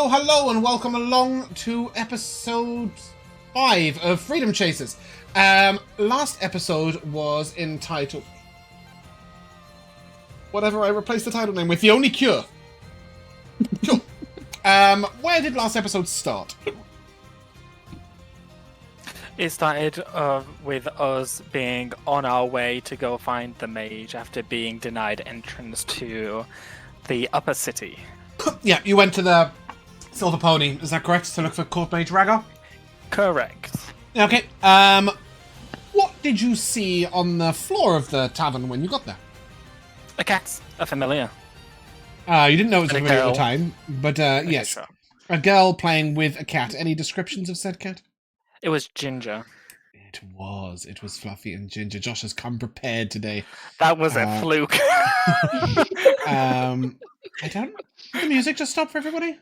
Hello, and welcome along to episode 5 of Freedom Chasers. Last episode was entitled... whatever I replaced the title name with, The Only Cure. Cool. Where did last episode start? It started with us being on our way to go find the mage after being denied entrance to the upper city. Yeah, you went to the Silver Pony, is that correct? To look for Court Mage Rhaegar? Correct. Okay, what did you see on the floor of the tavern when you got there? A cat, a familiar. You didn't know it was a And a familiar at the girl. time, but yes. Sure. A girl playing with a cat. Any descriptions of said cat? It was Ginger. It was Fluffy and Ginger. Josh has come prepared today. That was a fluke. I don't... Did the music just stop for everybody?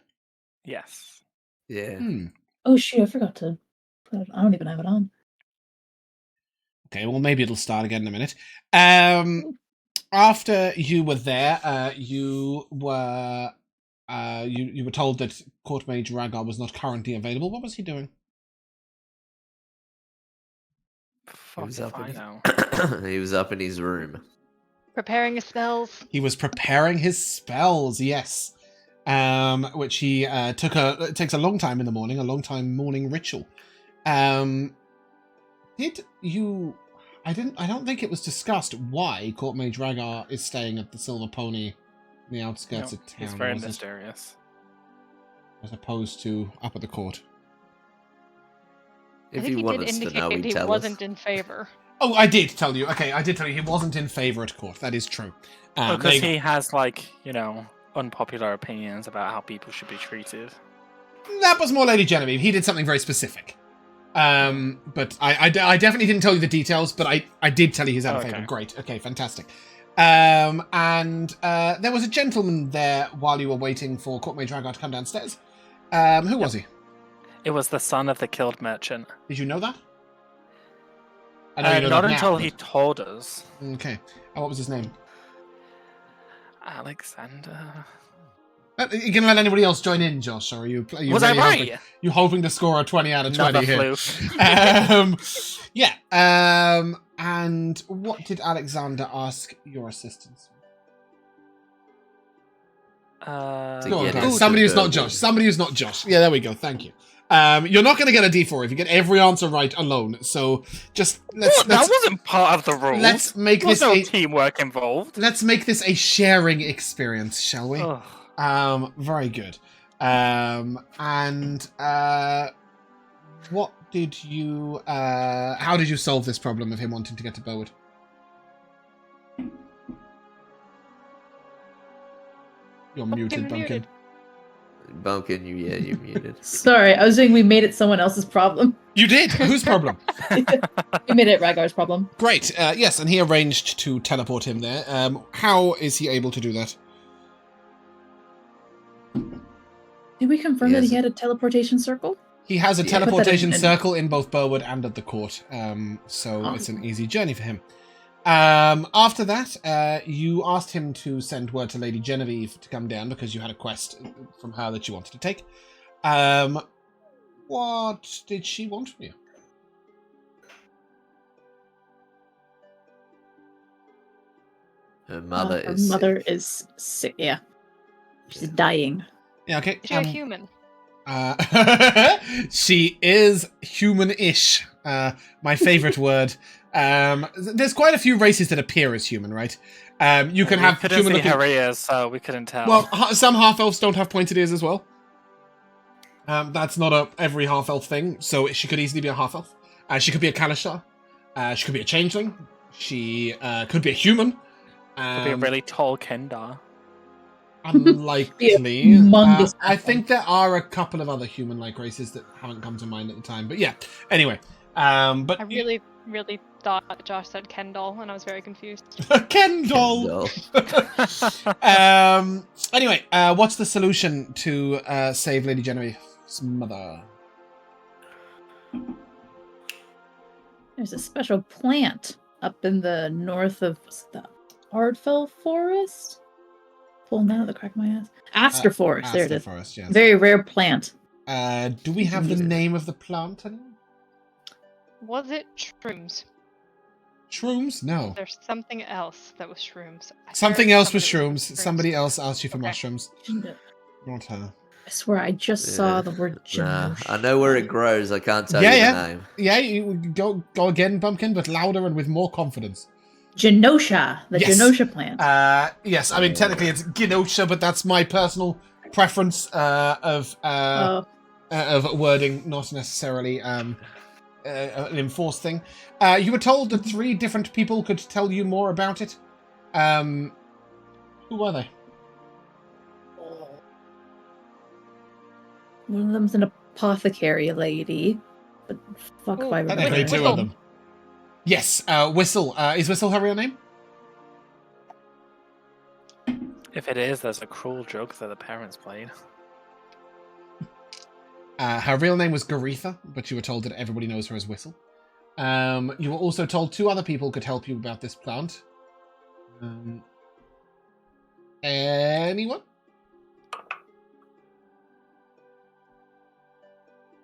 Yes. Yeah. Oh shoot, I forgot to put it. I don't even have it on. Okay, well maybe it'll start again in a minute. After you were there, you were told that Court Mage Rhaegar was not currently available. What was he doing? He was up I in know. he was up in his room. Preparing his spells. He was preparing his spells, yes. Which he it takes a long time in the morning, a long time morning ritual. Did you... I don't think it was discussed why Court Mage Rhaegar is staying at the Silver Pony in the outskirts of town. It's very was it? mysterious. As opposed to up at the court. If I think you he want did us to know, indicate he'd he tell wasn't us. in favor. Oh, I did tell you. Okay, I did tell you he wasn't in favour at court. That is true. Because he has, unpopular opinions about how people should be treated. That was more Lady Genevieve. He did something very specific. But I definitely didn't tell you the details, but I did tell you he's out of favour. Great. Okay, fantastic. And there was a gentleman there while you were waiting for Court Mage Rhaegar to come downstairs. Who was he? It was the son of the killed merchant. Did you know that? I know you know Not that until now, he told us. Okay. And what was his name? Alexander. Are you going to let anybody else join in, Josh? Or are you Was I right? Hoping, you hoping to score a 20 out of 20 Another here? fluke. Yeah. And what did Alexander ask your assistance? Go on, get guys. his Somebody who's not burger. Josh. Somebody who's not Josh. Yeah, there we go. Thank you. You're not going to get a D4 if you get every answer right alone. So just let's that wasn't part of the rules. let's make There was this no a teamwork involved. let's make this a sharing experience, shall we? Ugh. Very good. What did you how did you solve this problem of him wanting to get to Bowood? You're muted, Bumpkin. Bumpkin, you're muted. Sorry, I was saying we made it someone else's problem. You did? Whose problem? We made it Rhaegar's problem. Great. Yes, and he arranged to teleport him there. How is he able to do that? Did we confirm that he had a teleportation circle? He has a Yeah. teleportation Put that in- circle in both Burwood and at the court, so Oh. it's an easy journey for him. After that, you asked him to send word to Lady Genevieve to come down because you had a quest from her that you wanted to take. What did she want from you? Her mother Her is mother sick. is sick. Yeah, she's dying. Yeah, okay. Is she a human? She is human-ish. My favorite word. There's quite a few races that appear as human, right? You can have couldn't human see looking... her ears, so we couldn't tell. Well, some half-elves don't have pointed ears as well. That's not every half-elf thing, so she could easily be a half-elf. She could be a Kalashtar. She could be a changeling. She could be a human. could be a really tall Kendar. Unlikely. Humongous I think there are a couple of other human-like races that haven't come to mind at the time. But yeah, anyway. But I really thought Josh said Kendall, and I was very confused. Kendall! Kendall. Anyway, what's the solution to save Lady Genevieve's mother? There's a special plant up in the north of the Ardfell Forest. Pulling out of the crack of my ass. Aster forest. There it Aster is. forest, yes. Very rare plant. Do we have the name of the plant? Was it shrooms? Shrooms? No. There's something else that was shrooms. Something else was shrooms. Somebody else asked you for Okay. mushrooms. Not her. I swear, I just saw the word Nah, Genosha. I know where it grows. I can't tell Yeah, you yeah. the name. Yeah, you go again, Bumpkin, but louder and with more confidence. Genosha, the Yes. Genosha plant. Yes, I mean, technically it's Genosha, but that's my personal preference of wording, not necessarily an enforced thing. You were told that 3 different people could tell you more about it. Who were they? One of them's an apothecary lady. But fuck if I remember. Technically her 2 name. of them. Yes, Whistle. Is Whistle her real name? If it is, there's a cruel joke that the parents played. Her real name was Garetha, but you were told that everybody knows her as Whistle. You were also told 2 other people could help you about this plant. Anyone?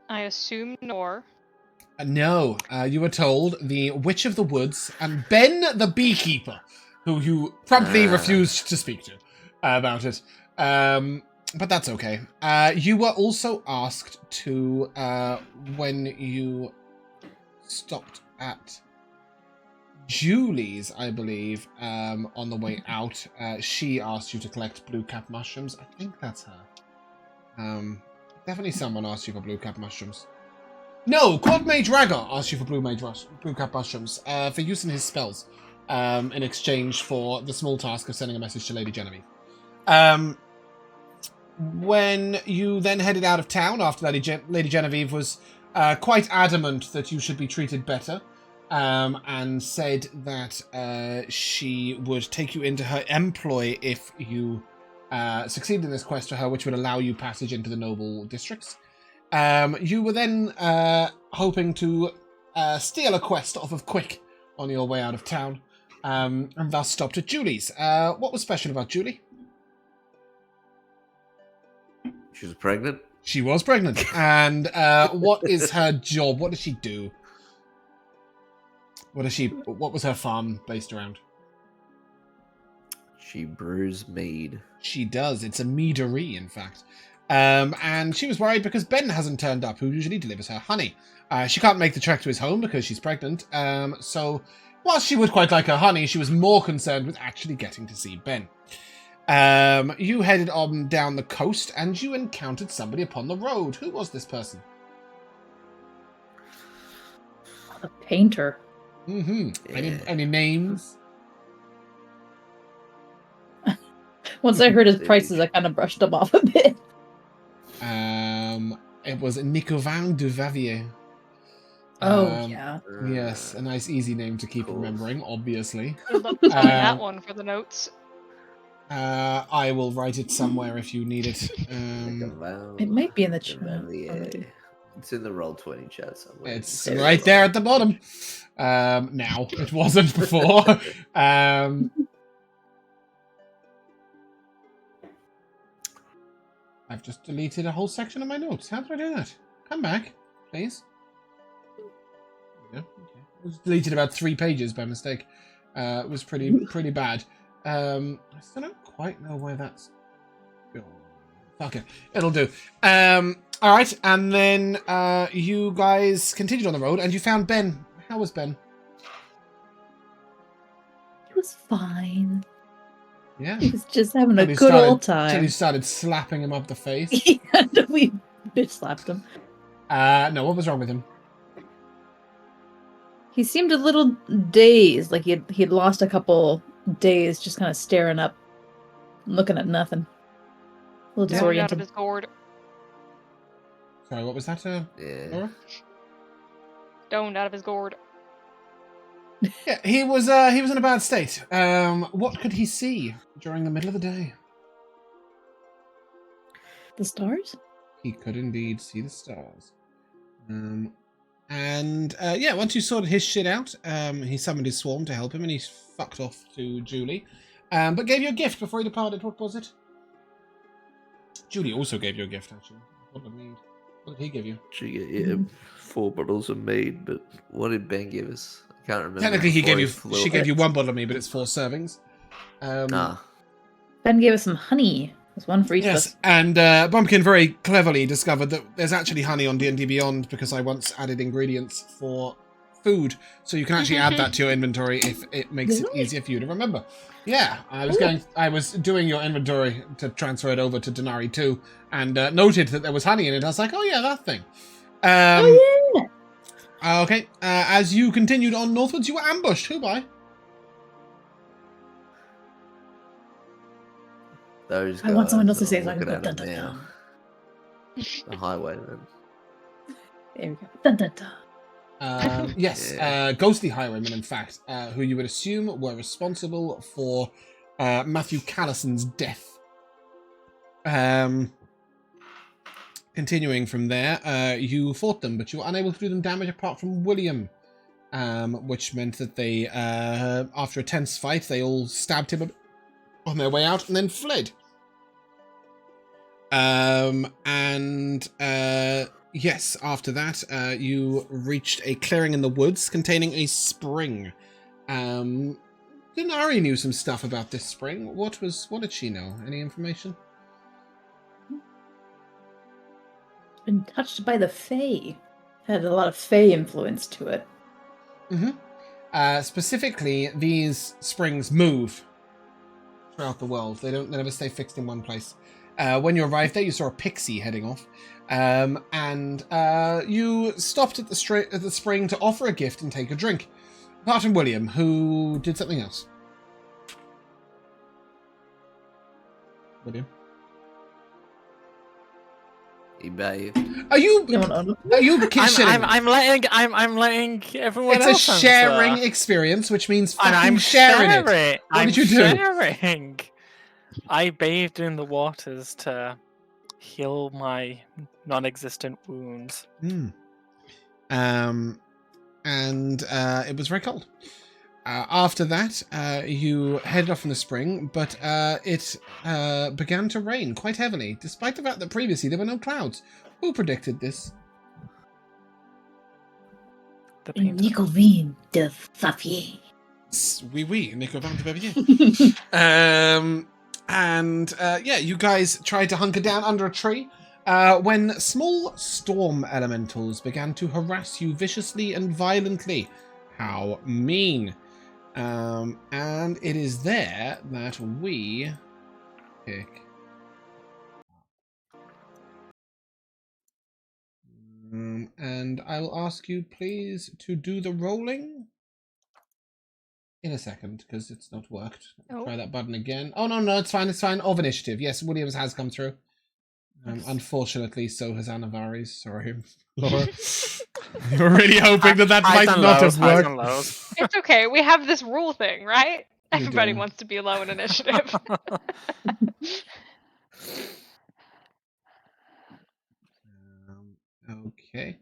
I assume Nor. No, you were told the Witch of the Woods and Ben the Beekeeper, who you promptly refused to speak to about it. But that's okay. You were also asked to, when you stopped at Julie's, I believe, on the way out, she asked you to collect blue cap mushrooms. I think that's her. Definitely someone asked you for blue cap mushrooms. No, Quad Mage Raggar asked you for blue cap mushrooms for use in his spells, in exchange for the small task of sending a message to Lady Genevieve. When you then headed out of town after Lady Genevieve was quite adamant that you should be treated better, and said that she would take you into her employ if you succeeded in this quest for her, which would allow you passage into the noble districts. You were then hoping to steal a quest off of Quick on your way out of town, and thus stopped at Julie's. What was special about Julie? She was pregnant. She was pregnant. And what is her job? What does she do? What was her farm based around? She brews mead. She does. It's a meadery, in fact. And she was worried because Ben hasn't turned up, who usually delivers her honey. She can't make the trek to his home because she's pregnant. So whilst she would quite like her honey, she was more concerned with actually getting to see Ben. You headed on down the coast and you encountered somebody upon the road. Who was this person? A painter. Mm-hmm. Yeah. Any names? Once I heard his prices, I kind of brushed him off a bit. It was Nicovan de Vavier. Oh, yeah. Yes, a nice easy name to keep Cool. remembering, obviously. Good luck finding that one for the notes. I will write it somewhere if you need it. It might be in the chat. Yeah. It's in the Roll20 chat somewhere. It's right there at the bottom. Now, it wasn't before. I've just deleted a whole section of my notes. How did I do that? Come back, please. Yeah, okay. I just deleted about 3 pages by mistake. It was pretty bad. I still don't quite know where that's going. Fuck it. It'll do. Alright, and then you guys continued on the road and you found Ben. How was Ben? He was fine. Yeah. He was just having a Till he good started- old Till time. you started slapping him up the face. And we bitch slapped him. No, what was wrong with him? He seemed a little dazed, like he'd lost a couple days just kind of staring up, looking at nothing. A little Stoned out of disoriented. his gourd. Sorry, what was that, Yeah. Laura? Stoned out of his gourd. Yeah, he was in a bad state. What could he see during the middle of the day? The stars? He could indeed see the stars. Once you sorted his shit out, he summoned his swarm to help him, and he fucked off to Julie. but gave you a gift before he departed. What was it? Julie also gave you a gift, actually. What did he give you? She get 4 bottles of mead, but what did Ben give us? I can't remember. Technically, she gave you 1 bottle of mead, but it's 4 servings. Ben gave us some honey. There's one for each of us. And Bumpkin very cleverly discovered that there's actually honey on D&D Beyond because I once added ingredients for food, so you can actually add that to your inventory if it makes it easier for you to remember. Yeah, I was doing your inventory to transfer it over to Dinari too, and noted that there was honey in it. I was like, oh yeah, that thing. Okay, as you continued on northwards, you were ambushed. Who by? Those I want someone else to guys say that it so I are can looking go at dun it dun now. The highwaymen. There we go. Dun dun dun. Yes, ghostly highwaymen, in fact, who you would assume were responsible for Matthew Callison's death. Continuing from there, you fought them, but you were unable to do them damage apart from William, which meant that they, after a tense fight, they all stabbed him on their way out and then fled. Yes, after that, you reached a clearing in the woods containing a spring. Dinari knew some stuff about this spring. What did she know? Any information? Been touched by the Fae. Had a lot of Fae influence to it. Specifically, these springs move throughout the world. They never stay fixed in one place. When you arrived there, you saw a pixie heading off, and you stopped at the spring to offer a gift and take a drink. Apart from William, who did something else. William, He bathed. are you kidding? I'm letting everyone it's else a sharing experience, which means and I'm sharing it. What did you do? Sharing. I bathed in the waters to heal my non-existent wounds. And it was very cold. After that, you headed off in the spring, but it began to rain quite heavily, despite the fact that previously there were no clouds. Who predicted this? The painter. Nicovine de Favier. Oui, Nicovine de Favier. Yeah, you guys tried to hunker down under a tree when small storm elementals began to harass you viciously and violently. How mean. And it is there that we pick. And I will ask you please to do the rolling in a second, because it's not worked. Try that button again. Oh, no, it's fine. Of initiative. Yes, Williams has come through. Unfortunately, so has Anivari's. Sorry, Laura. You were really hoping that might not have worked. It's okay. We have this rule thing, right? Everybody wants to be low in initiative. Okay.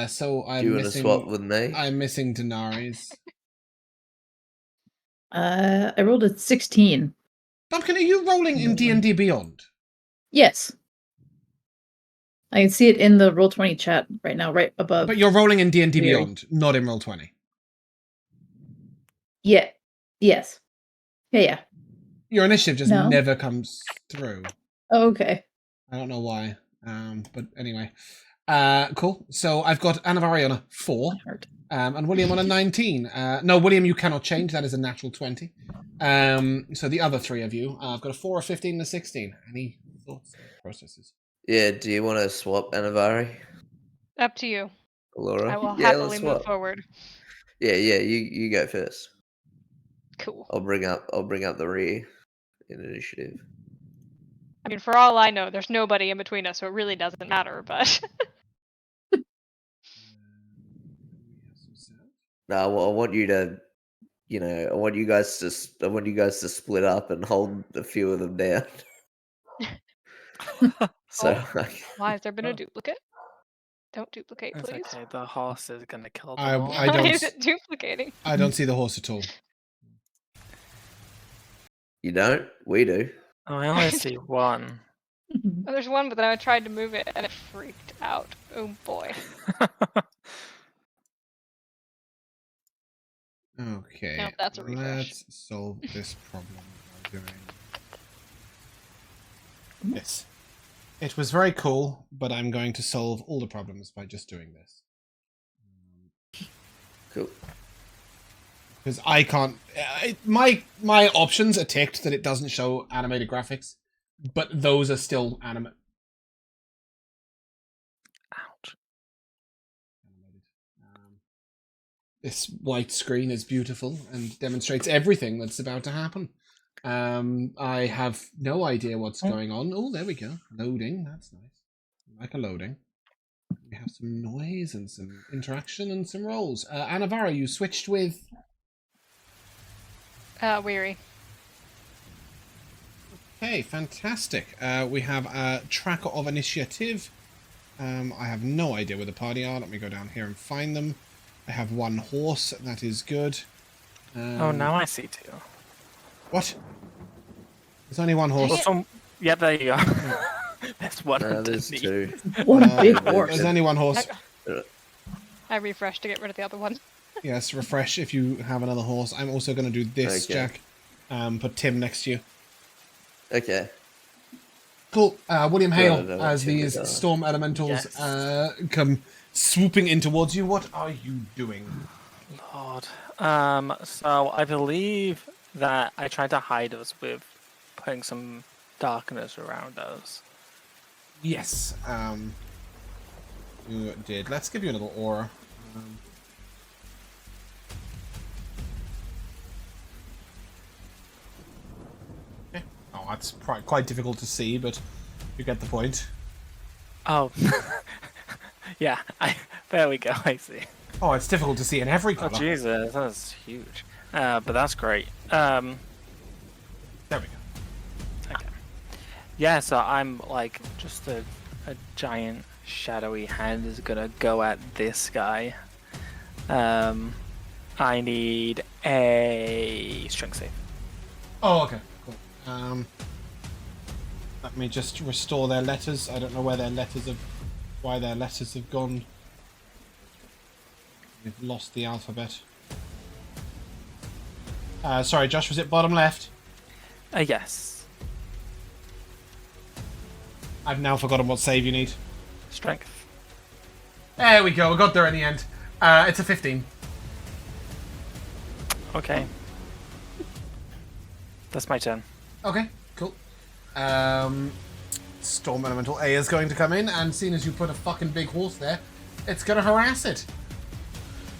So Do you want to swap with me? I'm missing Dinari's. I rolled a 16. Bumpkin, are you rolling in D&D Beyond? Yes. I can see it in the Roll20 chat right now, right above. But you're rolling in D&D Beyond, not in Roll20. Yeah. Yes. Yeah. Your initiative just never comes through. Oh, okay. I don't know why. But anyway. Cool. So I've got Anivari on a 4. And William on a 19. No, William, you cannot change. That is a natural 20. So the other 3 of you, I've got a 4, a 15, and a 16. Any thoughts, processes? Yeah, do you want to swap Anivari? Up to you. Elora? I will happily move forward. Yeah, you go first. Cool. I'll bring up the rear in initiative. I mean, for all I know, there's nobody in between us, so it really doesn't matter, but... No, well, I want you to, I want you guys to split up and hold a few of them down. So, why has there been a duplicate? Don't duplicate, It's please. okay, the horse is gonna kill them all. Why is it duplicating? I don't see the horse at all. You don't? We do. Oh, I only see one. Oh, there's one, but then I tried to move it and it freaked out. Oh boy. Okay, Nope, that's a refresh. let's solve this problem by doing this. It was very cool, but I'm going to solve all the problems by just doing this. Cool. Because I can't... my options are ticked that it doesn't show animated graphics, but those are still animate. Ouch. This white screen is beautiful and demonstrates everything that's about to happen. I have no idea what's going on. Oh, there we go. Loading. That's nice. I like a loading. We have some noise and some interaction and some rolls. Anivari, you switched with... Weary. Okay, fantastic. We have a tracker of initiative. I have no idea where the party are. Let me go down here and find them. I have one horse. That is good. Oh, now I see two. What? There's only one horse. Yeah, there you are. There's one. There's two. What a big horse. There's only one horse. I refreshed to get rid of the other one. Yes, refresh if you have another horse. I'm also going to do this, Okay. Jack. Put Tim next to you. Okay. Cool. William Hale, no, as Tim these is, storm elementals Yes. come swooping in towards you, what are you doing? Lord. So I believe that I tried to hide us with putting some darkness around us. Yes, you did. Let's give you a little aura. Okay. Oh, that's quite difficult to see, but you get the point. Oh. Yeah, there we go, I see. Oh, it's difficult to see in every Oh, color. Jesus, that's huge. But that's great. There we go. Okay. Yeah, so I'm like just a giant shadowy hand is gonna go at this guy. I need a strength save. Oh, okay, cool. Let me just restore their letters. I don't know why their letters have gone. We've lost the alphabet. Sorry, Josh, was it bottom left? Yes. I've now forgotten what save you need. Strength. There we go, we got there in the end. It's a 15. Okay. That's my turn. Okay, cool. Storm Elemental A is going to come in, and seeing as you put a fucking big horse there, it's going to harass it.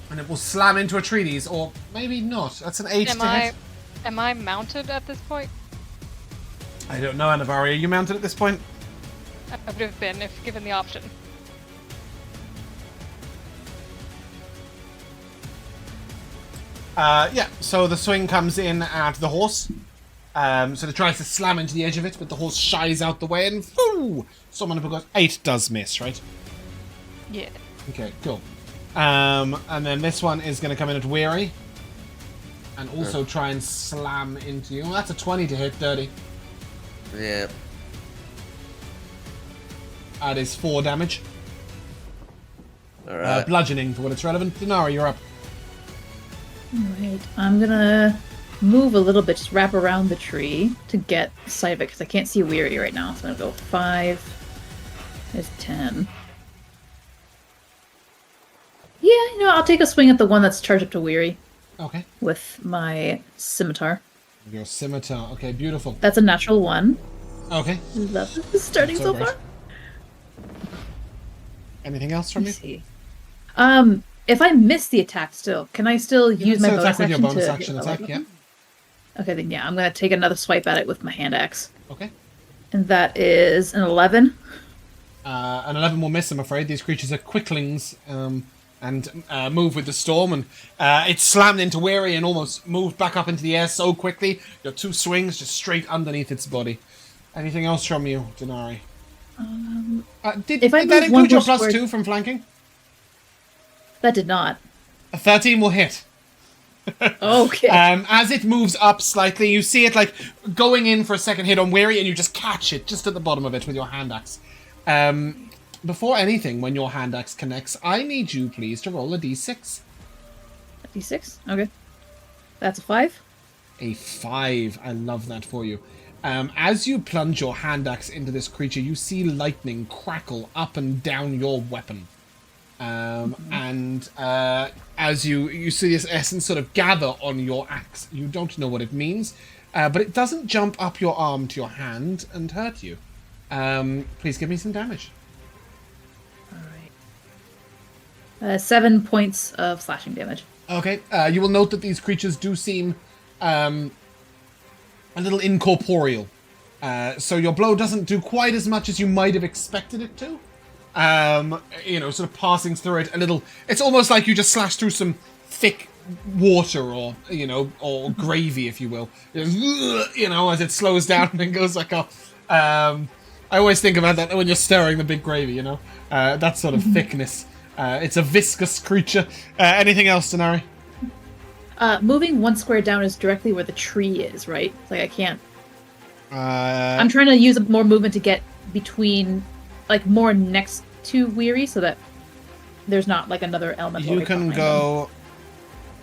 And it will slam into a treatise, or maybe not. That's an 8 to hit. Am I mounted at this point? I don't know, Anivari. Are you mounted at this point? I would have been if given the option. Yeah, so the swing comes in at the horse. So it tries to slam into the edge of it, but the horse shies out the way and whoo! Someone goes 8 does miss, right? Yeah. Okay, cool. And then this one is going to come in at Weary. And also try and slam into you. Well, that's a 20 to hit, dirty. Yeah. That is 4 damage. Alright. Bludgeoning for what it's relevant. Dinari, you're up. Alright, I'm gonna move a little bit, just wrap around the tree to get sight of it, because I can't see Weary right now. So I'm gonna go 5. There's 10. Yeah, I'll take a swing at the one that's charged up to Weary Okay. with my scimitar. Your scimitar. Okay, beautiful. That's a natural 1. Okay. Love this starting so great. far. Anything else from you? Let's see. If I miss the attack still, can I still use my So bonus attack with your action bonus to action hit attack, the yeah. level? Okay, then yeah, I'm gonna take another swipe at it with my hand axe. Okay. And that is an 11. An 11 will miss, I'm afraid. These creatures are quicklings and move with the storm. And it's slammed into Weary and almost moved back up into the air so quickly. Your 2 swings just straight underneath its body. Anything else from you, Dinari? Did if I that move one include your more square- +2 from flanking? That did not. A 13 will hit. Okay. As it moves up slightly, you see it like going in for a second hit on Weary, and you just catch it just at the bottom of it with your hand axe. Before anything, when your hand axe connects, I need you, please, to roll a d6. A D6? Okay. That's a 5. A 5. I love that for you. As you plunge your hand axe into this creature, you see lightning crackle up and down your weapon. And as you see this essence sort of gather on your axe, you don't know what it means, but it doesn't jump up your arm to your hand and hurt you. Please give me some damage. Alright. 7 points of slashing damage. Okay, you will note that these creatures do seem a little incorporeal. So your blow doesn't do quite as much as you might have expected it to. Sort of passing through it a little. It's almost like you just slashed through some thick water or gravy, if you will. As it slows down and goes like a... I always think about that when you're stirring the big gravy, that sort of thickness. It's a viscous creature. Anything else, Dinari? Moving 1 square down is directly where the tree is, right? It's like I can't... I'm trying to use more movement to get between, like, more next to Weary so that there's not, like, another element. You can go...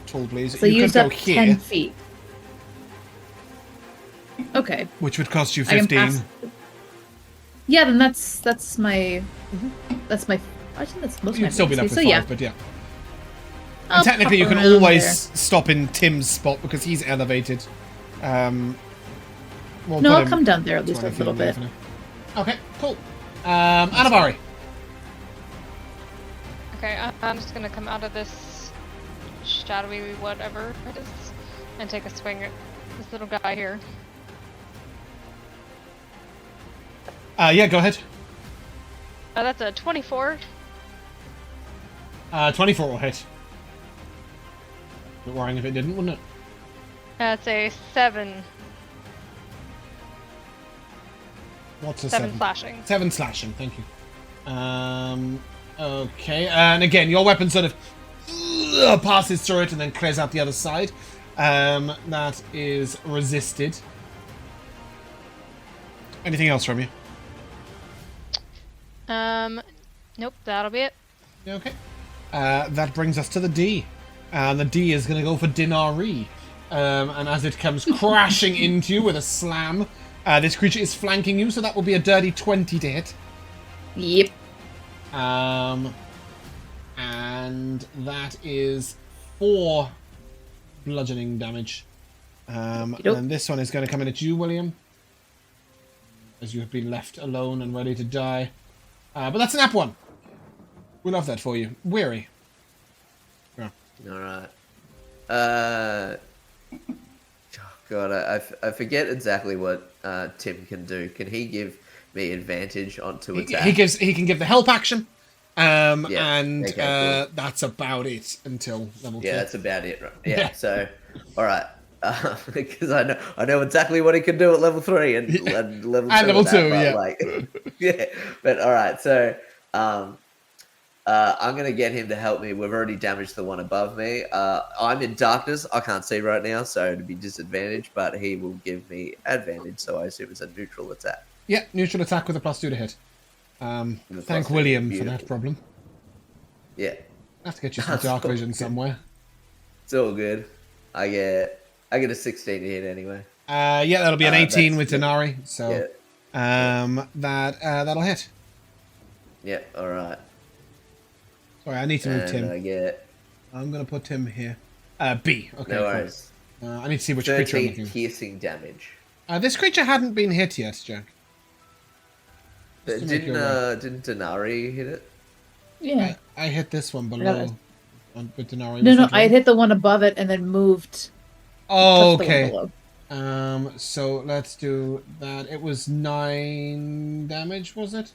Tall, please. So you use can up go here. 10 feet. Okay. Which would cost you 15. Yeah, then that's my... That's my... I think that's most of my You'd still be left with 5, yeah. but yeah. I'll And technically you pop can around always there. stop in Tim's spot because he's elevated. No, I'll come down there at least a little bit. Okay, cool. Anivari. Okay, I'm just gonna come out of this shadowy whatever it is and take a swing at this little guy here. Yeah, go ahead. That's a 24. 24 will hit. Bit worrying if it didn't, wouldn't it? That's a 7. What's a 7 slashing. 7 slashing, thank you. Okay, and again, your weapon sort of passes through it and then clears out the other side. That is resisted. Anything else from you? Nope, that'll be it. Okay. That brings us to the D. And the D is going to go for Dinari. And as it comes crashing into you with a slam, this creature is flanking you, so that will be a dirty 20 to hit. Yep. And that is 4 bludgeoning damage. And then this one is going to come in at you, William. As you have been left alone and ready to die. But that's an app 1. We love that for you. Weary. Yeah. Alright. Oh God, I forget exactly what Tim can do. Can he give me advantage onto attack? He can give the help action. Cool. That's about it until level 2. Yeah, that's about it, right? Yeah. So, all right, because I know exactly what he can do at level 3 and level 2. And level 2, that, yeah. like, yeah. But all right, so I'm gonna get him to help me. We've already damaged the one above me. I'm in darkness. I can't see right now, so it'd be disadvantage. But he will give me advantage, so I assume it's a neutral attack. Yeah, neutral attack with a +2 to hit. Thank William for that problem. Yeah. I have to get you some dark vision somewhere. It's all good. I get a 16 to hit anyway. Yeah, that'll be an 18 with Dinari. So, yeah. that'll hit. Yeah. All right. Sorry, I need to move Tim. I'm gonna put Tim here. B. Okay. No worries. Cool. I need to see which creature I'm looking. Piercing damage. This creature hadn't been hit yet, Jack. Didn't Dinari hit it? Yeah. I hit this one below. With Dinari. No, I hit the one above it and then moved. Oh, okay. So let's do that. It was 9 damage, was it?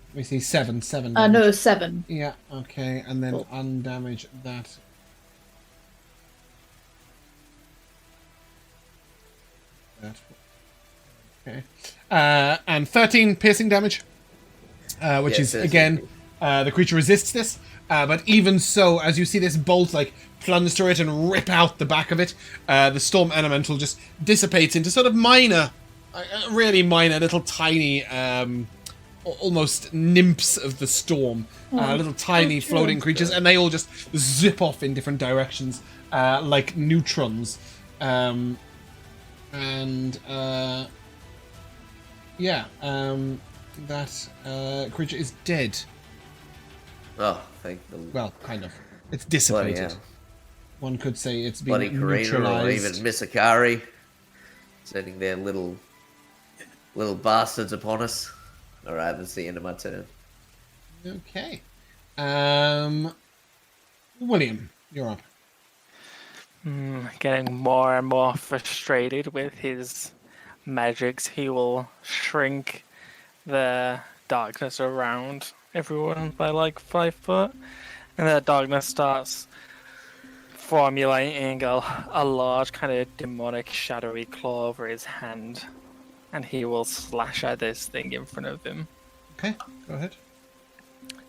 Let me see, 7 damage. No, it was 7. Yeah, okay, and then undamage that. Okay. And 13 piercing damage, which is, again, The creature resists this, but even so, as you see this bolt like plunge through it and rip out the back of it, the storm elemental just dissipates into sort of minor, really minor, little tiny, almost nymphs of the storm, little tiny floating creatures, and they all just zip off in different directions like neutrons. That creature is dead. Oh, thank the... Well, kind of. It's dissipated. One could say it's been Bloody Karina neutralized. or even Misakari sending their little bastards upon us. Alright, that's the end of my turn. Okay. William, you're up. Getting more and more frustrated with his magics, he will shrink the darkness around everyone by like 5 foot, and the darkness starts formulating a large kind of demonic shadowy claw over his hand, and he will slash at this thing in front of him. Okay, go ahead.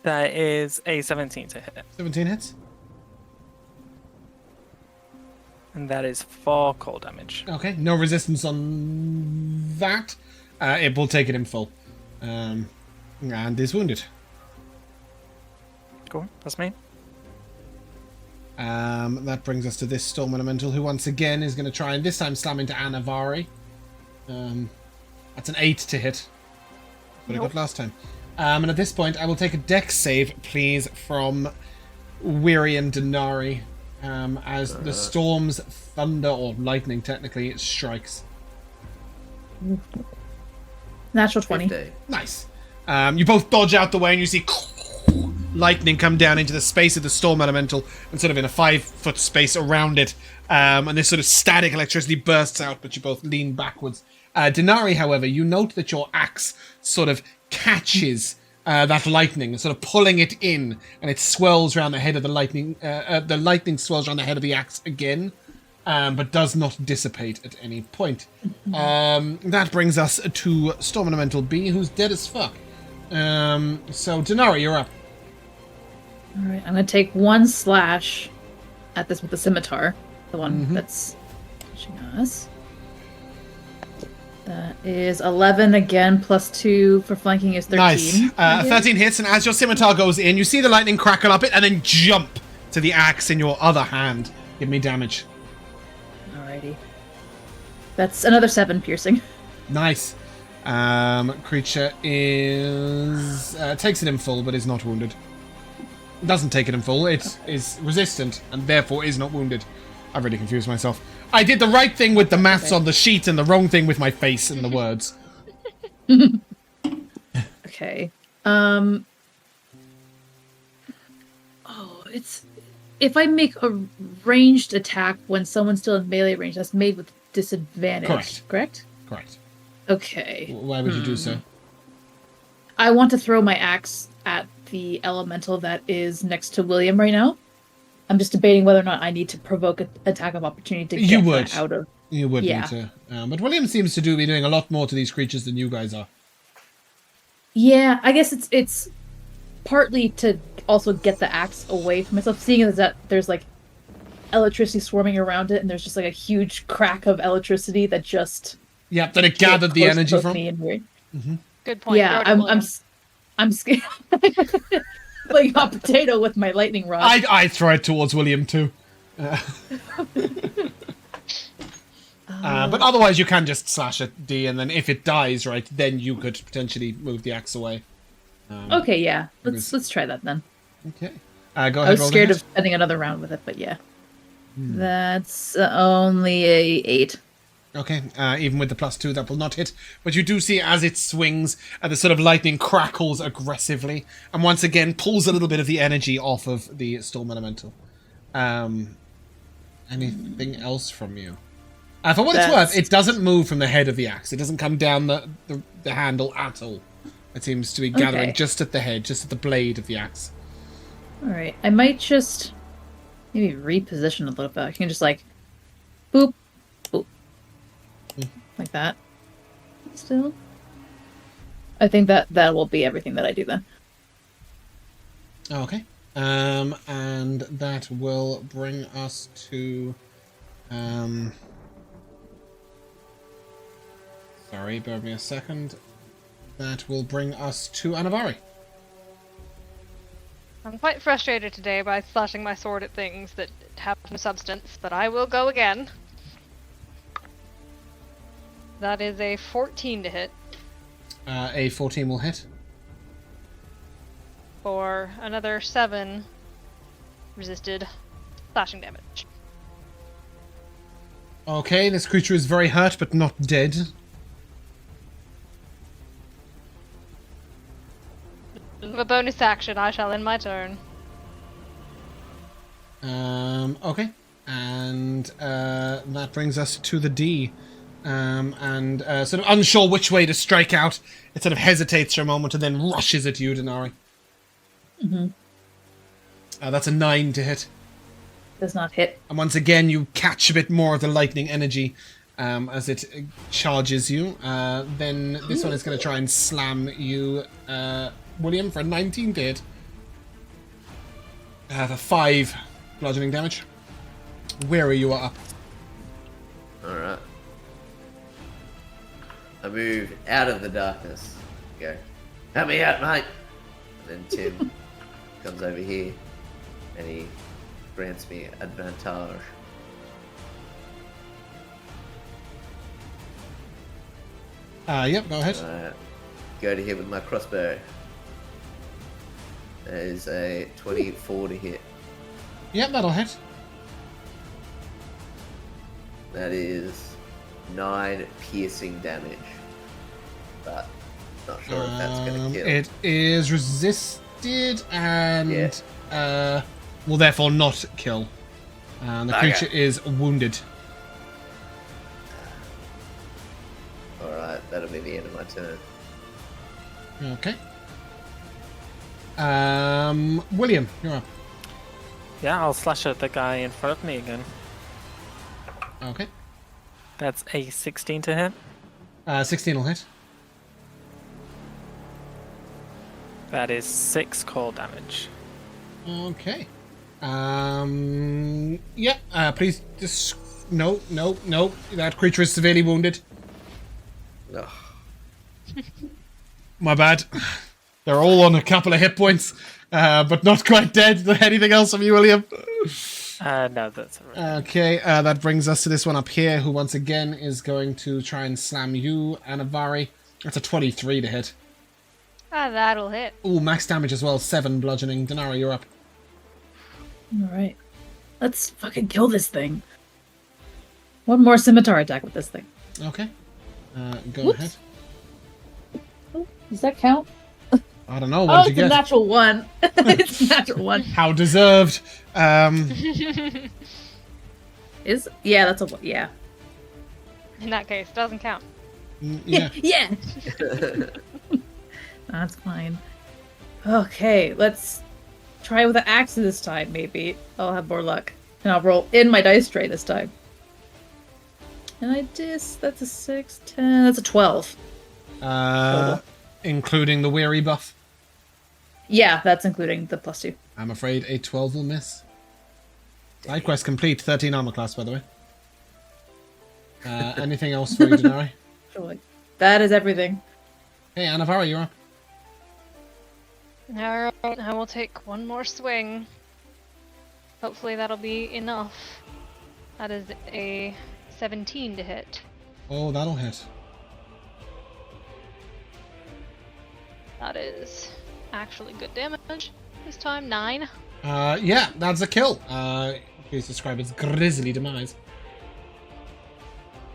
That is a 17 to hit. 17 hits. And that is 4 cold damage. Okay, no resistance on that. It will take it in full. And is wounded. Cool, that's me. That brings us to this Storm Elemental, who once again is going to try and this time slam into Anivari. That's an 8 to hit. What I got last time. And at this point, I will take a dex save, please, from Weary and Dinari, as the storm's thunder, or lightning technically, strikes. Natural 20. 50. Nice. You both dodge out the way and you see lightning come down into the space of the storm elemental and sort of in a 5-foot space around it. And this sort of static electricity bursts out, but you both lean backwards. Dinari, however, you note that your axe sort of catches that lightning, sort of pulling it in, and it swirls around the head of the lightning. The lightning swirls around the head of the axe again, but does not dissipate at any point. That brings us to Storm Elemental B, who's dead as fuck. So, Dinari, you're up. Alright, I'm going to take 1 slash at this with the scimitar. The one that's pushing us. That is 11 again, plus 2 for flanking is 13. Nice. 13 hits, and as your scimitar goes in, you see the lightning crackle up it and then jump to the axe in your other hand. Give me damage. Alrighty. That's another 7 piercing. Nice. Creature is... takes it in full, but is not wounded. Doesn't take it in full. It is resistant, and therefore is not wounded. I've really confused myself. I did the right thing with the maths on the sheet and the wrong thing with my face and the words. Okay. Oh, it's... If I make a ranged attack when someone's still in melee range, that's made with disadvantage, correct? Correct. Okay. Why would you do so? I want to throw my axe at the elemental that is next to William right now. I'm just debating whether or not I need to provoke an attack of opportunity to get that out of... You would need to. But William seems to be doing a lot more to these creatures than you guys are. Yeah, I guess it's partly to also get the axe away from myself, seeing as that there's like electricity swarming around it, and there's just like a huge crack of electricity that just... Yeah, that it gathered the energy from. Good point. Yeah, I'm scared. Like a potato with my lightning rod. I throw it towards William too. But otherwise, you can just slash at D, and then if it dies, right, then you could potentially move the axe away. Okay, yeah. Let's try that then. Okay. Go ahead. I was scared of spending another round with it, but yeah. That's only a 8. Okay, even with the +2, that will not hit. But you do see as it swings, the sort of lightning crackles aggressively, and once again pulls a little bit of the energy off of the Storm Elemental. Anything else from you? For what it's worth, it doesn't move from the head of the axe. It doesn't come down the handle at all. It seems to be gathering just at the head, just at the blade of the axe. Alright, I might just maybe reposition a little bit. I can just like, boop, boop. Like that. Still. I think that will be everything that I do then. Okay. And that will bring us to... Sorry, bear with me a second. That will bring us to Anivari. I'm quite frustrated today by slashing my sword at things that have no substance, but I will go again. That is a 14 to hit. A 14 will hit. For another 7 resisted slashing damage. Okay, this creature is very hurt, but not dead. With a bonus action, I shall end my turn. Okay. And that brings us to the D. And sort of unsure which way to strike out, it sort of hesitates for a moment and then rushes at you, Dinari. Mm-hmm. That's a 9 to hit. Does not hit. And once again, you catch a bit more of the lightning energy as it charges you. Then this one is going to try and slam you, William, for a 19 to hit. For 5 bludgeoning damage. Where you are up. Alright. I move out of the darkness. Go. Help me out, mate! And then Tim comes over here and he grants me advantage. Yep, go ahead. Go to hit with my crossbow. That is a 24 to hit. Yep, that'll hit. That is 9 piercing damage. But not sure if that's going to kill. It is resisted and will therefore not kill. The creature is wounded. Alright, that'll be the end of my turn. Okay. William, you're up. Yeah, I'll slash at the guy in front of me again. Okay. That's a 16 to hit. 16 will hit. That is 6 cold damage. Okay. Yeah, please just... No. That creature is severely wounded. Ugh. My bad. They're all on a couple of hit points, but not quite dead. Anything else from you, William? No, that's alright. Okay, that brings us to this one up here, who once again is going to try and slam you, Anivari. That's a 23 to hit. That'll hit. Ooh, max damage as well, 7 bludgeoning. Dinari, you're up. Alright. Let's fucking kill this thing. One more scimitar attack with this thing. Okay. Go Whoops. ahead. Oh, does that count? I don't know, what did you it's a get? natural 1. It's a natural 1. How deserved. Yeah, that's a 1. Yeah. In that case, doesn't count. Yeah. Yeah. That's fine. Okay, let's try with the axe this time, maybe. I'll have more luck. And I'll roll in my dice tray this time. And that's a 6, 10, that's a 12. Including the weary buff. Yeah, that's including the +2. I'm afraid a 12 will miss. Side quest complete, 13 armor class, by the way. Anything else for you, Dinari? Sure. That is everything. Hey, Anivari, you're up. Alright, I will take one more swing. Hopefully that'll be enough. That is a 17 to hit. Oh, that'll hit. That is actually good damage. This time, 9. Yeah, that's a kill. Please describe its grisly demise.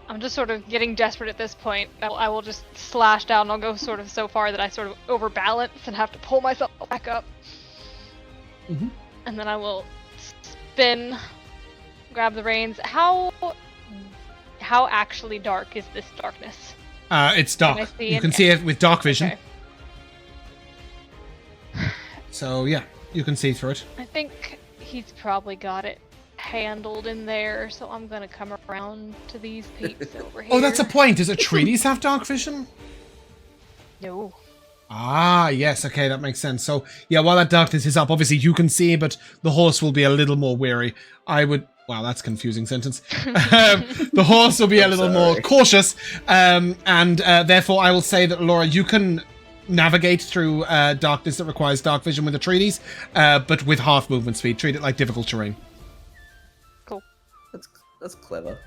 I'm just sort of getting desperate at this point. I will just slash down. I'll go sort of so far that I sort of overbalance and have to pull myself back up. Mm-hmm. And then I will spin, grab the reins. How actually dark is this darkness? It's dark. You can see it with dark vision. Okay. So yeah, you can see through it. I think he's probably got it handled in there, so I'm gonna come around to these peaks over here. Oh, that's a point. Does Atreides have dark vision? No. Ah, yes. Okay, that makes sense. So, yeah, while that darkness is up, obviously you can see, but the horse will be a little more weary. Wow, that's a confusing sentence. The horse will be a little more cautious, and therefore I will say that, Elora, you can navigate through darkness that requires dark vision with the treaties, but with half movement speed. Treat it like difficult terrain. Cool. That's clever.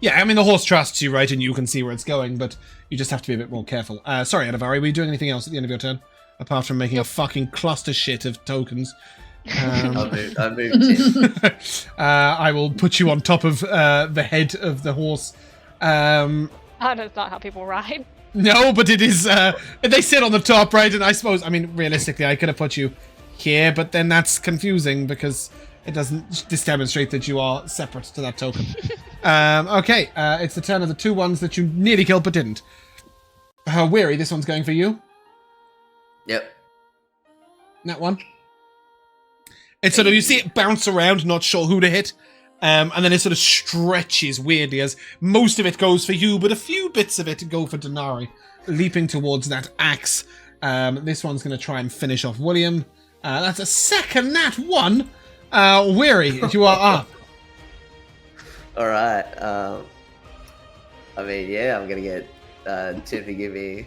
Yeah, I mean, the horse trusts you, right? And you can see where it's going, but you just have to be a bit more careful. Sorry, Anivari, were you doing anything else at the end of your turn? Apart from making a fucking cluster shit of tokens. I moved him. I will put you on top of the head of the horse. That's not how people ride. No, but it is... they sit on the top, right? And I suppose... I mean, realistically, I could have put you here, but then that's confusing because... It doesn't just demonstrate that you are separate to that token. Okay, it's the turn of the two ones that you nearly killed but didn't. Weary, this one's going for you. Yep. That one. It's sort of, you see it bounce around, not sure who to hit. And then it sort of stretches weirdly as most of it goes for you, but a few bits of it go for Dinari, leaping towards that axe. This one's going to try and finish off William. That's a second nat one. Weary, you are up. All right. I mean, yeah, I'm gonna get Tim to give me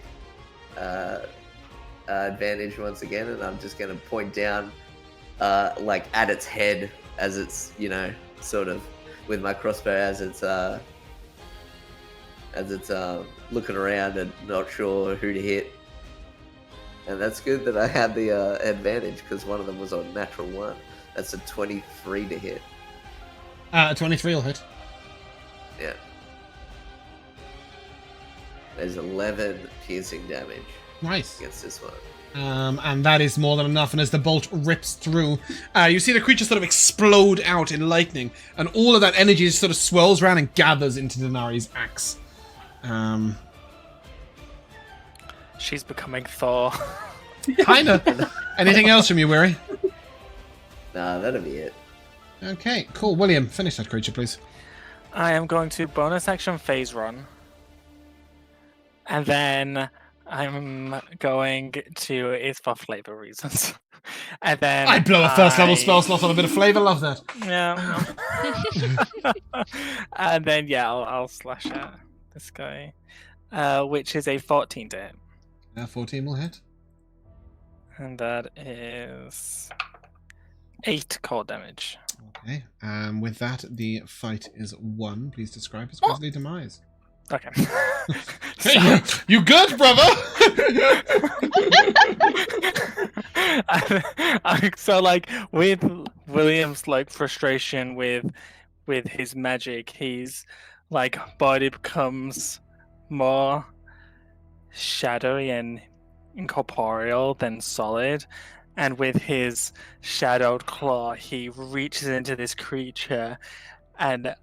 advantage once again, and I'm just gonna point down, like at its head as it's, sort of with my crossbow as it's looking around and not sure who to hit. And that's good that I had the advantage because one of them was on natural 1. That's a 23 to hit. 23 will hit. Yeah. There's 11 piercing damage. Nice. Against this one. And that is more than enough. And as the bolt rips through, you see the creature sort of explode out in lightning. And all of that energy just sort of swirls around and gathers into Dinari's axe. She's becoming Thor. Kinda. Anything else from you, Weary? Nah, that'll be it. Okay, cool. William, finish that creature, please. I am going to bonus action phase run. And then I'm going to... It's for flavor reasons. And then I'd blow a first level spell slot on a bit of flavor. Love that. Yeah. And then, yeah, I'll slash at this guy. Which is a 14 to hit. 14 will hit. And that is 8 cold damage. Okay. With that, the fight is won. Please describe his grisly demise. Okay. Hey, you good, brother? So, like, with William's like frustration with his magic, he's like body becomes more shadowy and incorporeal than solid, and with his shadowed claw he reaches into this creature and,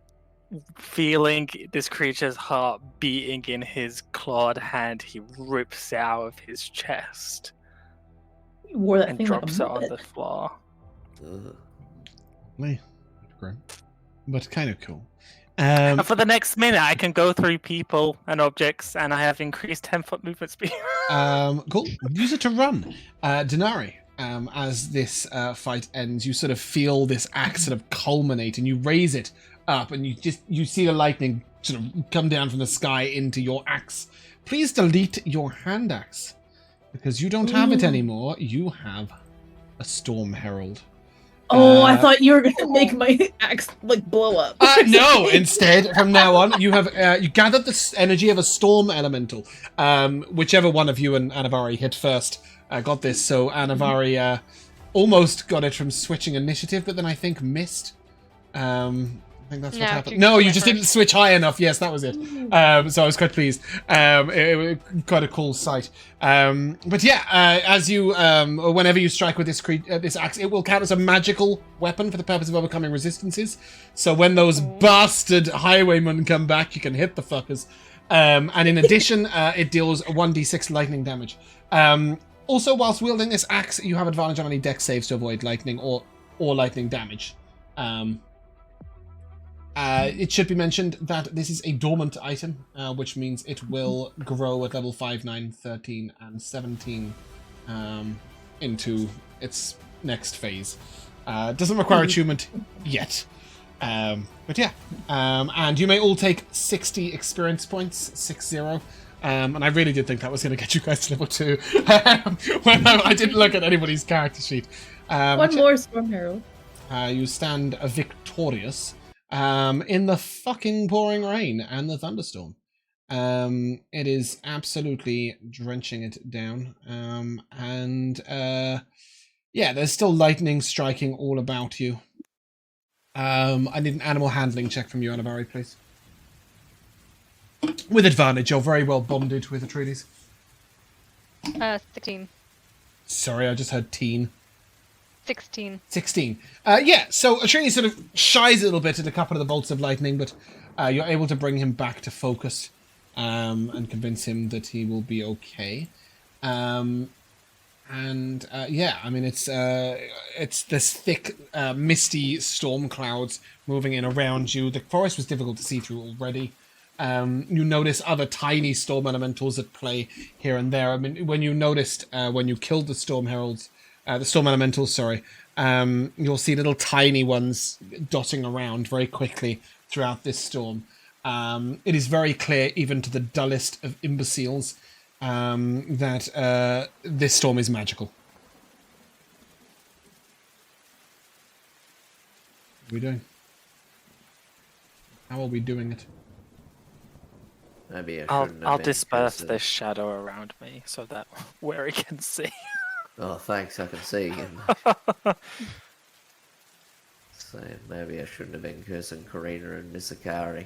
feeling this creature's heart beating in his clawed hand, he rips it out of his chest You wore that and thing drops it like a on the floor. Grim, but kind of cool. And for the next minute, I can go through people and objects, and I have increased 10-foot movement speed. Cool. Use it to run. Dinari, as this fight ends, you sort of feel this axe sort of culminate, and you raise it up, and you see the lightning sort of come down from the sky into your axe. Please delete your hand axe, because you don't have it anymore. You have a Storm Herald. Oh, I thought you were gonna make my axe like blow up. No, instead, from now on, you have you gathered the energy of a storm elemental. Whichever one of you and Anivari hit first got this. So Anivari almost got it from switching initiative, but then I think missed. I think that's what happened. No, you just didn't switch high enough. Yes, that was it. So I was quite pleased. It was quite a cool sight. But yeah, as you, whenever you strike with this axe, it will count as a magical weapon for the purpose of overcoming resistances. So when those bastard highwaymen come back, you can hit the fuckers. And in addition, it deals 1d6 lightning damage. Also, whilst wielding this axe, you have advantage on any dex saves to avoid lightning or lightning damage. It should be mentioned that this is a dormant item, which means it will grow at level 5, 9, 13, and 17 into its next phase. Doesn't require attunement yet. But yeah. And you may all take 60 experience points, 60. And I really did think that was going to get you guys to level 2. When I didn't look at anybody's character sheet. One more Storm Herald. You stand victorious in the fucking pouring rain and the thunderstorm. It is absolutely drenching it down. Yeah, there's still lightning striking all about you. I need an animal handling check from you, Anivari, please. With advantage, you're very well bonded with Atreides. 16. Sorry, I just heard teen. 16. 16. Yeah, so Atreides sort of shies a little bit at a couple of the bolts of lightning, but you're able to bring him back to focus and convince him that he will be okay. Yeah, I mean, it's this thick, misty storm clouds moving in around you. The forest was difficult to see through already. You notice other tiny storm elementals at play here and there. I mean, when you noticed when you killed the storm heralds, the storm elementals, sorry, you'll see little tiny ones dotting around very quickly throughout this storm. It is very clear, even to the dullest of imbeciles, that this storm is magical. What are we doing? How are we doing it? Maybe I'll disperse this shadow around me so that Wary can see. Oh, thanks, I can see. So maybe I shouldn't have been cursing Karina and Misakari.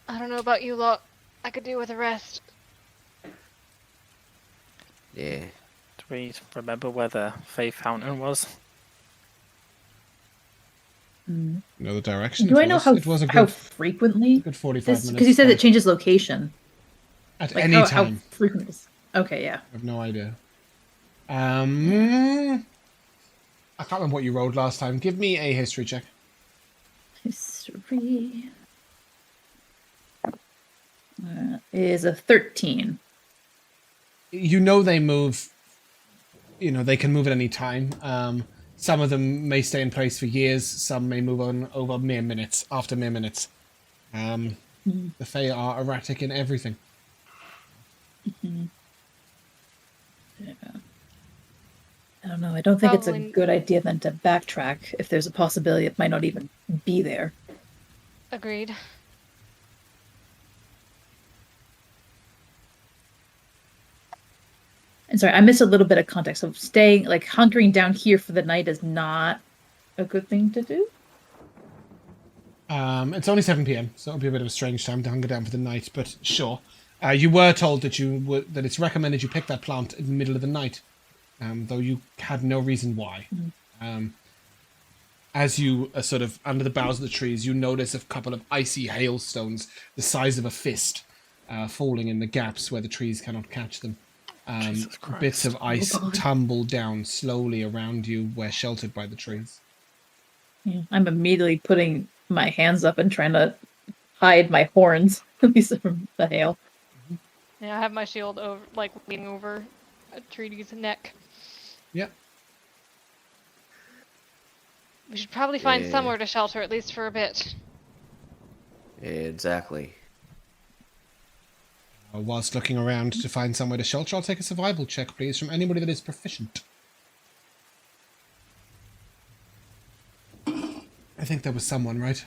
I don't know about you lot. I could do with a rest. Yeah. Do we remember where the Fae Fountain was? You know the direction? Do I know how frequently? Good 45 minutes. Because you said it changes location. At like any time. How frequent is... Okay, yeah. I have no idea. I can't remember what you rolled last time. Give me a history check. History... is a 13. You know they move... You know, they can move at any time. Some of them may stay in place for years. Some may move on over mere minutes, after mere minutes. The Fae are erratic in everything. Yeah. I don't know. I don't think it's a good idea then to backtrack if there's a possibility it might not even be there. Agreed. And sorry, I missed a little bit of context. So staying, like, hunkering down here for the night is not a good thing to do? It's only 7 p.m, so it'll be a bit of a strange time to hunker down for the night, but sure. You were told that that it's recommended you pick that plant in the middle of the night, though you had no reason why. As you are sort of under the boughs of the trees, you notice a couple of icy hailstones the size of a fist falling in the gaps where the trees cannot catch them. Bits of ice tumble down slowly around you where sheltered by the trees. Yeah, I'm immediately putting my hands up and trying to hide my horns, at least from the hail. Yeah, I have my shield over, like, leaning over Atreides' neck. Yep. We should probably find somewhere to shelter, at least for a bit. Yeah, exactly. Whilst looking around to find somewhere to shelter, I'll take a survival check, please, from anybody that is proficient. I think there was someone, right?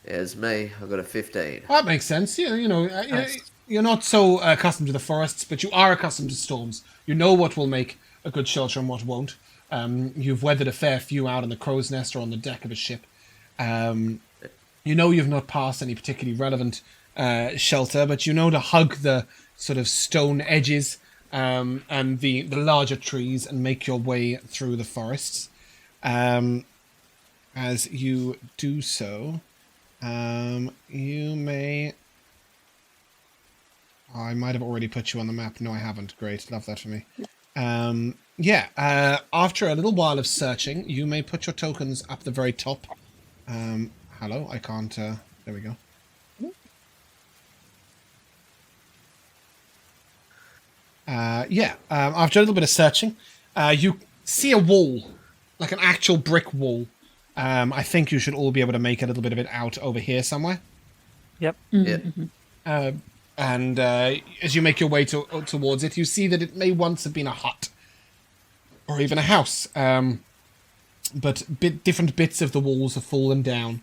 Yeah, it's me. I got a 15. That makes sense. You're not so accustomed to the forests, but you are accustomed to storms. You know what will make a good shelter and what won't. You've weathered a fair few out on the crow's nest or on the deck of a ship. You know you've not passed any particularly relevant shelter, but you know to hug the sort of stone edges and the larger trees and make your way through the forests. As you do so, you may... I might have already put you on the map. No, I haven't. Great. Love that for me. After a little while of searching, you may put your tokens up the very top. Hello, I can't. There we go. After a little bit of searching, you see a wall, like an actual brick wall. I think you should all be able to make a little bit of it out over here somewhere. Yep. Yeah. And as you make your way towards it, you see that it may once have been a hut. Or even a house. But different bits of the walls have fallen down.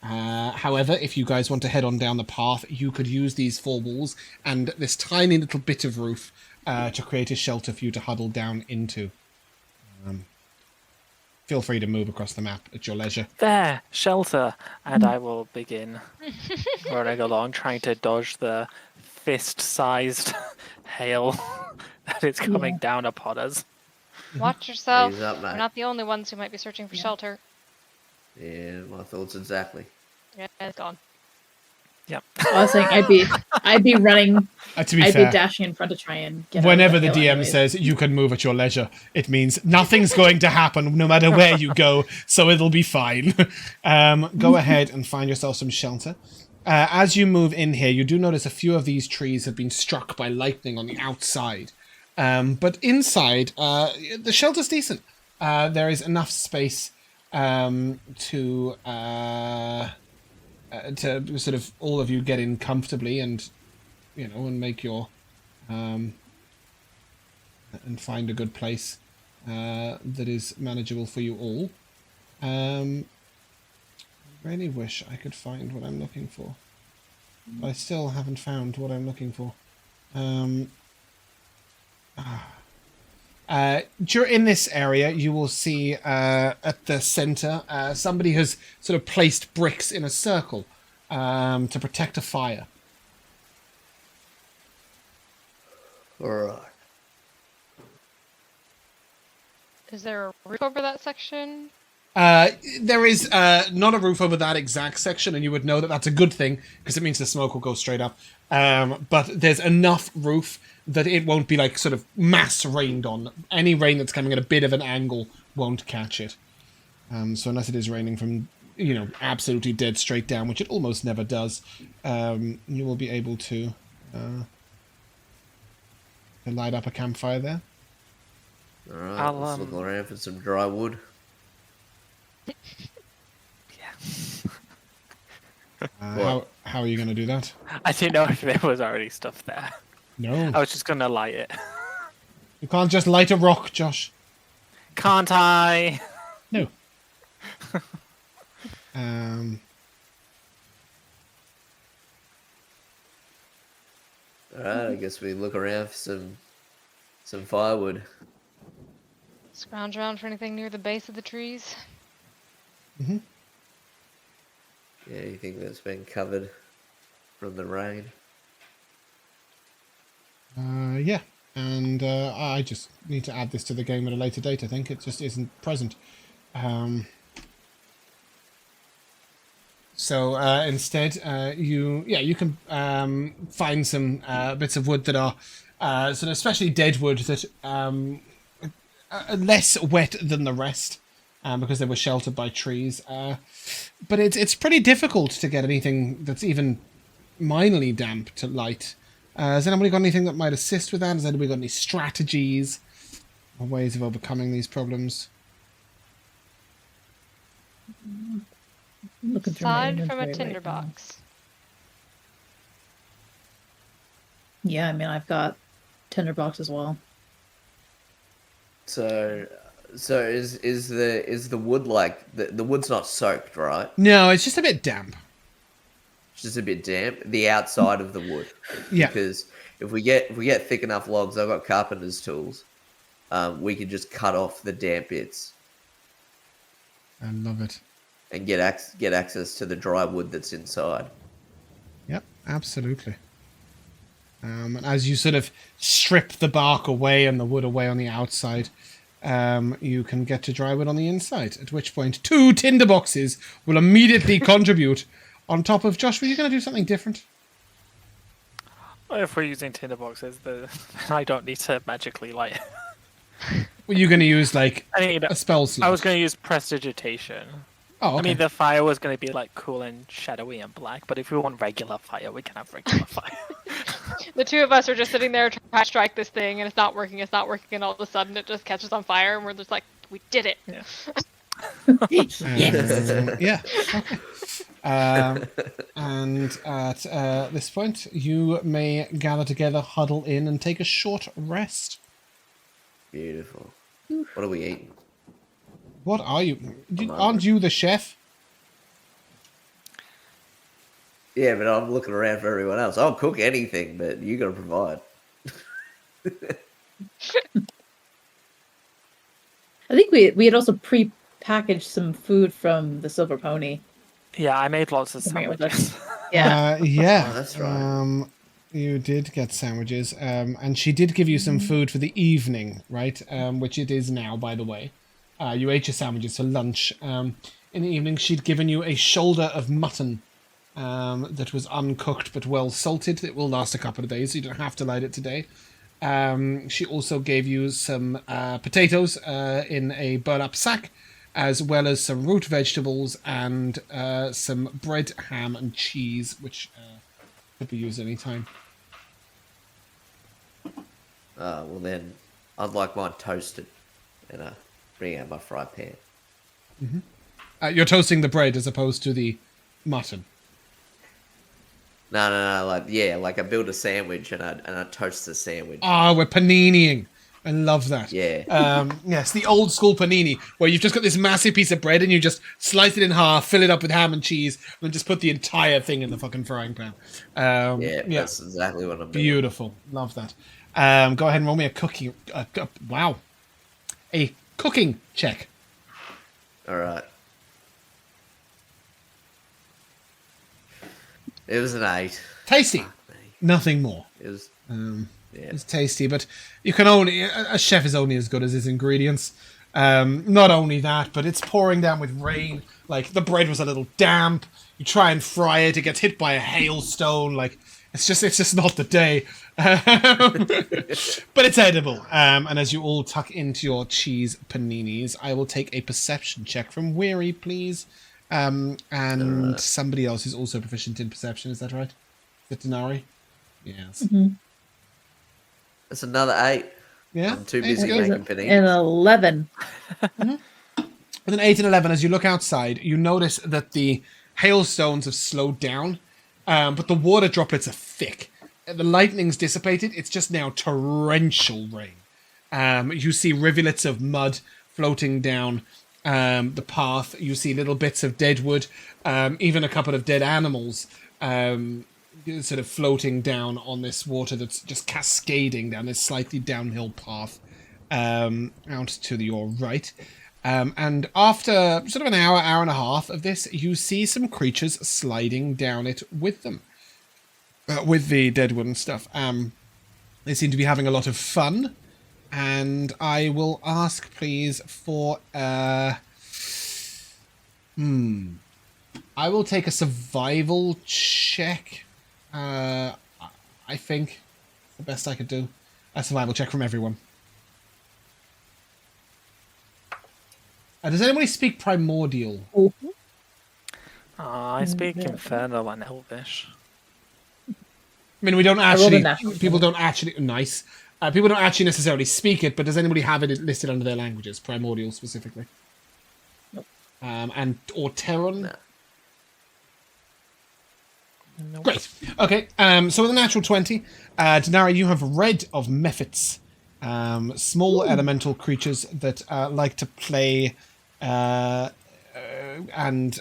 However, if you guys want to head on down the path, you could use these 4 walls and this tiny little bit of roof to create a shelter for you to huddle down into. Feel free to move across the map at your leisure. There, shelter. And I will begin running along, trying to dodge the fist-sized hail that is coming down upon us. Watch yourself. Ease up, mate. We're not the only ones who might be searching for shelter. Yeah, my thoughts exactly. Yeah, it's gone. Yep. I was saying I'd be running. To be I'd fair, be dashing in front to try and get. whenever the hill DM anyways. says you can move at your leisure, it means nothing's going to happen no matter where you go, so it'll be fine. Go ahead and find yourself some shelter. As you move in here, you do notice a few of these trees have been struck by lightning on the outside. But inside, the shelter's decent. There is enough space to sort of all of you get in comfortably and, and make your and find a good place that is manageable for you all. I really wish I could find what I'm looking for. But I still haven't found what I'm looking for. In this area, you will see at the center, somebody has sort of placed bricks in a circle to protect a fire. Alright. Is there a roof over that section? There is not a roof over that exact section, and you would know that that's a good thing, because it means the smoke will go straight up. But there's enough roof that it won't be like sort of mass rained on. Any rain that's coming at a bit of an angle won't catch it. So unless it is raining from, absolutely dead straight down, which it almost never does, you will be able to light up a campfire there. Alright, let's look around for some dry wood. How are you going to do that? I didn't know if there was already stuff there. No. I was just going to light it. You can't just light a rock, Josh. Can't I? No. Alright, I guess we look around for some firewood. Scrounge around for anything near the base of the trees. Mm-hmm. Yeah, you think that's been covered from the rain? Yeah. And I just need to add this to the game at a later date, I think. It just isn't present. So instead, you can find some bits of wood that are sort of especially dead wood that are less wet than the rest because they were sheltered by trees. But it's pretty difficult to get anything that's even minorly damp to light. Has anybody got anything that might assist with that? Has anybody got any strategies or ways of overcoming these problems? Looking through my Aside from a inventory right now. tinderbox. Yeah, I mean, I've got tinderbox as well. So is the wood like the wood's not soaked, right? No, it's just a bit damp. It's just a bit damp. The outside of the wood. Yeah. Because if we get thick enough logs, I've got carpenter's tools. We can just cut off the damp bits I love it. and get access to the dry wood that's inside. Yep, absolutely. And as you sort of strip the bark away and the wood away on the outside, you can get to dry wood on the inside, at which point 2 tinderboxes will immediately contribute on top of... Josh, were you going to do something different? If we're using tinderboxes, then I don't need to magically light it. Were you going to use like I mean, a spell slot? I was going to use prestidigitation. Oh, okay. I mean, the fire was going to be like cool and shadowy and black, but if we want regular fire, we can have regular fire. The two of us are just sitting there trying to strike this thing, and it's not working, and all of a sudden it just catches on fire, and we're just like, we did it. Yeah. Yeah. Okay. And at this point, you may gather together, huddle in, and take a short rest. Beautiful. What are we eating? What are you? Aren't you the chef? Yeah, but I'm looking around for everyone else. I'll cook anything, but you got to provide. I think we had also pre-packaged some food from the Silver Pony. Yeah, I made lots of sandwiches. Yeah. Yeah. Oh, that's right. You did get sandwiches, and she did give you some food for the evening, right? Which it is now, by the way. You ate your sandwiches for lunch. In the evening, she'd given you a shoulder of mutton that was uncooked but well salted. It will last a couple of days, so you don't have to light it today. She also gave you some potatoes in a burn-up sack, as well as some root vegetables and some bread, ham, and cheese, which could be used any time. Well then, I'd like mine toasted, and bring out my fry pan. You're toasting the bread as opposed to the mutton. No, like I build a sandwich and I toast the sandwich. We're paniniing. I love that. Yeah. Yes, the old school panini, where you've just got this massive piece of bread and you just slice it in half, fill it up with ham and cheese, and then just put the entire thing in the fucking frying pan. Yeah, that's exactly what I'm doing. Beautiful. Love that. Go ahead and roll me a cooking... wow. A cooking check. All right. It was an 8. Tasty. Nothing more. It was... It's tasty, but you can only... A chef is only as good as his ingredients. Not only that, but it's pouring down with rain. Like, the bread was a little damp. You try and fry it, it gets hit by a hailstone. Like, it's just not the day. But it's edible. And as you all tuck into your cheese paninis, I will take a perception check from Weary, please. And somebody else is also proficient in perception, is that right? Is it Dinari? Yes. Mm-hmm. That's another 8. Yeah. I'm too busy making paninis. And 11. With an 8 and 11, as you look outside, you notice that the hailstones have slowed down, but the water droplets are thick. The lightning's dissipated. It's just now torrential rain. You see rivulets of mud floating down the path. You see little bits of dead wood, even a couple of dead animals sort of floating down on this water that's just cascading down this slightly downhill path out to your right. And after sort of an hour and a half of this, you see some creatures sliding down it with them. With the deadwood and stuff. They seem to be having a lot of fun. And I will ask, please, for... I will take a survival check. I think. The best I could do. A survival check from everyone. Does anybody speak Primordial? I speak Infernal and Elvish. I mean, we don't actually... People don't actually... Nice. People don't actually necessarily speak it, but does anybody have it listed under their languages? Primordial, specifically. Nope. Or Terran? No. Nope. Great. Okay, so with a natural 20, Dinari, you have read of mephits. Small elemental creatures that like to play... and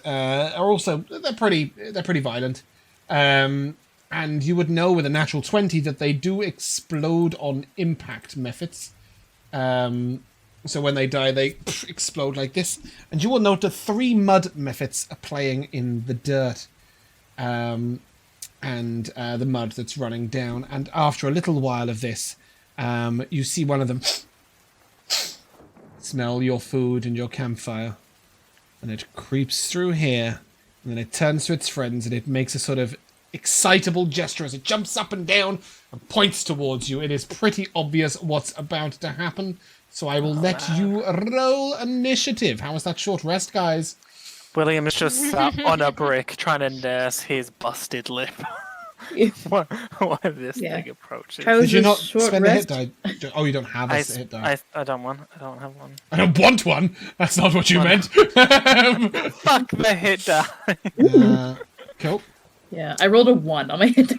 are also... They're pretty violent. And you would know with a natural 20 that they do explode on impact methods. So when they die, they explode like this. And you will note that 3 mud methods are playing in the dirt. And the mud that's running down. And after a little while of this, you see one of them smell your food and your campfire. And it creeps through here. And then it turns to its friends and it makes a sort of excitable gesture as it jumps up and down and points towards you. It is pretty obvious what's about to happen. So I will let you roll initiative. How was that short rest, guys? William is just sat on a brick trying to nurse his busted lip. When this thing approaches. How was Did you this not short spend rest? a hit die? Oh, you don't have a hit die. I don't have one. I don't want one. That's not what you meant. Fuck the hit die. Cool. Yeah, I rolled a 1 on my hit die.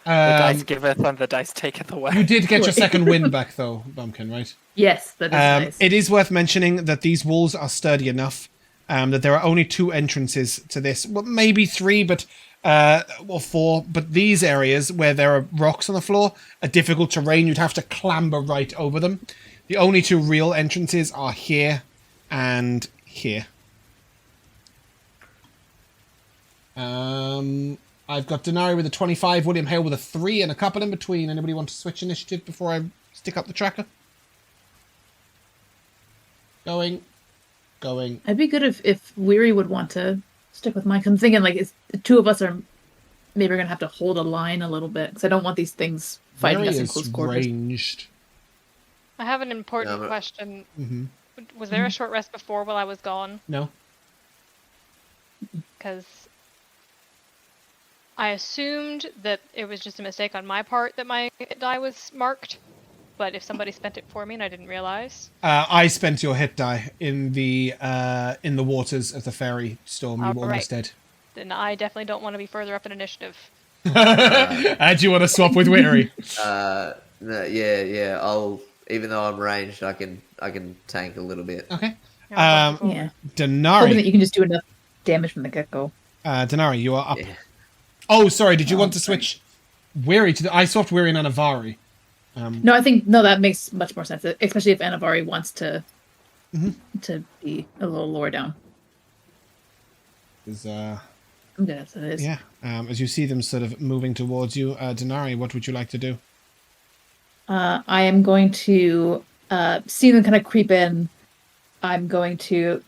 The dice giveth and the dice taketh away. You did get your second wind back, though, Bumpkin, right? Yes, that is nice. It is worth mentioning that these walls are sturdy enough that there are only 2 entrances to this. Well, maybe 3, but or 4. But these areas where there are rocks on the floor are difficult terrain. You'd have to clamber right over them. The only 2 real entrances are here and here. I've got Dinari with a 25, William Hale with a 3, and a couple in between. Anybody want to switch initiative before I stick up the tracker? Going. I'd be good if Weary would want to stick with Mike. I'm thinking like the 2 of us are maybe we're gonna have to hold a line a little bit because I don't want these things fighting us in close quarters. Ranged. I have an important question. Mm-hmm. Was there a short rest before while I was gone? No. Because I assumed that it was just a mistake on my part that my die was marked. But if somebody spent it for me and I didn't realize, I spent your hit die in the waters of the fairy storm. You were almost dead. Then I definitely don't want to be further up in initiative. Do you want to swap with Weary? No, yeah. I'll even though I'm ranged, I can tank a little bit. Okay. Yeah. Dinari. Hoping that you can just do enough damage from the get-go. Dinari, you are up. Yeah. Oh, sorry. Did you want to switch Weary to I swapped Weary and Anivari. No, I think that makes much more sense, especially if Anivari wants to be a little lower down. I'm good as it is. Yeah. As you see them sort of moving towards you, Dinari, what would you like to do? I am going to see them kind of creep in. I'm going to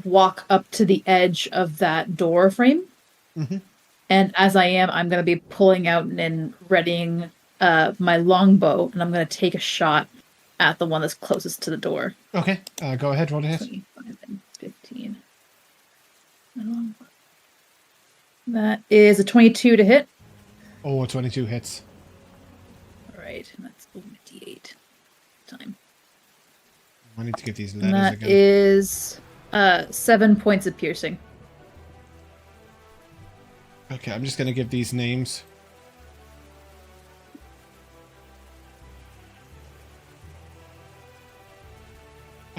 walk up to the edge of that door frame. Mm-hmm. And as I am, I'm going to be pulling out and readying my longbow, and I'm going to take a shot at the one that's closest to the door. Okay. Go ahead, roll a hit. 25 and 15. My longbow. That is a 22 to hit. Oh, 22 hits. All right, and that's a D8 time. I need to get these And letters that again. is 7 points of piercing. Okay, I'm just going to give these names.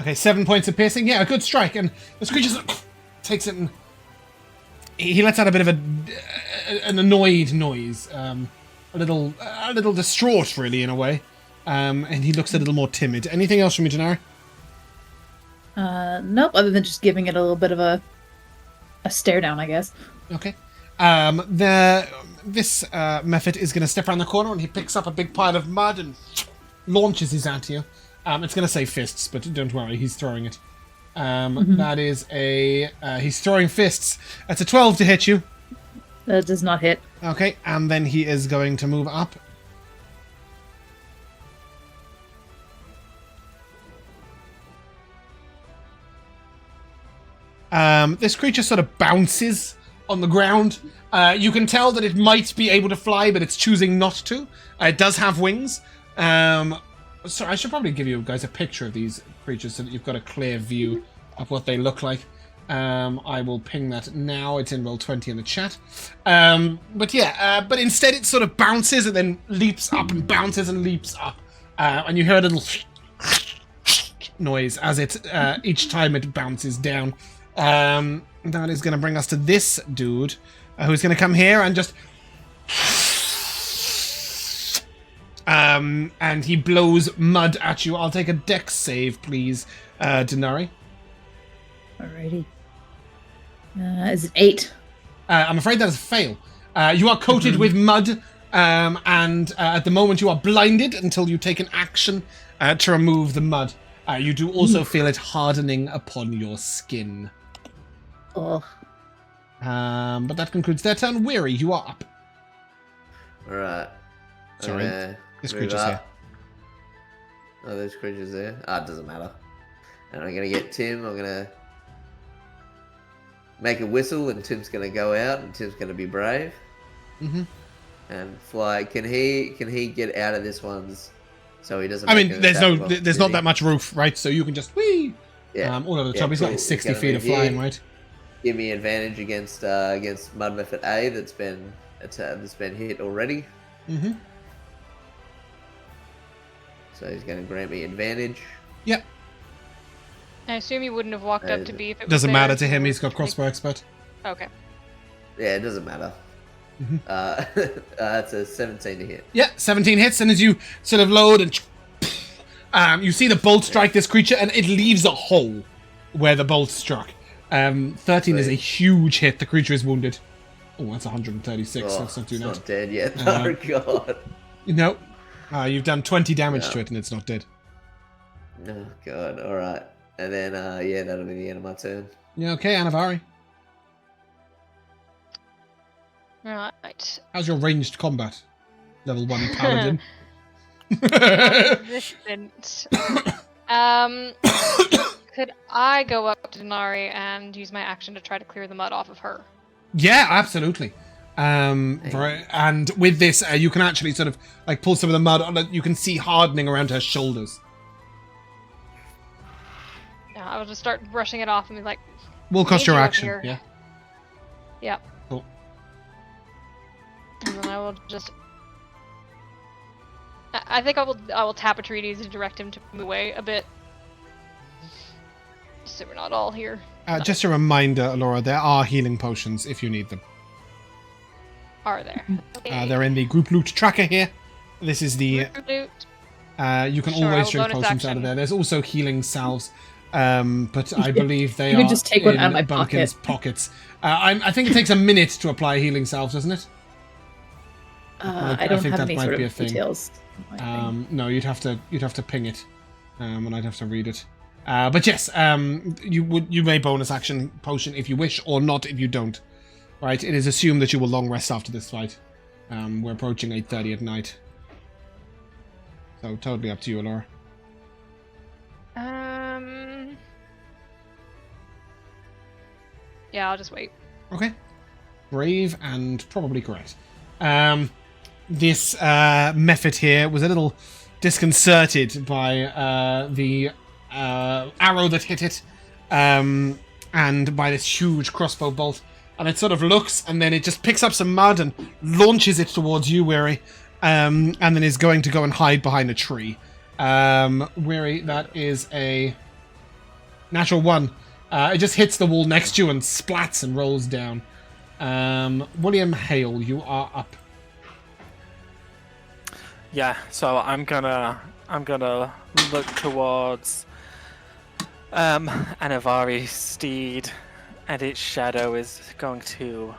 Okay, 7 points of piercing. Yeah, a good strike. And this creature takes it and he lets out a bit of an annoyed noise. A little distraught, really, in a way. And he looks a little more timid. Anything else from you, Dinari? Nope, other than just giving it a little bit of a stare down, I guess. Okay. This method is going to step around the corner and he picks up a big pile of mud and launches his at you. It's going to say fists, but don't worry, he's throwing it. That is he's throwing fists. That's a 12 to hit you. That does not hit. Okay, and then he is going to move up. This creature sort of bounces on the ground. You can tell that it might be able to fly, but it's choosing not to. It does have wings. So I should probably give you guys a picture of these creatures so that you've got a clear view of what they look like. I will ping that now. It's in Roll20 in the chat. But instead it sort of bounces and then leaps up and bounces and leaps up. And you hear a little noise as it each time it bounces down. That is going to bring us to this dude who's going to come here and just... and he blows mud at you. I'll take a dex save, please, Dinari. Alrighty. Is it 8? I'm afraid that is a fail. You are coated with mud, and at the moment you are blinded until you take an action to remove the mud. You do also feel it hardening upon your skin. Oh. But that concludes their turn. Weary, you are up. Alright. Sorry. This creature's here. Oh, there's creatures there. It doesn't matter. And I'm gonna get Tim. I'm gonna make a whistle, and Tim's gonna go out, and Tim's gonna be brave. Mm-hmm. And fly. Can he get out of this one's? So he doesn't. I mean, there's not that much roof, right? So you can just whee. Yeah. All over the top. He's got like 60 feet of flying, right? Give me advantage against Mud Method A that's been hit already. Mm-hmm. So he's going to grant me advantage. Yep. I assume you wouldn't have walked up to B if it was Doesn't there, matter to so him. we're He's got just crossbow expert. Okay. Yeah, it doesn't matter. Mm-hmm. It's a 17 to hit. Yeah, 17 hits, and as you sort of load and you see the bolt strike this creature, and it leaves a hole where the bolt struck. 13 is a huge hit. The creature is wounded. Oh, that's 136. That's not too not dead yet. Oh god. No. You've done 20 damage to it, and it's not dead. Oh god. All right. And then that'll be the end of my turn. Yeah. Okay, Anivari. Right. How's your ranged combat? Level 1 paladin. Resistant. Could I go up to Dinari and use my action to try to clear the mud off of her? Yeah, absolutely. And with this, you can actually sort of like pull some of the mud on. You can see hardening around her shoulders. Yeah, I will just start brushing it off and be like, Will cost your up action. here. Yeah. Yep. Cool. And then I will just. I think I will tap Atreides and direct him to move away a bit. So we're not all here. Just a reminder, Elora, there are healing potions if you need them. Are there? Okay. They're in the group loot tracker here. This is the. Loot. You can Sure, I always will drink bonus potions out of action. there. There's also healing salves, but I believe they You are can just take one in out of my Bumpkin's pockets. I think it takes a minute to apply healing salves, doesn't it? I don't think have that any might sort be a of thing. details. No, you'd have to ping it, and I'd have to read it. But yes, you may bonus action potion if you wish, or not if you don't. Right? It is assumed that you will long rest after this fight. We're approaching 8:30 at night, so totally up to you, Elora. Yeah, I'll just wait. Okay. Brave and probably correct. This method here was a little disconcerted by the arrow that hit it, and by this huge crossbow bolt. And it sort of looks, and then it just picks up some mud and launches it towards you, Weary, and then is going to go and hide behind a tree. Weary, that is a natural 1. It just hits the wall next to you and splats and rolls down. William Hale, you are up. Yeah, so I'm gonna look towards Anivari's steed, and its shadow is going to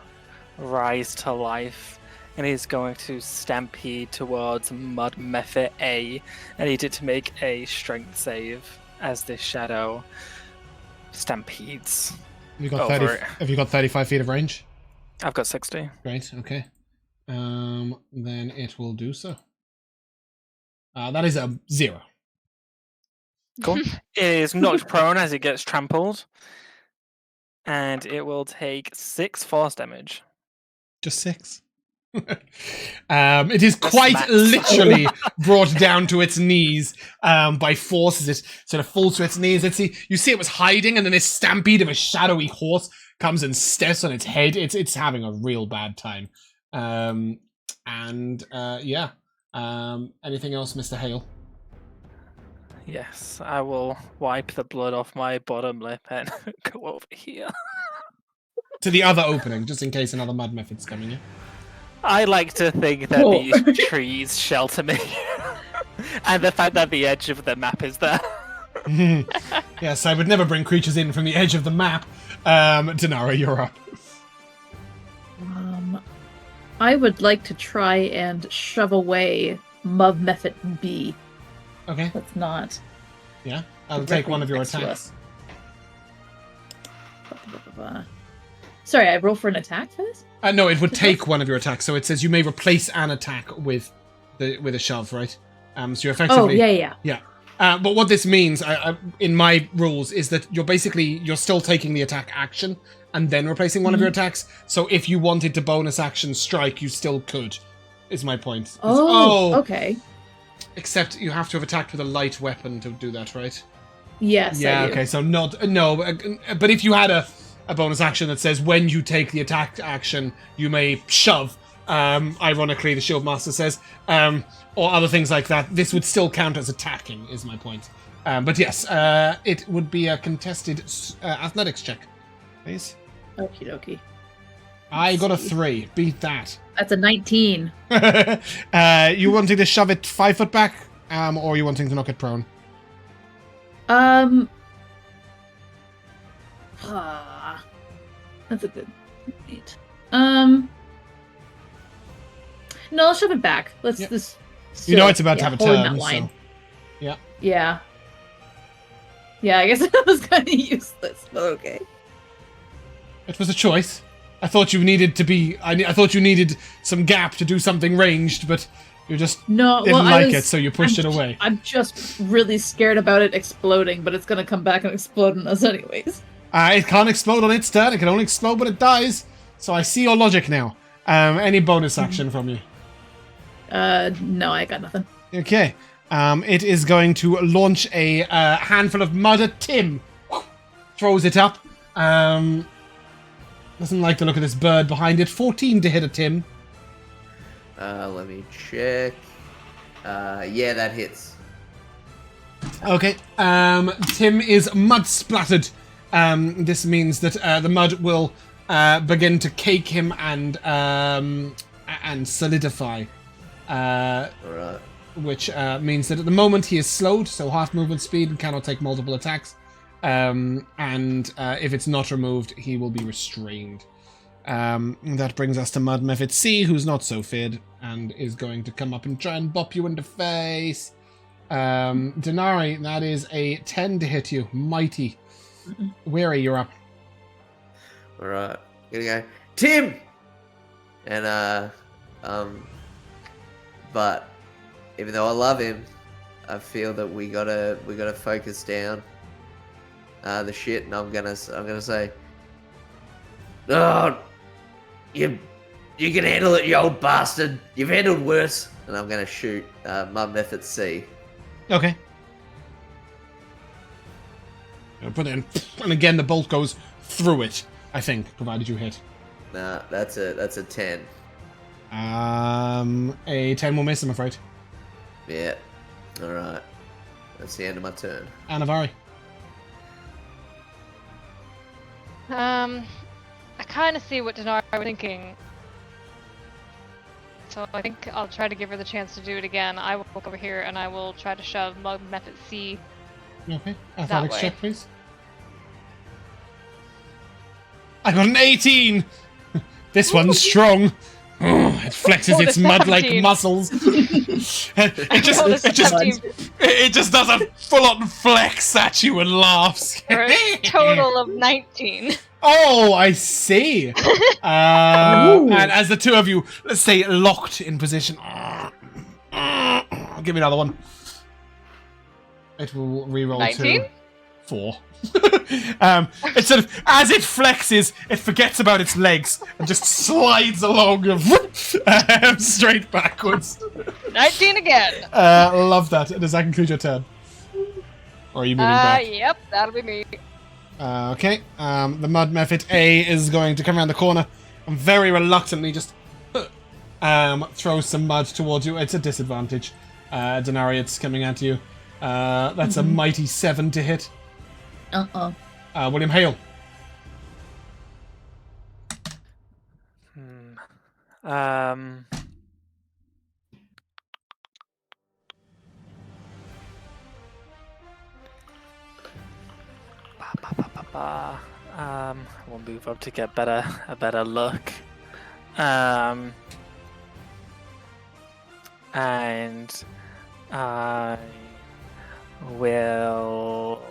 rise to life, and he's going to stampede towards Mud Method A. I need it to make a strength save as this shadow stampedes. Have you got 35 feet of range? I've got 60. Great, okay. Then it will do so. That is a 0. Cool. It is knocked prone as it gets trampled, and it will take 6 force damage. Just 6. It is quite max. literally brought down to its knees by force as it sort of falls to its knees. You see it was hiding, and then this stampede of a shadowy horse comes and steps on its head. It's having a real bad time. Anything else, Mr. Hale? Yes, I will wipe the blood off my bottom lip and go over here. To the other opening, just in case another mud method's coming in. I like to think that these trees shelter me, and the fact that the edge of the map is there. Yes, I would never bring creatures in from the edge of the map. Dinari, you're up. I would like to try and shove away Mud Method B. Okay. That's not. Yeah, I'll take one of your next to attacks. Sorry, I roll for an attack for this? No, it would take one of your attacks. So it says you may replace an attack with a shove, right? So you're effectively. Oh, yeah. But what this means, in my rules, is that you're still taking the attack action and then replacing one of your attacks. So if you wanted to bonus action strike, you still could. Is my point. Okay. Except you have to have attacked with a light weapon to do that, right? Yes. Yeah. I do. Okay. So no. But if you had a bonus action that says when you take the attack action, you may shove. Ironically, the Shieldmaster says, or other things like that. This would still count as attacking. Is my point. But yes, it would be a contested athletics check, please. Okie dokie. I got a 3. Beat that. That's a 19. You wanting to shove it 5 foot back, or you wanting to knock it prone? That's a good point. No, let's shove it back. Let's just. You know it's about to have a hold turn. that line. So. Yeah. Yeah. Yeah, I guess that was kind of useless, but okay. It was a choice. I thought you needed to be. I thought you needed some gap to do something ranged, but you just didn't like it, so you pushed it away. I'm just really scared about it exploding, but it's gonna come back and explode on us anyways. It can't explode on its turn. It can only explode when it dies. So I see your logic now. Any bonus action from you? No, I got nothing. Okay. It is going to launch a handful of mud at Tim. Throws it up. Doesn't like the look of this bird behind it. 14 to hit a Tim. Let me check. Yeah, that hits. Okay. Tim is mud splattered. This means that the mud will begin to cake him and solidify. Alright. Which means that at the moment he is slowed, so half movement speed and cannot take multiple attacks. And if it's not removed, he will be restrained. That brings us to Mud Method C, who's not so feared, and is going to come up and try and bop you in the face. Dinari, that is a 10 to hit you. Mighty. Weary, you're up. Alright. Gonna go, Tim! And, but even though I love him, I feel that we gotta focus down the shit, and I'm gonna say, oh, you can handle it, you old bastard. You've handled worse. And I'm gonna shoot Mud Method C. Okay. I'll put it in, and again the bolt goes through it. I think, provided you hit. Nah, that's a 10. A 10 will miss, I'm afraid. Yeah. All right. That's the end of my turn. Anivari. I kind of see what Dinari was thinking. So I think I'll try to give her the chance to do it again. I will look over here and I will try to shove Mud Method C. Okay. Athletics way. check, please. I got an 18! This one's strong. Oh, it flexes its mud-like muscles. It just does a full-on flex at you and laughs. For a total of 19. Oh, I see. And as the two of you, let's say, locked in position. Give me another one. It will reroll 19? to 4. It sort of, as it flexes, it forgets about its legs and just slides along straight backwards. 19 again. Love that. Does that conclude your turn? Or are you moving back? Yep, that'll be me. Okay. The Mud Method A is going to come around the corner and very reluctantly just throw some mud towards you. It's a disadvantage. Dinari, it's coming at you. That's a mighty 7 to hit. William Hale. We'll move up to get a better look. And I will.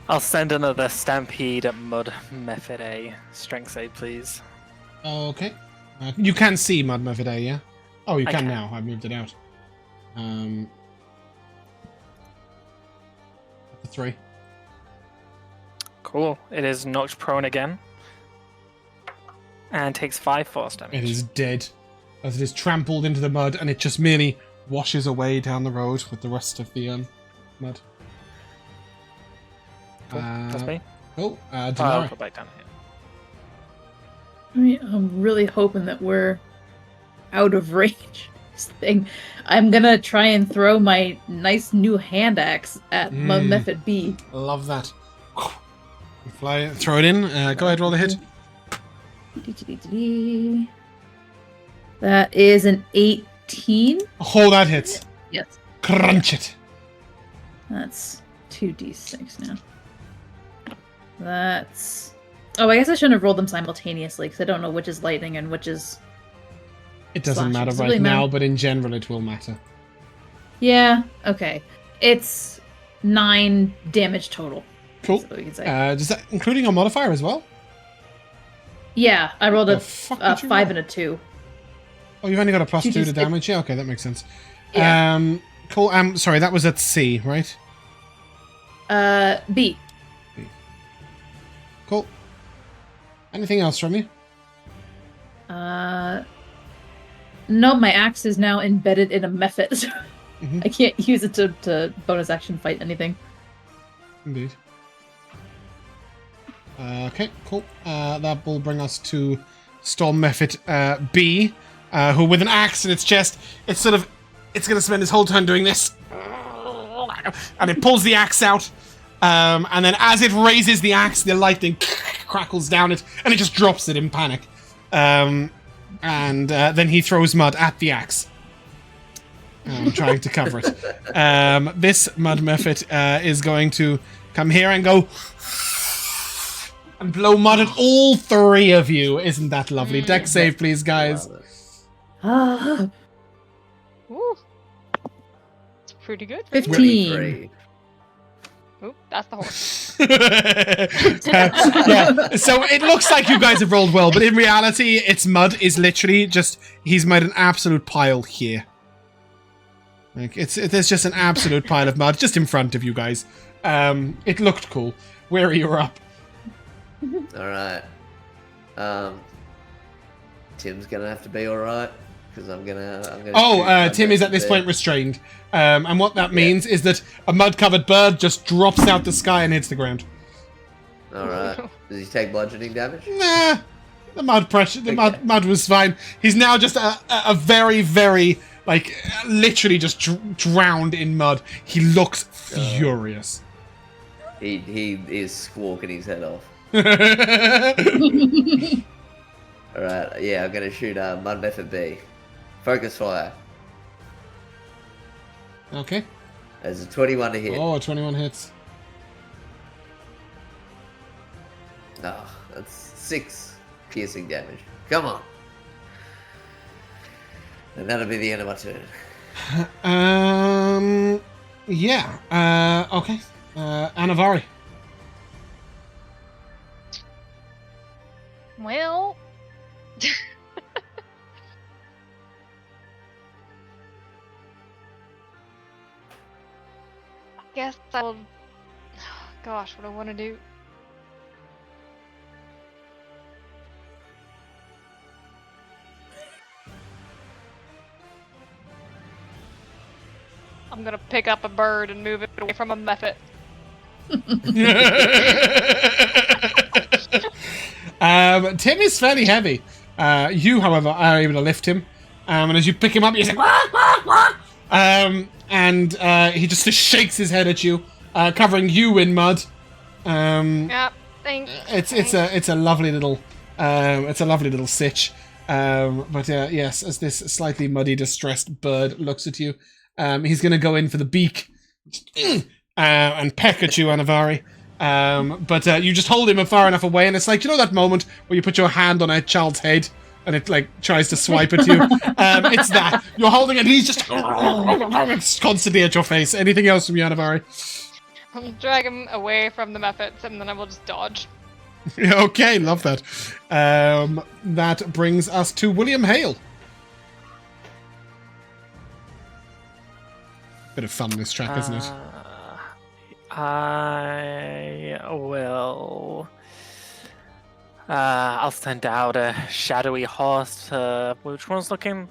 I'll send another Stampede at Mud Method A. Strength save, please. Okay. You can see Mud Method A, yeah? Oh, you can can. now. I've moved it out. The 3. Cool. It is knocked prone again. And takes 5 force damage. It is dead as it is trampled into the mud, and it just merely washes away down the road with the rest of the mud. Cool. That's me. Cool. I'll Dinari. put back down here. I mean, I'm really hoping that we're out of range. This thing. I'm gonna try and throw my nice new hand axe at my method B. Love that. Fly, throw it in. Go ahead, roll the hit. That is an 18. Oh, that hits. Yes. Crunch it. That's 2d6 now. That's... Oh, I guess I shouldn't have rolled them simultaneously, because I don't know which is lightning and which is... It doesn't slashing. matter Does it right really now, matter? but in general it will matter. Yeah, okay. It's 9 damage total. Cool. That's what we can say. Does that including a modifier as well? Yeah, I rolled The a fuck did you 5 roll? and a 2. Oh, you've only got a plus 2 to 2d6. damage. Yeah, okay, that makes sense. Yeah. Cool. Sorry, that was at C, right? B. Cool. Anything else from you? No, my axe is now embedded in a method. So Mhm. I can't use it to bonus action fight anything. Indeed. Okay, cool. That will bring us to Storm Method B, who with an axe in its chest, it's going to spend its whole turn doing this. And it pulls the axe out. And then as it raises the axe, the lightning crackles down it, and it just drops it in panic. And then he throws mud at the axe. Trying to cover it. This mud method is going to come here and go and blow mud at all 3 of you. Isn't that lovely? Dex save, please, guys. Ah, Ooh. It's pretty good. 15. 23. Ooh, that's the horse. Yeah, so it looks like you guys have rolled well, but in reality, its mud is literally just, he's made an absolute pile here. Like, there's just an absolute pile of mud just in front of you guys. It looked cool. Where you're up. Alright. Tim's gonna have to be alright. Because I'm gonna shoot Tim is at this there. point restrained. And what that means is that a mud-covered bird just drops out the sky and hits the ground. Alright. Does he take bludgeoning damage? Nah, the mud pressure, the mud was fine. He's now just a very, very, like, literally just drowned in mud. He looks furious. He is squawking his head off. Alright, yeah, I'm gonna shoot Mud Method B. Focus fire. Okay. There's a 21 to hit. Oh, 21 hits. Oh, that's 6 piercing damage. Come on. And that'll be the end of my turn. Yeah. Okay. Anivari. Well. I guess I will. Gosh, what do I want to do? I'm gonna pick up a bird and move it away from a method. Tim is fairly heavy. You, however, are able to lift him. And as you pick him up, he's like, "Wah, wah, wah." And he just shakes his head at you, covering you in mud. Yep, thanks. It's a lovely little sitch. But yes, as this slightly muddy, distressed bird looks at you, he's going to go in for the beak and peck at you, Anivari. But you just hold him far enough away, and it's like, you know that moment where you put your hand on a child's head and it like tries to swipe at you? It's that. You're holding it, and he's just constantly at your face. Anything else from you, Anivari? I'll drag him away from the methods, and then I will just dodge. Okay, love that. That brings us to William Hale. Bit of fun in this track, isn't it? I will. I'll send out a shadowy horse. Which one's looking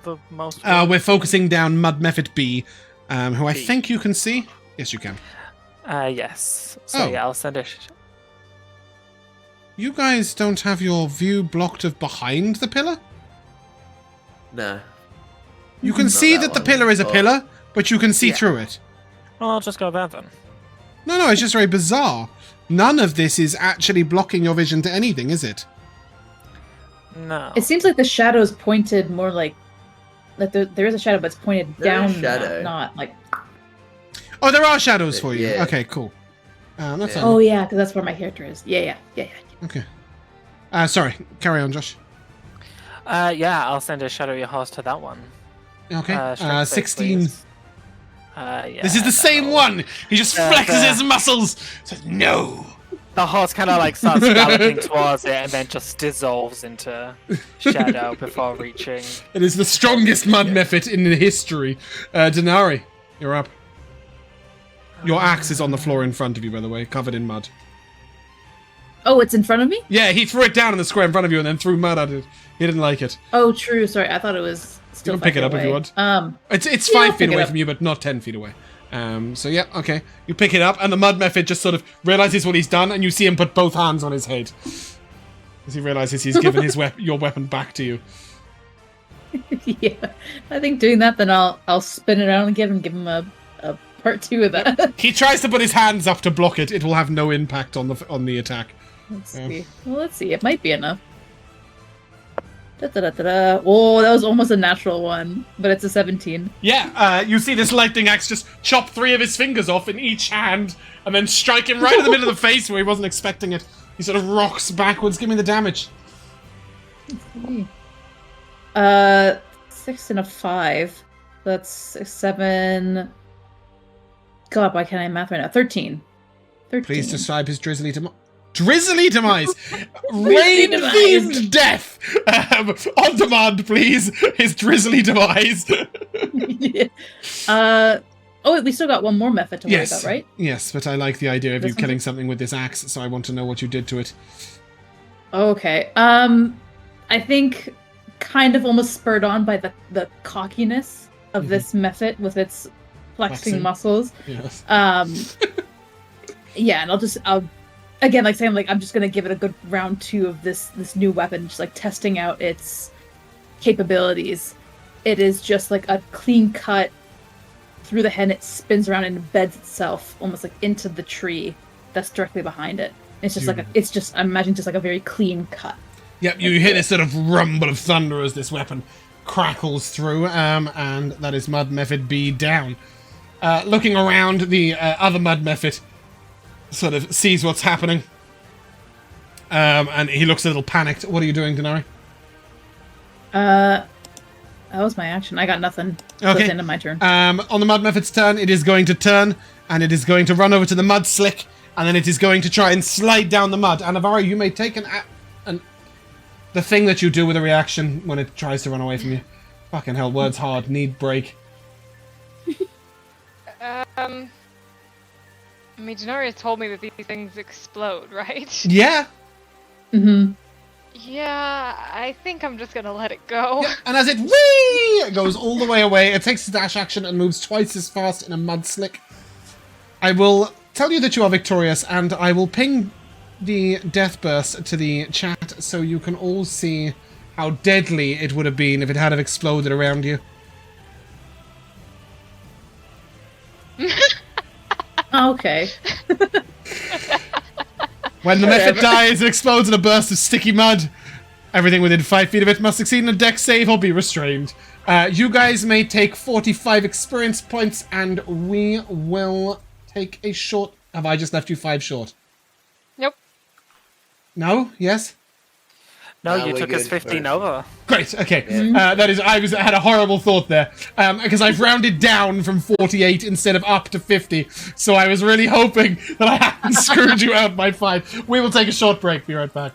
the most? We're focusing down Mud Method B, who I think you can see. Yes, you can. Yes. So yeah, I'll send a. You guys don't have your view blocked of behind the pillar? No. You can see that the pillar is a pillar, but you can see through it. Well, I'll just go there then. No, it's just very bizarre. None of this is actually blocking your vision to anything, is it? No. It seems like the shadow's pointed more like there is a shadow, but it's pointed down, not like. Oh, there are shadows for you. Yeah. Okay, cool. That's Oh yeah, because that's where my character is. Yeah. Okay. Sorry. Carry on, Josh. Yeah, I'll send a shadowy horse to that one. Okay. 16. Please. Yeah, this is the same one. He just flexes his muscles. Says no. The horse kind of like starts galloping towards it and then just dissolves into shadow before reaching. It is the strongest mud method in history. Dinari, you're up. Your axe is on the floor in front of you, by the way, covered in mud. Oh, it's in front of me? Yeah, he threw it down in the square in front of you and then threw mud at it. He didn't like it. Oh, true. Sorry, I thought it was still. You can pick it up away. if you want. It's 5 feet away from you, but not 10 feet away. So yeah, okay. You pick it up, and the mud method just sort of realizes what he's done, and you see him put both hands on his head as he realizes he's given his your weapon back to you. Yeah, I think doing that, then I'll spin it around and give him a part 2 of that. He tries to put his hands up to block it. It will have no impact on the attack. Let's see. Well, let's see. It might be enough. Da-da-da-da-da. Oh, that was almost a natural one, but it's a 17. Yeah, you see this lightning axe just chop 3 of his fingers off in each hand, and then strike him right in the middle of the face where he wasn't expecting it. He sort of rocks backwards. Give me the damage. Let's see. 6 and a 5. That's 7. God, why can't I math right now? 13. Please describe his drizzly demise. Rain-themed death. On demand, please. His drizzly demise. Yeah. Oh, we still got one more method to worry about, right? Yes, but I like the idea of you killing something with this axe, so I want to know what you did to it. Okay. I think kind of almost spurred on by the cockiness of this method with its flexing muscles. Yes. Yeah, and I'll again, like saying, like I'm just gonna give it a good round 2 of this new weapon, just like testing out its capabilities. It is just like a clean cut through the head. It spins around and embeds itself almost like into the tree that's directly behind it. It's just I imagine just like a very clean cut. Yep, you hear this sort of rumble of thunder as this weapon crackles through, and that is Mud Method B down. Looking around, the other Mud Method sort of sees what's happening, and he looks a little panicked. What are you doing, Dinari? That was my action. I got nothing. Okay. It's the end of my turn. On the Mud Method's turn, it is going to turn, and it is going to run over to the mud slick, and then it is going to try and slide down the mud. Anivari, you may take the thing that you do with a reaction when it tries to run away from you. Fucking hell, words hard. Need break. I mean, Dinari told me that these things explode, right? Yeah. Mm-hmm. Yeah, I think I'm just gonna let it go. Yeah, and as it goes all the way away, it takes its dash action and moves twice as fast in a mud slick. I will tell you that you are victorious, and I will ping the death burst to the chat so you can all see how deadly it would have been if it had have exploded around you. Okay. When the method dies, it explodes in a burst of sticky mud. Everything within 5 feet of it must succeed in a dex save or be restrained. You guys may take 45 experience points, and we will take a short... Have I just left you 5 short? Nope. No? Yes? No, you took us 15 over. Great, okay. Yeah. I had a horrible thought there. Because I've rounded down from 48 instead of up to 50. So I was really hoping that I hadn't screwed you out by 5. We will take a short break. Be right back.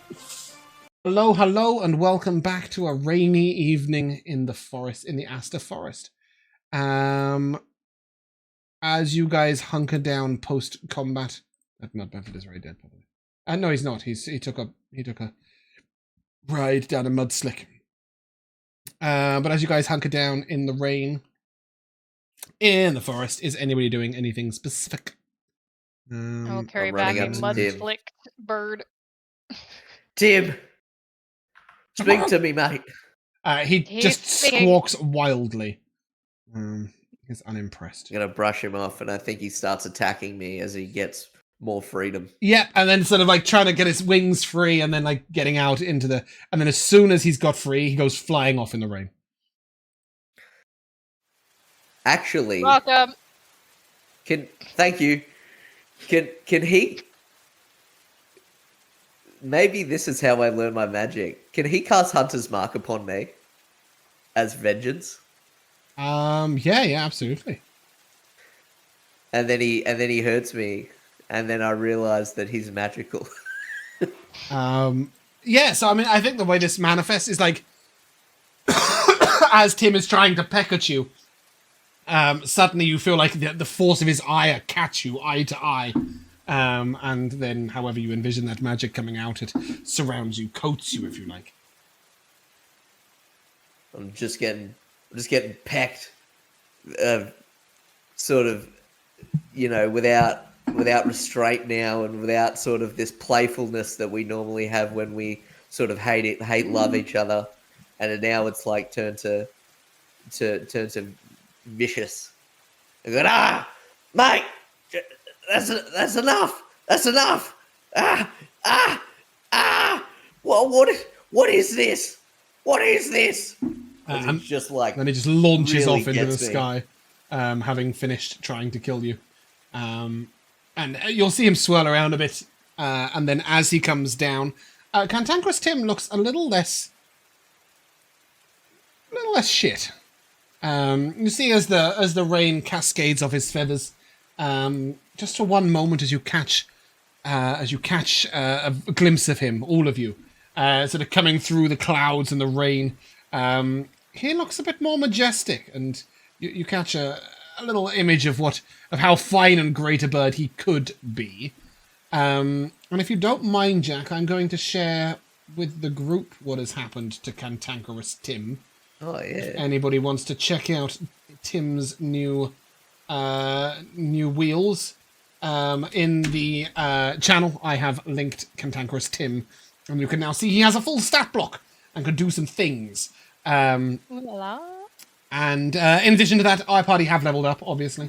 Hello, and welcome back to a rainy evening in the forest, in the Aster Forest. as you guys hunker down post-combat, that Mudbuffet is very dead, by the way. No, he's not. He took a ride down a mud slick. But as you guys hunker down in the rain, in the forest, is anybody doing anything specific? I'll carry I'm back running a up to mud Tim. flicked bird. Tim, speak to me, mate. He He's just speaking. squawks wildly. He's unimpressed. I'm gonna brush him off, and I think he starts attacking me as he gets more freedom. Yep, and then sort of like trying to get his wings free, and then like getting out into the. And then as soon as he's got free, he goes flying off in the rain. Actually, Welcome. thank you. Can he? Maybe this is how I learn my magic. Can he cast Hunter's Mark upon me as vengeance? Yeah, absolutely. And then he hurts me, and then I realize that he's magical. Yeah, so I mean, I think the way this manifests is like, as Tim is trying to peck at you, suddenly you feel like the force of his ire catch you eye to eye. And then however you envision that magic coming out, it surrounds you, coats you, if you like. I'm just getting pecked, sort of, without restraint now, and without sort of this playfulness that we normally have when we sort of love each other, and now it's like turned to vicious. I go, mate, that's enough. That's enough. What is this? What is this? And It's just like, then he just launches really off into the gets me. sky, having finished trying to kill you. And you'll see him swirl around a bit, and then as he comes down, Cantankerous Tim looks a little less shit. You see as the rain cascades off his feathers, just for one moment as you catch a glimpse of him, all of you, sort of coming through the clouds and the rain. He looks a bit more majestic, and you catch a little image of how fine and great a bird he could be. And if you don't mind, Jack, I'm going to share with the group what has happened to Cantankerous Tim. oh yeah. If anybody wants to check out Tim's new wheels, in the channel, I have linked Cantankerous Tim, and you can now see he has a full stat block and can do some things. Ooh la la. And in addition to that, our party have leveled up, obviously.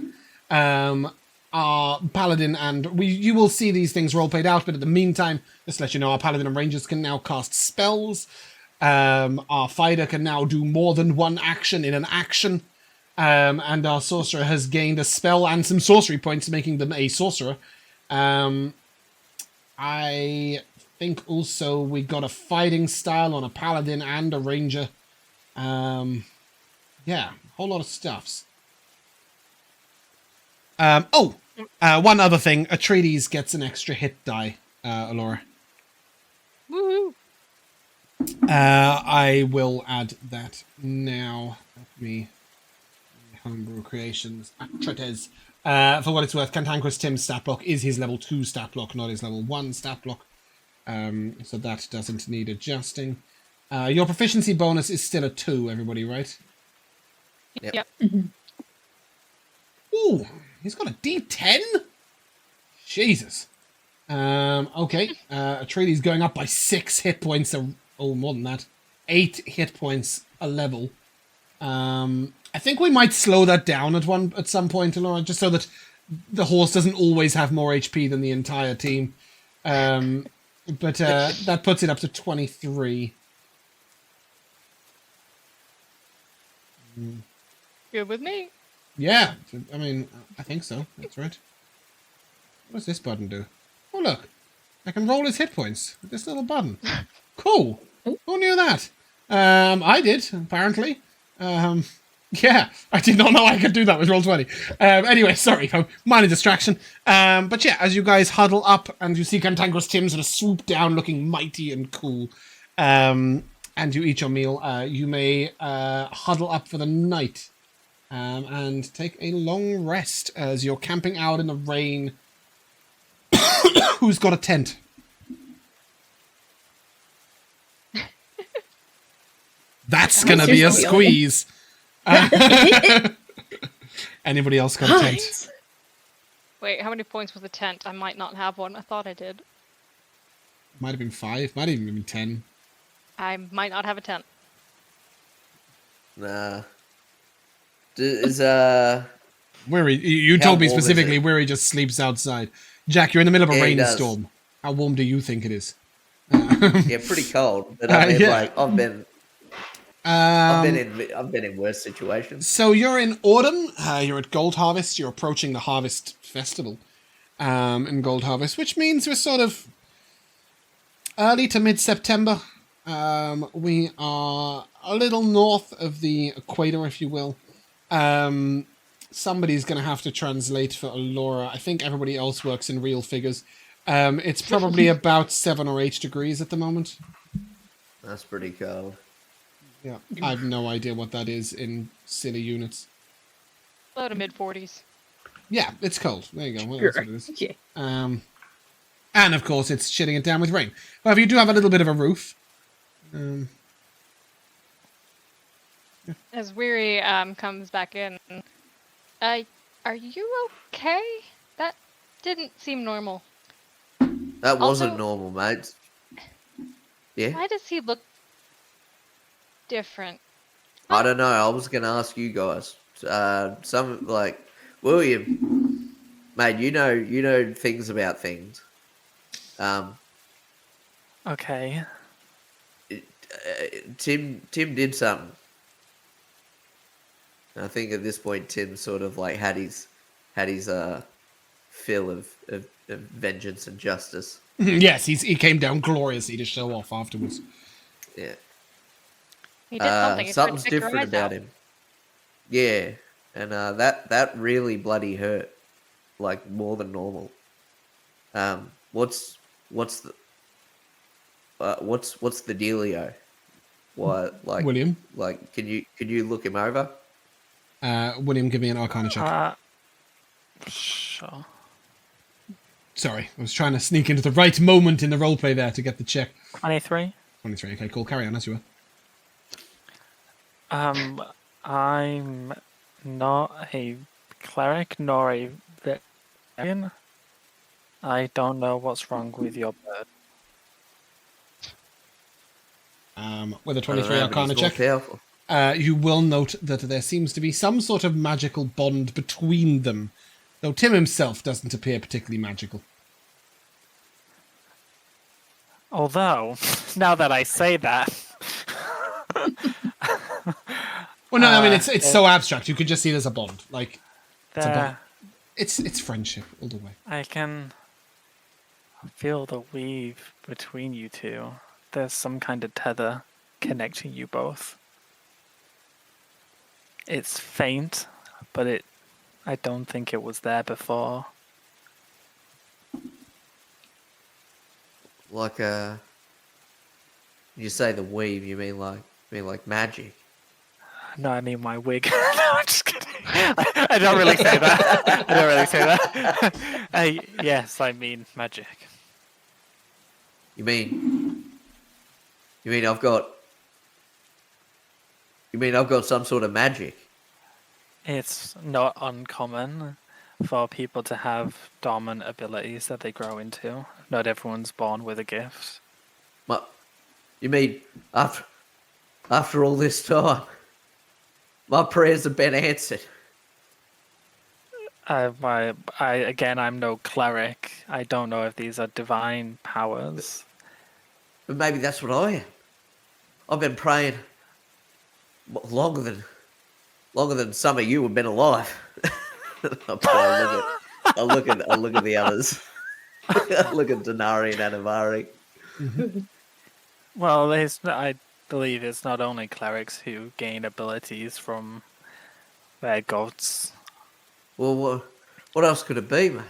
Our Paladin and you will see these things role played out, but in the meantime, just to let you know, our Paladin and Rangers can now cast spells. Our Fighter can now do more than one action in an action. And our Sorcerer has gained a spell and some sorcery points, making them a Sorcerer. I think also we got a fighting style on a Paladin and a Ranger. Yeah, a whole lot of stuffs. One other thing. Atreides gets an extra hit die, Elora. Woohoo! I will add that now. Let me... Homebrew Creations. Atreides. For what it's worth, Cantankerous Tim's stat block is his level 2 stat block, not his level 1 stat block. So that doesn't need adjusting. Your proficiency bonus is still a 2, everybody, right? Yep. Ooh, he's got a D10? Jesus. Okay. Atreides going up by 6 hit points. More than that. 8 hit points a level. I think we might slow that down at some point, Elora, just so that the horse doesn't always have more HP than the entire team. But that puts it up to 23. Good with me. Yeah, I mean, I think so. That's right. What does this button do? Oh, look. I can roll his hit points with this little button. Cool. Who knew that? I did, apparently. Yeah, I did not know I could do that with Roll20. Anyway, sorry, minor distraction. But yeah, as you guys huddle up and you see Cantankerous Tim sort of swoop down looking mighty and cool, and you eat your meal, you may huddle up for the night. and take a long rest as you're camping out in the rain. Who's got a tent? That's gonna be a squeeze. Anybody else got a tent? Wait, how many points was the tent? I might not have one. I thought I did. Might have been 5. Might even been 10. I might not have a tent. Nah. Is Weary, you told me specifically Weary just sleeps outside. Jack, you're in the middle of a rainstorm. How warm do you think it is? Yeah, pretty cold. But I mean, like I've been in worse situations. So you're in autumn. You're at Gold Harvest. You're approaching the Harvest Festival in Gold Harvest, which means we're sort of early to mid-September. We are a little north of the equator, if you will. Somebody's going to have to translate for Elora. I think everybody else works in real figures. It's probably about 7 or 8 degrees at the moment. That's pretty cold. Yeah, I have no idea what that is in silly units. Low to mid-40s. Yeah, it's cold. There you go. Well, Sure. that's what it is. Yeah. And of course, it's shitting it down with rain. However, you do have a little bit of a roof. As Weary comes back in, are you okay? That didn't seem normal. That wasn't Also- normal, mate. Yeah? Why does he look different? I don't know. I was going to ask you guys. Some, like, William, mate, you know things about things. Okay. Tim did something. I think at this point, Tim sort of like had his fill of vengeance and justice. Yes, he came down gloriously to show off afterwards. Yeah. He did something. He tried to Something's pick your different eyes about out. him. Yeah, and that really bloody hurt, like more than normal. What's the dealio? What, like, William? Like, can you look him over? William, give me an Arcana check. Sure. Sorry, I was trying to sneak into the right moment in the roleplay there to get the check. 23. 23, okay, cool. Carry on as you were. I'm not a cleric nor a veterinarian. I don't know what's wrong with your bird. With a I 23 don't know, but Arcana he's more check, powerful. you will note that there seems to be some sort of magical bond between them, though Tim himself doesn't appear particularly magical. Although, now that I say that, Well, no, I mean it's so abstract. You could just see there's a bond. Like it's a bond. there, It's friendship all the way. I can feel the weave between you two. There's some kind of tether connecting you both. It's faint, but I don't think it was there before. Like you say the weave, you mean like magic? No, I mean my wig. No, I'm just kidding. I don't really say that. I don't really say that. Yes, I mean magic. You mean I've got some sort of magic? It's not uncommon for people to have dormant abilities that they grow into. Not everyone's born with a gift. You mean after all this time, my prayers have been answered? I'm no cleric. I don't know if these are divine powers. But maybe that's what I am. I've been praying longer than some of you have been alive. I look at the others. I look at Dinari and Anivari. Well, I believe it's not only clerics who gain abilities from their gods. Well, what else could it be, mate?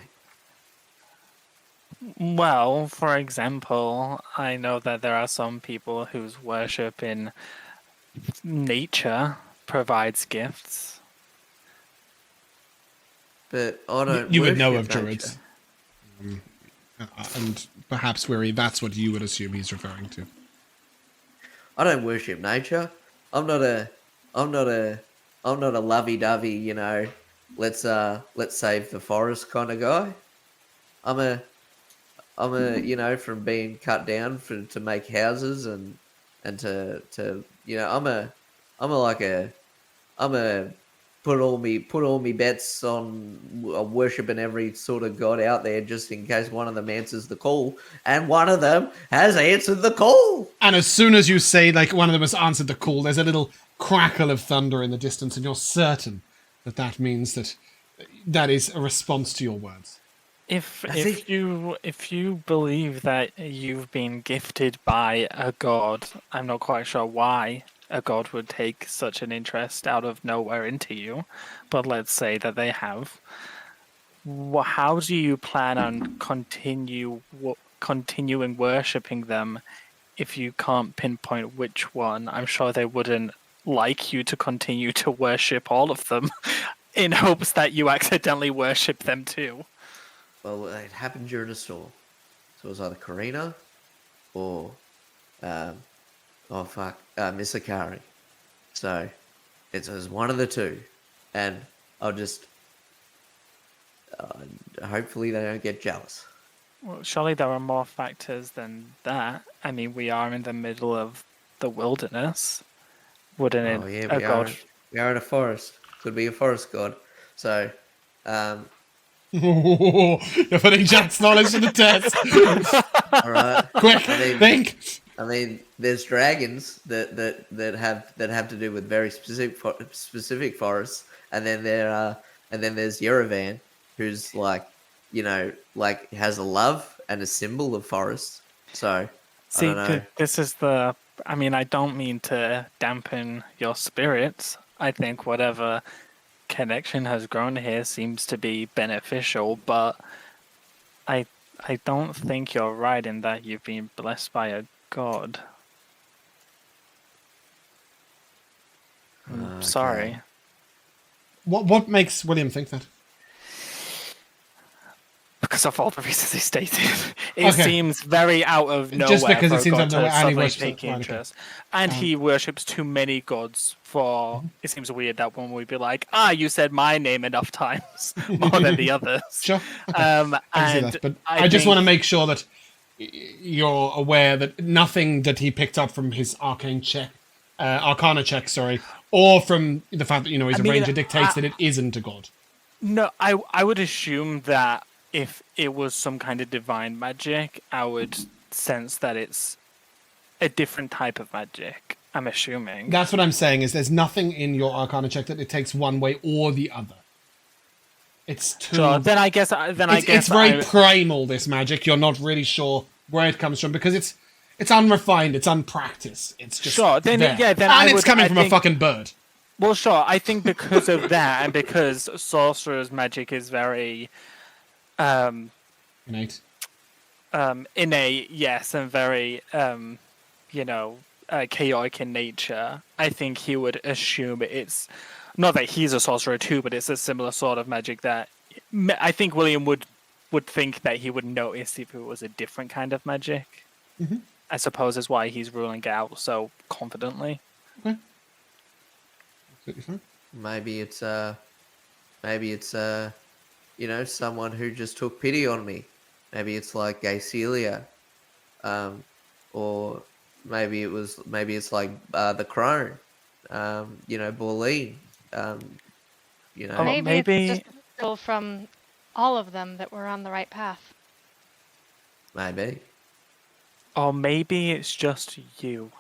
Well, for example, I know that there are some people whose worship in nature provides gifts. but I don't. You would know of worship druids. nature. And perhaps, Weary, that's what you would assume he's referring to. I don't worship nature. I'm not a. I'm not a. I'm not a lovey-dovey. Let's save the forest kind of guy. I'm a. From being cut down to make houses and to I'm a put all me bets on worshiping every sort of god out there just in case one of them answers the call, and one of them has answered the call. And as soon as you say, like, one of them has answered the call, there's a little crackle of thunder in the distance, and you're certain that means that is a response to your words. If you believe that you've been gifted by a god, I'm not quite sure why a god would take such an interest out of nowhere into you, but let's say that they have. How do you plan on continuing worshipping them if you can't pinpoint which one? I'm sure they wouldn't like you to continue to worship all of them in hopes that you accidentally worship them too. Well, it happened during a storm, so it was either Karina or Miss Akari. So it was one of the two, and I'll just hopefully they don't get jealous. Well, surely there are more factors than that. I mean, we are in the middle of the wilderness. Wouldn't it? Oh yeah, we are in a forest. Could be a forest god. So, You're putting Jack's knowledge to the test. all right, Quick, think. I mean, there's dragons that have to do with very specific forests, and then there's Yerevan, who's like has a love and a symbol of forests. So See, I don't know. this is the. I mean, I don't mean to dampen your spirits. I think whatever connection has grown here seems to be beneficial, but I don't think you're right in that you've been blessed by a god. I'm sorry. What makes William think that? Because of all the reasons he stated, it seems very out of nowhere. Just because for it seems out a of god nowhere, to and he suddenly worships take it. Right, interest, and he worships too many gods. It seems weird that one would be like, you said my name enough times more than the others. Sure. Okay. I can see that, but I just want to make sure that you're aware that nothing that he picked up from his arcana check, or from the fact that he's a ranger dictates that it isn't a god. No, I would assume that if it was some kind of divine magic, I would sense that it's a different type of magic. I'm assuming. That's what I'm saying, is there's nothing in your arcana check that it takes one way or the other. It's too... Sure, then I guess it's very primal, this magic. You're not really sure where it comes from, because it's unrefined, it's unpracticed. It's just then and it's coming from a fucking bird. Well, sure, I think because of that, and because Sorcerer's magic is very... innate, yes, and very, chaotic in nature, I think he would assume it's... Not that he's a sorcerer too, but it's a similar sort of magic that... I think William would think that he would notice if it was a different kind of magic. Mm-hmm. I suppose is why he's ruling it out so confidently. Okay. Absolutely fine. Maybe it's someone who just took pity on me. Maybe it's like Gay Celia, or maybe it's like the crone, Pauline, Maybe it's just still from all of them that we're on the right path. Maybe. Or maybe it's just you.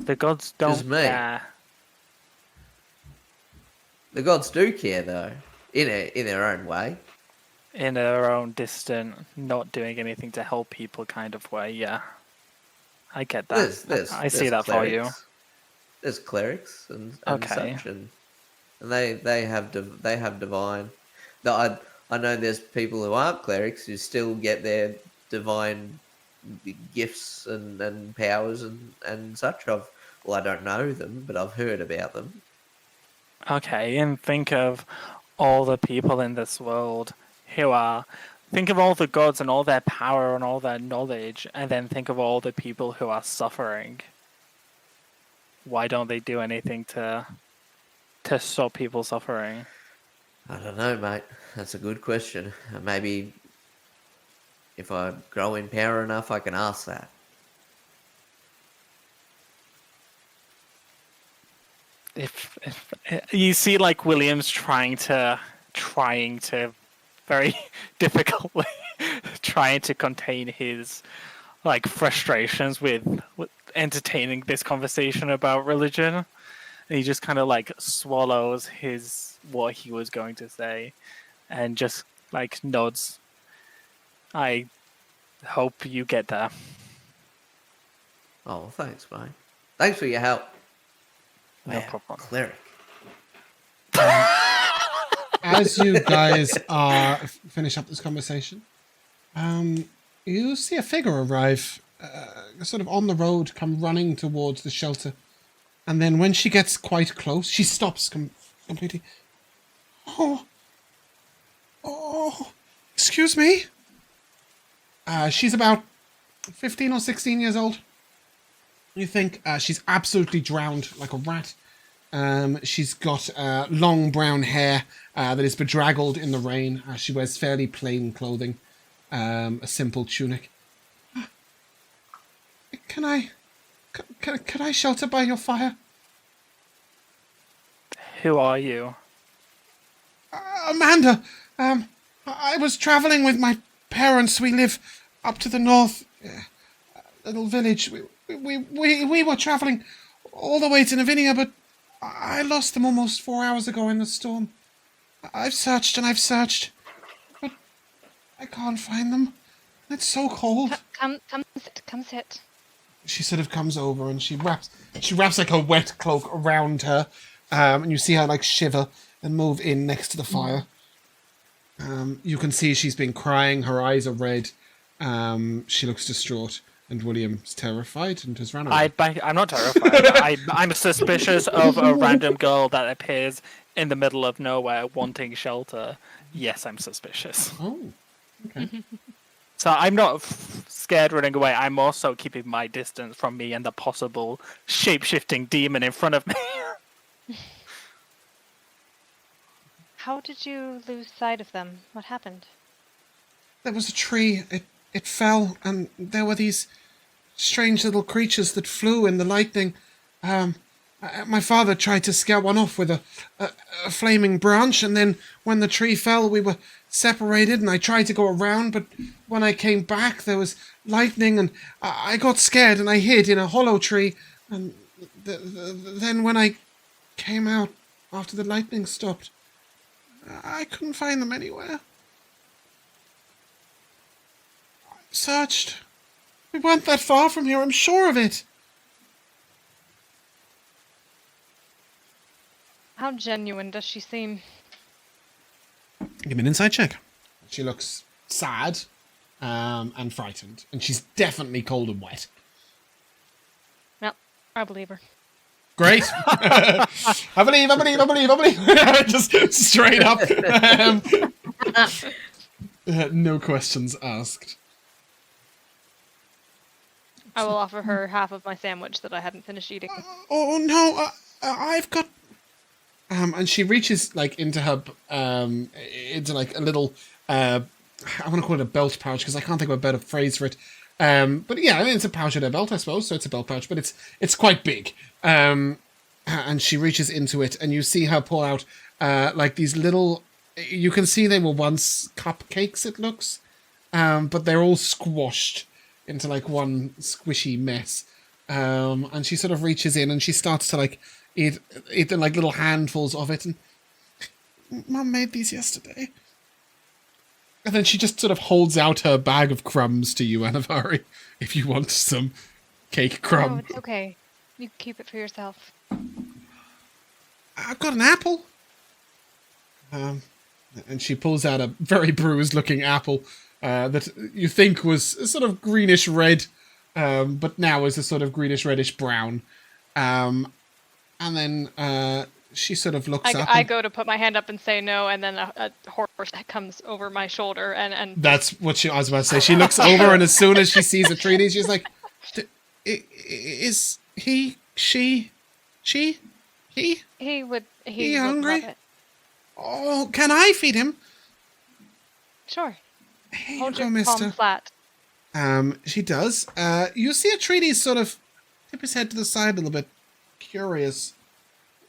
The gods don't Just me. care. The gods do care, though, in their own way. In their own distant, not doing anything to help people kind of way, yeah. I get that. I see that for you. There's clerics and Okay. such, and they have divine. I know there's people who aren't clerics who still get their divine gifts and powers and such. I don't know them, but I've heard about them. Okay, and think of all the people in this world who are... Think of all the gods and all their power and all their knowledge, and then think of all the people who are suffering. Why don't they do anything to stop people suffering? I don't know, mate. That's a good question. Maybe if I grow in power enough, I can ask that. If you see, like, William's trying to very difficultly trying to contain his like frustrations with entertaining this conversation about religion, and he just kind of like swallows what he was going to say and just like nods. I hope you get there. Oh, well, thanks, mate. Thanks for your help. No Man, problem. cleric. As you guys finish up this conversation, you see a figure arrive, sort of on the road, come running towards the shelter. And then when she gets quite close, she stops completely. Oh, excuse me? She's about 15 or 16 years old. You think she's absolutely drowned like a rat. She's got long brown hair that is bedraggled in the rain. She wears fairly plain clothing, a simple tunic. Can I shelter by your fire? Who are you? Amanda. I was traveling with my parents. We live up to the north, little village. We were traveling all the way to Navinia, but I lost them almost 4 hours ago in the storm. I've searched and I've searched, but I can't find them. It's so cold. Come sit. She sort of comes over and she wraps like a wet cloak around her, and you see her like shiver and move in next to the fire. You can see she's been crying. Her eyes are red. She looks distraught. And William's terrified and has run away. I'm not terrified. I'm suspicious of a random girl that appears in the middle of nowhere wanting shelter. Yes, I'm suspicious. Oh, okay. So I'm not scared running away. I'm also keeping my distance from me and the possible shape-shifting demon in front of me. How did you lose sight of them? What happened? There was a tree. It fell, and there were these strange little creatures that flew in the lightning. My father tried to scare one off with a flaming branch, and then when the tree fell, we were separated, and I tried to go around, but when I came back, there was lightning, and I got scared, and I hid in a hollow tree, and then when I came out after the lightning stopped, I couldn't find them anywhere. Searched. We weren't that far from here, I'm sure of it. How genuine does she seem? Give me an insight check. She looks sad and frightened, and she's definitely cold and wet. No, I believe her. Great. I believe. Just straight up. No questions asked. I will offer her half of my sandwich that I hadn't finished eating. Oh no, I've got. And she reaches like into her, into like a little. I want to call it a belt pouch because I can't think of a better phrase for it. But yeah, I mean, it's a pouch at her belt, I suppose. So it's a belt pouch, but it's quite big. And she reaches into it, and you see her pull out like these little. You can see they were once cupcakes. It looks, but they're all squashed into like one squishy mess. And she sort of reaches in and she starts to like eat like little handfuls of it. And Mum made these yesterday. And then she just sort of holds out her bag of crumbs to you, Anivari, if you want some cake crumb. Oh, it's okay. You can keep it for yourself. I've got an apple. And she pulls out a very bruised looking apple that you think was a sort of greenish red, but now is a sort of greenish reddish brown. And then she sort of looks up. I go to put my hand up and say no, and then a horse comes over my shoulder, and that's what I was about to say. She looks over, and as soon as she sees a treaty, she's like, "Is he? She? He? he would hungry? love it. Oh, can I feed him?" Sure. Hey, Hold go, your mister. palm flat. She does. You see a treaty sort of tip his head to the side a little bit, curious.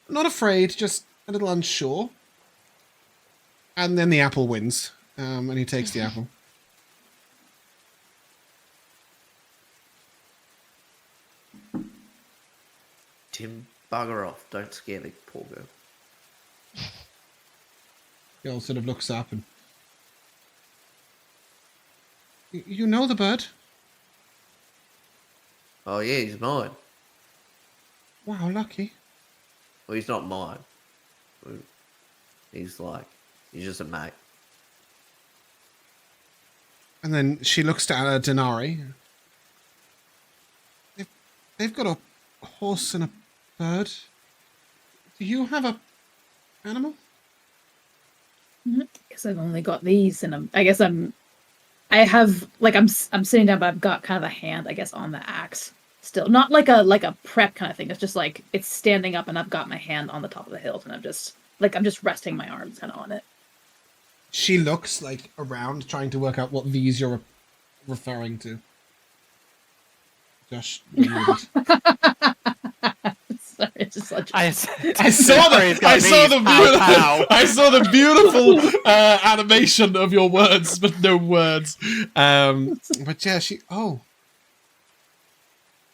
Not afraid, just a little unsure. And then the apple wins, and he takes the apple. Tim, bugger off. Don't scare the poor girl. Girl sort of looks up and... You know the bird? Oh, yeah, he's mine. Wow, lucky. Well, he's not mine. He's just a mate. And then she looks down at Dinari. They've got a horse and a bird. Do you have a animal? I guess I've only got these, and I have I'm sitting down, but I've got kind of a hand, I guess, on the axe. Still, not like a prep kind of thing. It's just like it's standing up, and I've got my hand on the top of the hilt, and I'm just resting my arms kind of on it. She looks like around, trying to work out what these you're referring to. Josh, Sorry, it's just such. I saw the beautiful animation of your words, but no words. But yeah,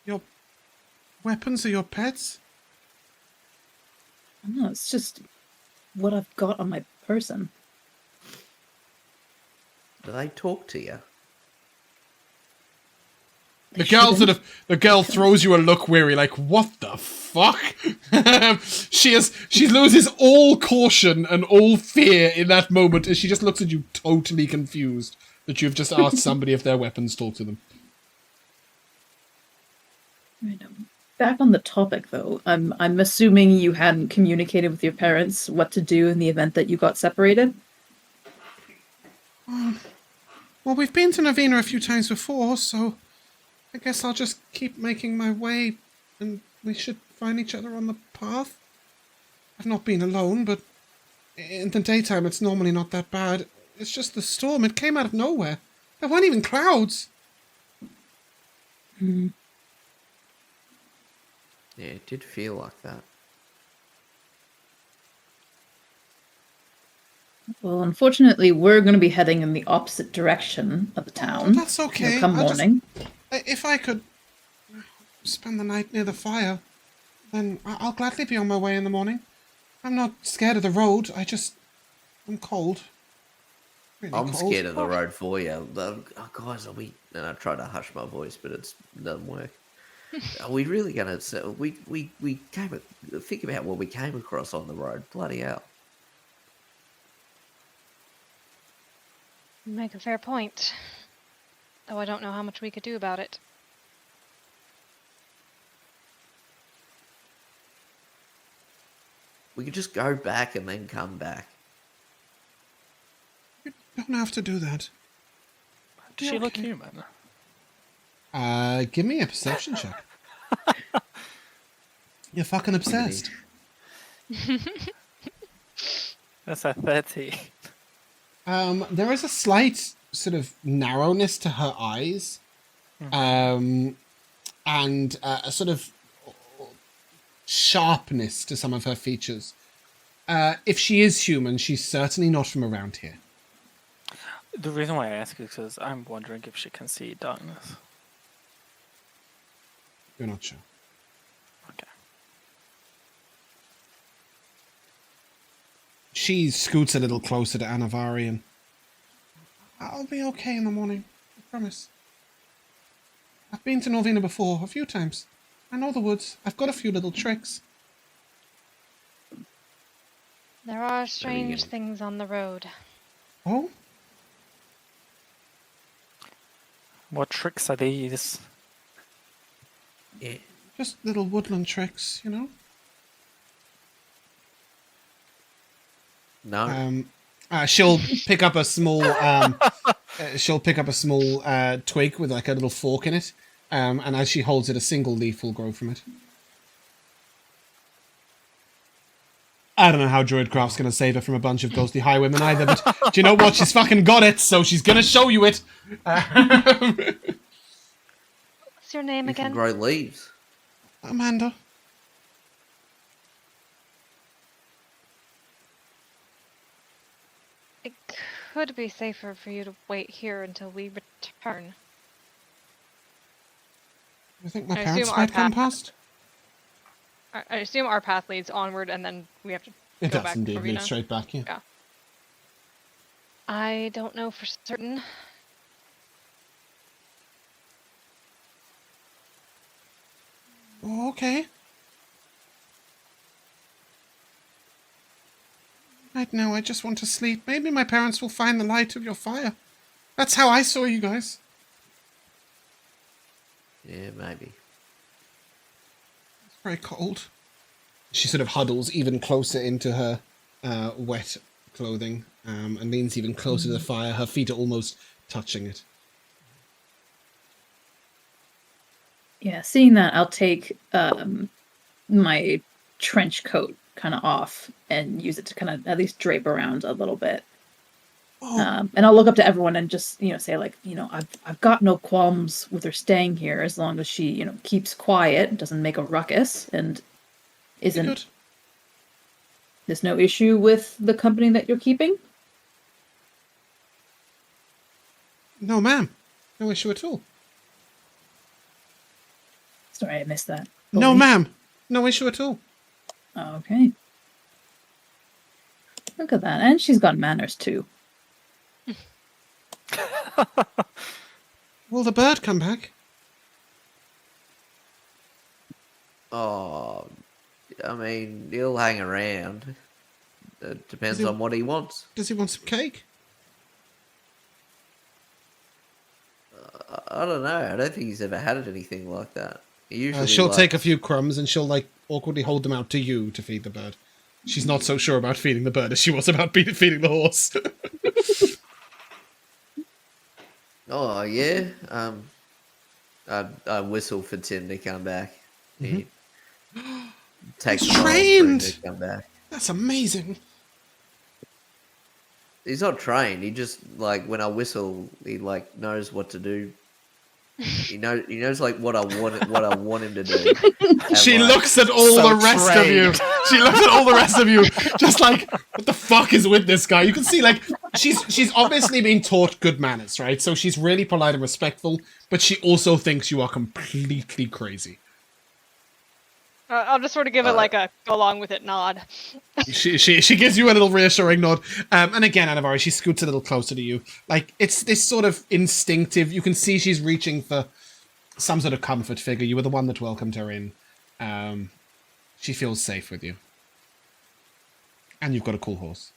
your weapons are your pets? No, it's just what I've got on my person. Do they talk to you? The girl throws you a look weary, like, what the fuck? She loses all caution and all fear in that moment as she just looks at you totally confused that you've just asked somebody if their weapons talk to them. Right. Back on the topic, though, I'm assuming you hadn't communicated with your parents what to do in the event that you got separated? Well, we've been to Novena a few times before, so I guess I'll just keep making my way, and we should find each other on the path. I've not been alone, but in the daytime it's normally not that bad. It's just the storm. It came out of nowhere. There weren't even clouds. Yeah, it did feel like that. Well, unfortunately, we're going to be heading in the opposite direction of the town. That's okay. Come morning. If I could spend the night near the fire, then I'll gladly be on my way in the morning. I'm not scared of the road. I'm cold. Really I'm cold. scared of the road for you. Guys, are we... And I try to hush my voice, but it doesn't work. Are we really going to... We came... Think about what we came across on the road. Bloody hell. You make a fair point. Though I don't know how much we could do about it. We could just go back and then come back. You don't have to do that. Does she look human? Give me a perception check. You're fucking obsessed. That's a 30. There is a slight sort of narrowness to her eyes, and a sort of sharpness to some of her features. If she is human, she's certainly not from around here. The reason why I ask is because I'm wondering if she can see darkness. You're not sure. Okay. She scoots a little closer to Anivari, and I'll be okay in the morning. I promise. I've been to Novena before, a few times. I know the woods. I've got a few little tricks. There are strange things on the road. Oh? What tricks are these? Yeah. Just little woodland tricks, you know? No. She'll pick up a small twig with like a little fork in it, and as she holds it, a single leaf will grow from it. I don't know how Druidcraft's going to save her from a bunch of ghostly highwaymen either, but do you know what? She's fucking got it, so she's going to show you it. What's your name You again? can grow leaves. Amanda. It could be safer for you to wait here until we return. You think my I parents assume might our come path- past? I assume our path leads onward, and then we have to It go does back indeed to lead Ravina. straight back, yeah. Yeah. I don't know for certain. Oh, okay. Right now, I just want to sleep. Maybe my parents will find the light of your fire. That's how I saw you guys. Yeah, maybe. It's very cold. She sort of huddles even closer into her wet clothing and leans even closer to the fire. Her feet are almost touching it. Yeah, seeing that, I'll take my trench coat kind of off and use it to kind of at least drape around a little bit. Oh, And I'll look up to everyone and just, say like, I've got no qualms with her staying here as long as she, keeps quiet, doesn't make a ruckus, and isn't. good. There's no issue with the company that you're keeping? No, ma'am. No issue at all. Sorry, I missed that. No, Fully. ma'am. No issue at all. Okay. Look at that. And she's got manners too. Will the bird come back? Oh, I mean, he'll hang around. It depends on what he wants. Does he want some cake? I don't know. I don't think he's ever had anything like that. He usually She'll likes- take a few crumbs and she'll like awkwardly hold them out to you to feed the bird. She's not so sure about feeding the bird as she was about feeding the horse. Oh yeah. I whistle for Tim to come back. He takes He's a while for him trained! to come back. That's amazing. He's not trained. He just like when I whistle, he like knows what to do. He knows like what I want him to do. And, She like, looks at all so the rest of you. trained. She looks at all the rest of you, just like, what the fuck is with this guy? You can see, like, she's obviously being taught good manners, right? So she's really polite and respectful, but she also thinks you are completely crazy. I'll just sort of give it like a go along with it nod. She gives you a little reassuring nod, and again, Anivari, she scoots a little closer to you. Like, it's this sort of instinctive. You can see she's reaching for some sort of comfort figure. You were the one that welcomed her in. She feels safe with you, and you've got a cool horse.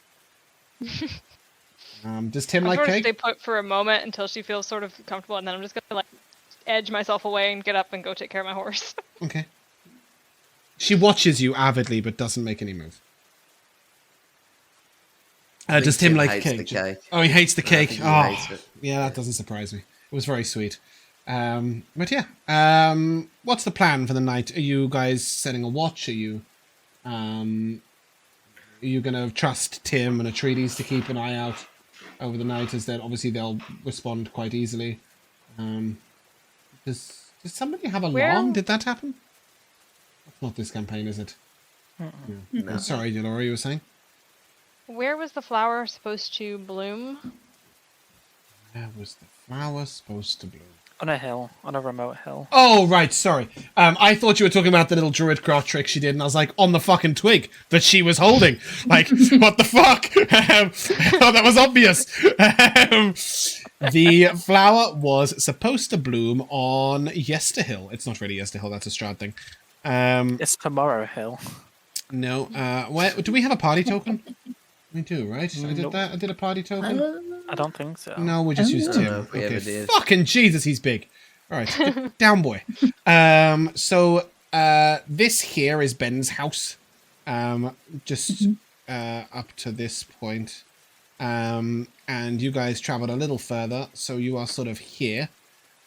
Does Tim I'll like sort of cake? stay put for a moment until she feels sort of comfortable, and then I'm just gonna like edge myself away and get up and go take care of my horse. Okay. She watches you avidly, but doesn't make any move. I think Does Tim like hates cake? the cake. Oh, he hates the I cake. think he Oh, hates it. yeah, that doesn't surprise me. It was very sweet. But yeah, what's the plan for the night? Are you guys setting a watch? Are you gonna trust Tim and Atreides to keep an eye out over the night? As that obviously they'll respond quite easily. Does somebody have alarm? Did that happen? That's not this campaign, is it? No. Oh, sorry, Elora, you were saying? Where was the flower supposed to bloom? Where was the flower supposed to bloom? On a hill, on a remote hill. Oh, right, sorry. I thought you were talking about the little druidcraft trick she did, and I was like, on the fucking twig that she was holding. Like, what the fuck? Oh, that was obvious. The flower was supposed to bloom on Yesterhill. It's not really Yesterhill, that's a Strahd thing. It's Tomorrow Hill. No. Where, do we have a party token? We do, right? I did Nope. that. I did a party token. I don't think so. No, we just used Oh. Tim. I don't know if we ever did. Fucking Jesus, he's big. All right, get down, boy. So this here is Ben's house. Just up to this point. And you guys traveled a little further, so you are sort of here.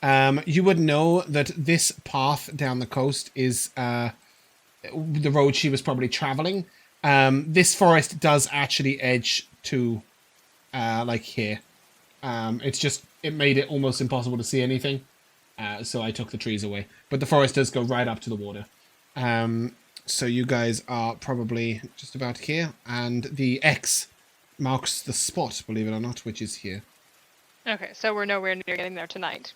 You would know that this path down the coast is the road she was probably traveling. This forest does actually edge to like here. It made it almost impossible to see anything. So I took the trees away. But the forest does go right up to the water. So you guys are probably just about here. And the X marks the spot, believe it or not, which is here. Okay, so we're nowhere near getting there tonight.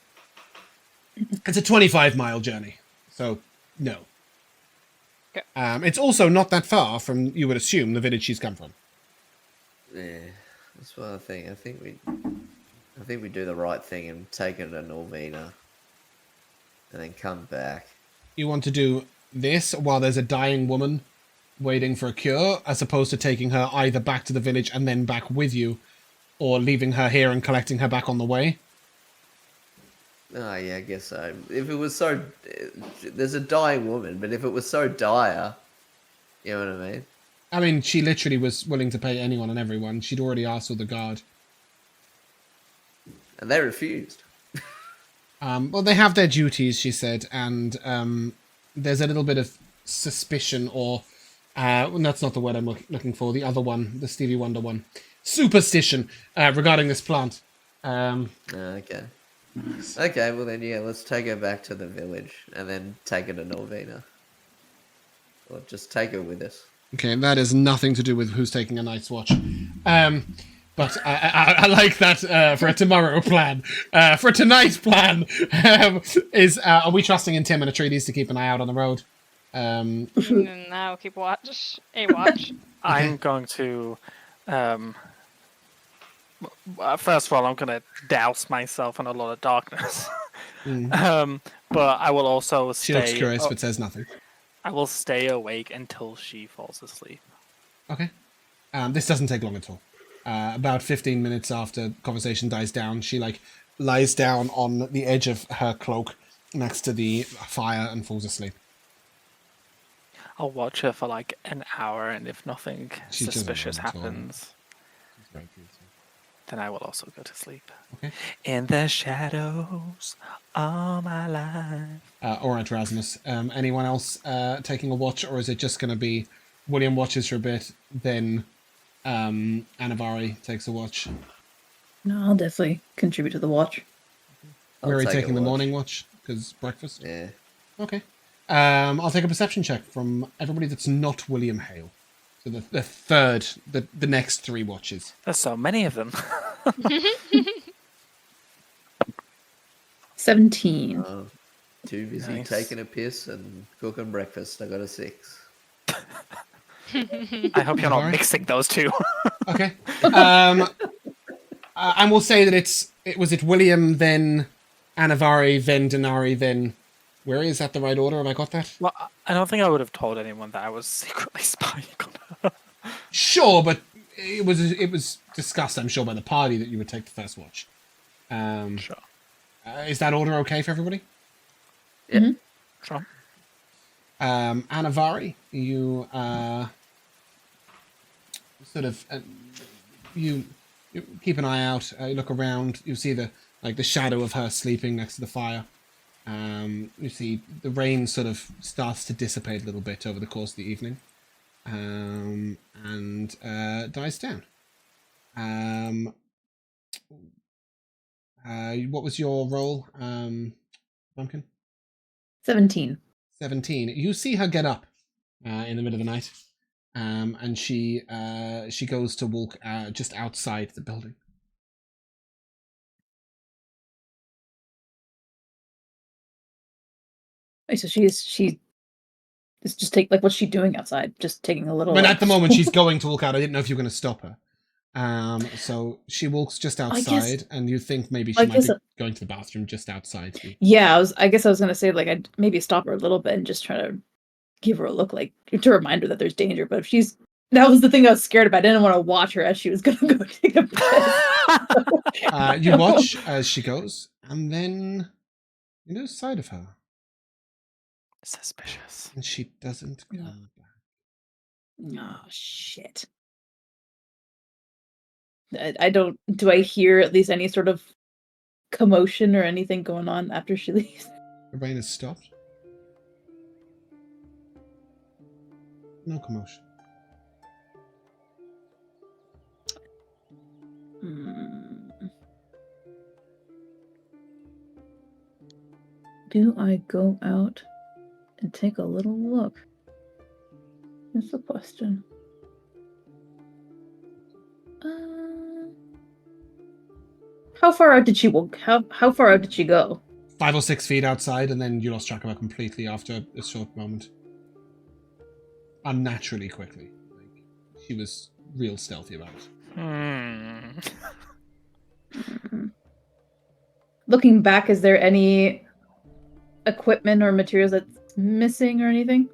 It's a 25-mile journey. So, no. Okay. It's also not that far from, you would assume, the village she's come from. Yeah, that's what I think. I think we do the right thing and take her to Norvina, and then come back. You want to do this while there's a dying woman waiting for a cure, as opposed to taking her either back to the village and then back with you, or leaving her here and collecting her back on the way? Oh, yeah, I guess so. If it was so... There's a dying woman, but if it was so dire... You know what I mean? I mean, she literally was willing to pay anyone and everyone. She'd already asked for the guard. And they refused. Well, they have their duties, she said, and there's a little bit of suspicion, or... that's not the word I'm looking for. The other one, the Stevie Wonder one. Superstition regarding this plant. Okay. Okay, well then, yeah, let's take her back to the village, and then take her to Norvina. Or just take her with us. Okay, that has nothing to do with who's taking a night's watch. But I like that for a tomorrow plan. For a tonight plan, are we trusting in Tim and Atreides to keep an eye out on the road? Now keep watch. A watch. I'm going to... first of all, I'm going to douse myself in a lot of darkness. But I will also stay... She looks curious, but says nothing. I will stay awake until she falls asleep. Okay. This doesn't take long at all. About 15 minutes after conversation dies down, she lies down on the edge of her cloak next to the fire and falls asleep. I'll watch her for an hour, and if nothing She doesn't suspicious run at all. happens, then I will also go to sleep. Okay. In the shadows all my life. All right, Rasmus. Anyone else taking a watch, or is it just going to be William watches for a bit, then Anivari takes a watch? No, I'll definitely contribute to the watch. Where are you take a taking the watch. morning watch? Because breakfast? Yeah. Okay. I'll take a perception check from everybody that's not William Hale. So the next 3 watches. There's so many of them. 17. Too busy Nice. taking a piss and cooking breakfast. I got a 6. I hope you're not Alright. mixing those two. Okay. And we'll say that it William, then Anivari, then Dinari, then... Where is that the right order? Have I got that? Well, I don't think I would have told anyone that I was secretly spying on her. Sure, but it was discussed, I'm sure, by the party that you would take the first watch. Sure. Is that order okay for everybody? Yeah. Sure. Anivari, you sort of you keep an eye out. You look around. You see the shadow of her sleeping next to the fire. You see the rain sort of starts to dissipate a little bit over the course of the evening, and dies down. What was your roll, Bumpkin? 17. 17. You see her get up in the middle of the night, and she goes to walk just outside the building. Wait, so she is just what's she doing outside? Just taking a little. When at the moment she's going to walk out, I didn't know if you were going to stop her. So she walks just outside, and you think maybe she might be going to the bathroom just outside. Yeah, I guess I was gonna say I'd maybe stop her a little bit and just try to give her a look, to remind her that there's danger. But if that was the thing I was scared about. I didn't want to watch her as she was gonna go take a piss. You watch as she goes, and then you lose sight of her. Suspicious. And she doesn't come back. Oh shit. I don't. Do I hear at least any sort of commotion or anything going on after she leaves? The rain has stopped. No commotion. Do I go out and take a little look? That's the question. How far out did she walk? How far out did she go? 5 or 6 feet outside, and then you lost track of her completely after a short moment. Unnaturally quickly. Like, she was real stealthy about it. Looking back, is there any equipment or materials that's missing or anything?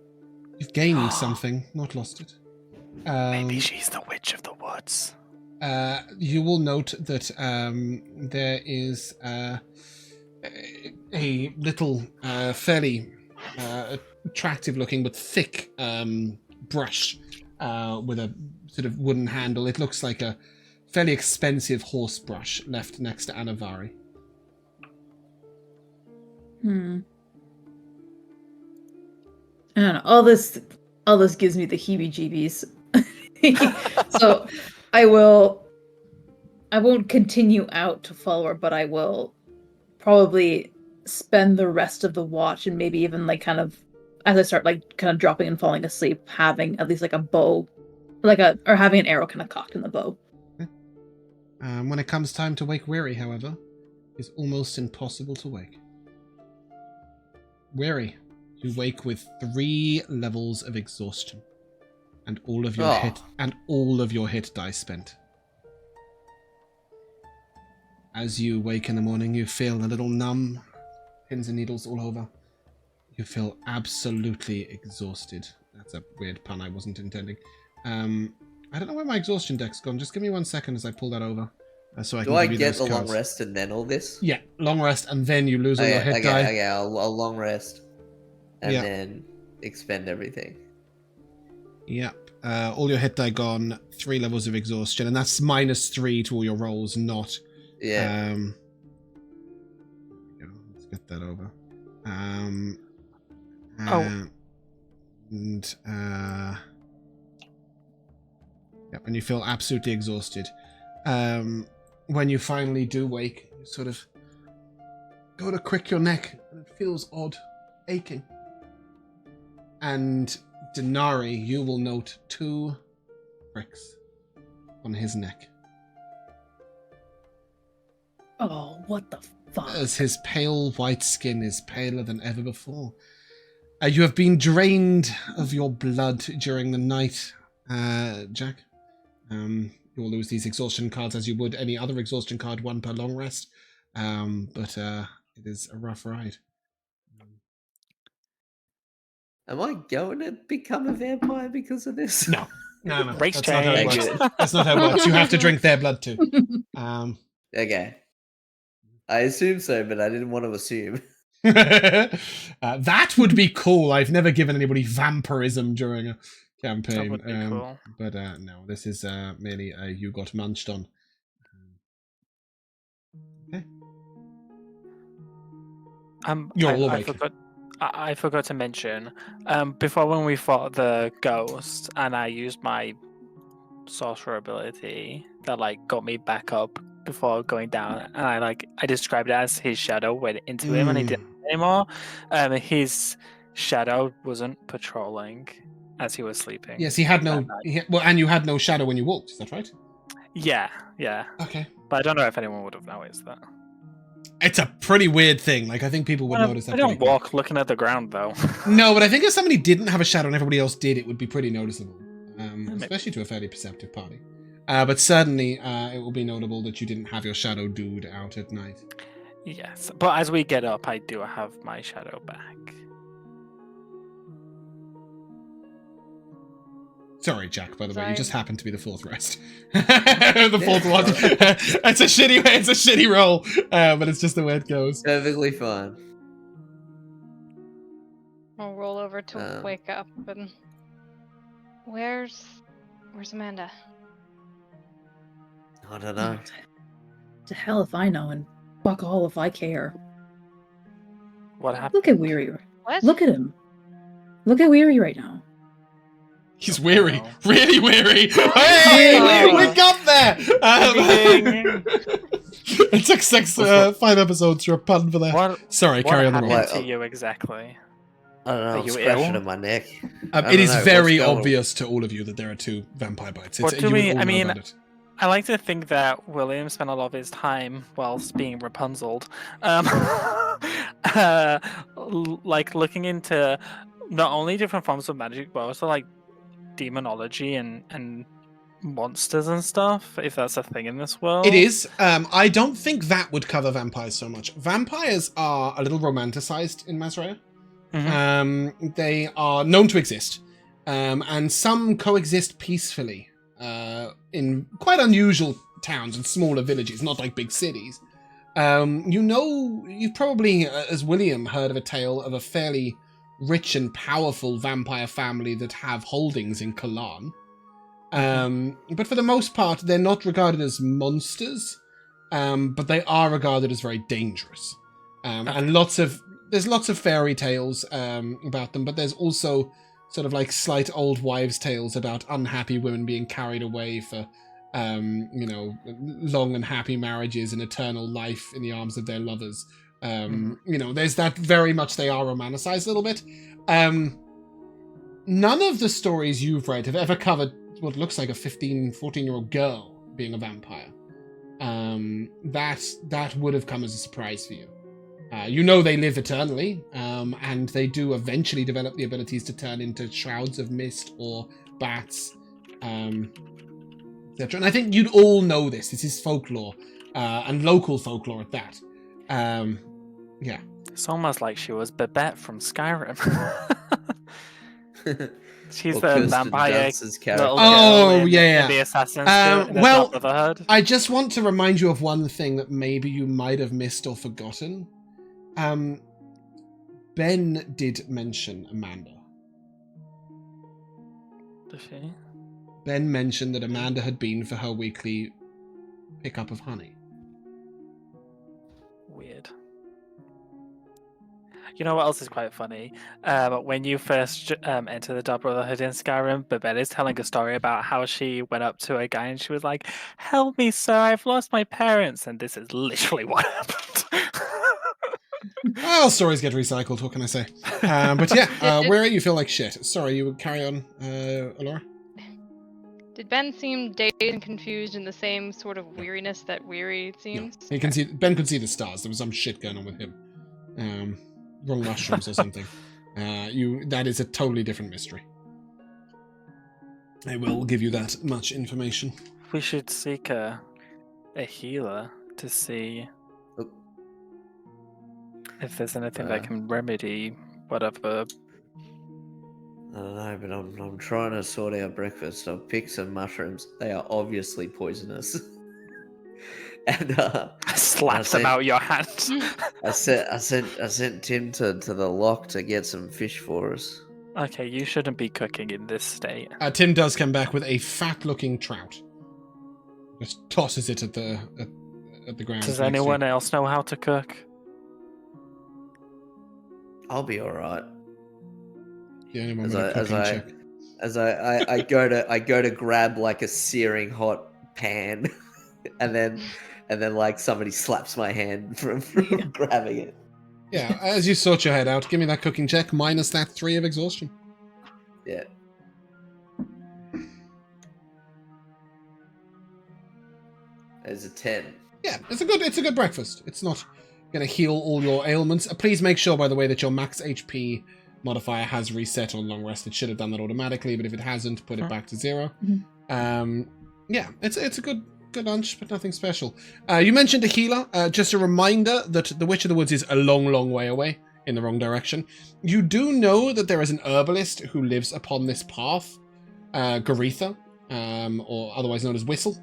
You've gained something, not lost it. Maybe she's the witch of the woods. You will note that there is a little, fairly attractive looking but thick brush with a sort of wooden handle. It looks like a fairly expensive horse brush left next to Anivari. I don't know. All this gives me the heebie-jeebies. So I won't continue out to follow her, but I will probably spend the rest of the watch and maybe even like kind of as I start like kind of dropping and falling asleep, having at least like a bow, or having an arrow kind of cocked in the bow. When it comes time to wake Weary, however, it's almost impossible to wake. Weary, you wake with 3 levels of exhaustion, and all of your hit dice spent. As you wake in the morning, you feel a little numb, pins and needles all over. You feel absolutely exhausted. That's a weird pun I wasn't intending. I don't know where my exhaustion deck's gone. Just give me 1 second as I pull that over. So I can give you get those the cards. long rest and then all this? Yeah, long rest, and then you lose all your hit die. Okay, I'll long rest. And then expend everything. Yep. All your hit die gone, 3 levels of exhaustion, and that's -3 to all your rolls, not... Yeah. Let's get that over. Yep, and you feel absolutely exhausted. When you finally do wake, you sort of go to crick your neck, and it feels odd, aching. And Dinari, you will note 2 pricks on his neck. Oh, what the fuck? As his pale white skin is paler than ever before. You have been drained of your blood during the night, Jack. You will lose these exhaustion cards as you would any other exhaustion card, 1 per long rest. But it is a rough ride. Am I going to become a vampire because of this? No. Race That's not how it change. works. That's not how it works. You have to drink their blood too. Okay. I assume so, but I didn't want to assume. That would be cool. I've never given anybody vampirism during a campaign. That would be cool. But no, this is merely you got munched on. Okay. You're all awake. I forgot to mention, before when we fought the ghost and I used my sorcerer ability that like got me back up before going down, and I described it as his shadow went into him and he didn't anymore. His shadow wasn't patrolling as he was sleeping. Yes, he had no. And you had no shadow when you walked. Is that right? Yeah. Okay. But I don't know if anyone would have noticed that. It's a pretty weird thing. Like, I think people would notice that. I don't walk looking at the ground, though. No, but I think if somebody didn't have a shadow and everybody else did, it would be pretty noticeable. Especially to a fairly perceptive party. But certainly, it will be notable that you didn't have your shadow dude out at night. Yes, but as we get up, I do have my shadow back. Sorry, Jack, by the way, you just happened to be the 4th rest. The 4th one. It's a shitty roll, but it's just the way it goes. Perfectly fine. I'll roll over to wake up and... Where's Amanda? I don't know. To hell if I know, and fuck all if I care. What happened? Look at Weary. What? Look at him. Look at Weary right now. He's weary. Oh. Really weary. Hey! Oh. We got there! Ding. It took 5 episodes for a pun for that. What? Sorry, What carry on the happened roll. to you exactly? I don't know. Are I'm you scratching ill? at my neck. It is know, very what's going- obvious to all of you that there are 2 vampire bites. What do You would we- all I know mean, about it. I like to think that William spent a lot of his time whilst being Rapunzeled, like looking into not only different forms of magic, but also like demonology and monsters and stuff, if that's a thing in this world. It is. I don't think that would cover vampires so much. Vampires are a little romanticized in Mazraya. Mhm. They are known to exist, and some coexist peacefully in quite unusual towns and smaller villages, not like big cities. You've probably, as William, heard of a tale of a fairly rich and powerful vampire family that have holdings in Kalan. But for the most part, they're not regarded as monsters, but they are regarded as very dangerous. And there's lots of fairy tales about them, but there's also sort of like slight old wives' tales about unhappy women being carried away for, long and happy marriages and eternal life in the arms of their lovers. There's that very much they are romanticized a little bit. None of the stories you've read have ever covered what looks like a 14-year-old girl being a vampire. That would have come as a surprise for you. They live eternally, and they do eventually develop the abilities to turn into shrouds of mist or bats, etc. And I think you'd all know this. This is folklore, and local folklore at that. Yeah. It's almost like she was Babette from Skyrim. She's Or the Kirsten vampire Dunst's character. little Oh, girl in yeah. the Assassin's Guild, in the well, Dark Brotherhood. I just want to remind you of one thing that maybe you might have missed or forgotten. Ben did mention Amanda. Does she? Ben mentioned that Amanda had been for her weekly pickup of honey. Weird. You know what else is quite funny? When you first enter the Dark Brotherhood in Skyrim, Babette is telling a story about how she went up to a guy and she was like, "Help me, sir, I've lost my parents." And this is literally what happened. Well, stories get recycled, what can I say? But yeah, where you feel like shit. Sorry, you would carry on, Elora? Did Ben seem dazed and confused in the same sort of weariness that Weary seems? No. Ben could see the stars. There was some shit going on with him. Wrong mushrooms or something. That is a totally different mystery. I will give you that much information. We should seek a healer to see if there's anything that can remedy whatever. I don't know, but I'm trying to sort out breakfast. I've picked some mushrooms. They are obviously poisonous. And Slaps them out your hand. I sent Tim to the lock to get some fish for us. Okay, you shouldn't be cooking in this state. Tim does come back with a fat-looking trout. Just tosses it at the ground. Does anyone else know how to cook? I'll be all right. The only one with a cooking check. As I go to grab like a searing hot pan, and then like somebody slaps my hand from grabbing it. Yeah, as you sort your head out, give me that cooking check minus that 3 of exhaustion. Yeah. There's a 10. Yeah, it's a good breakfast. It's not going to heal all your ailments. Please make sure, by the way, that your max HP modifier has reset on long rest. It should have done that automatically, but if it hasn't, put it back to 0. Yeah, it's a good lunch, but nothing special. You mentioned a healer. Just a reminder that the Witch of the Woods is a long way away in the wrong direction. You do know that there is an herbalist who lives upon this path, Garetha, or otherwise known as Whistle.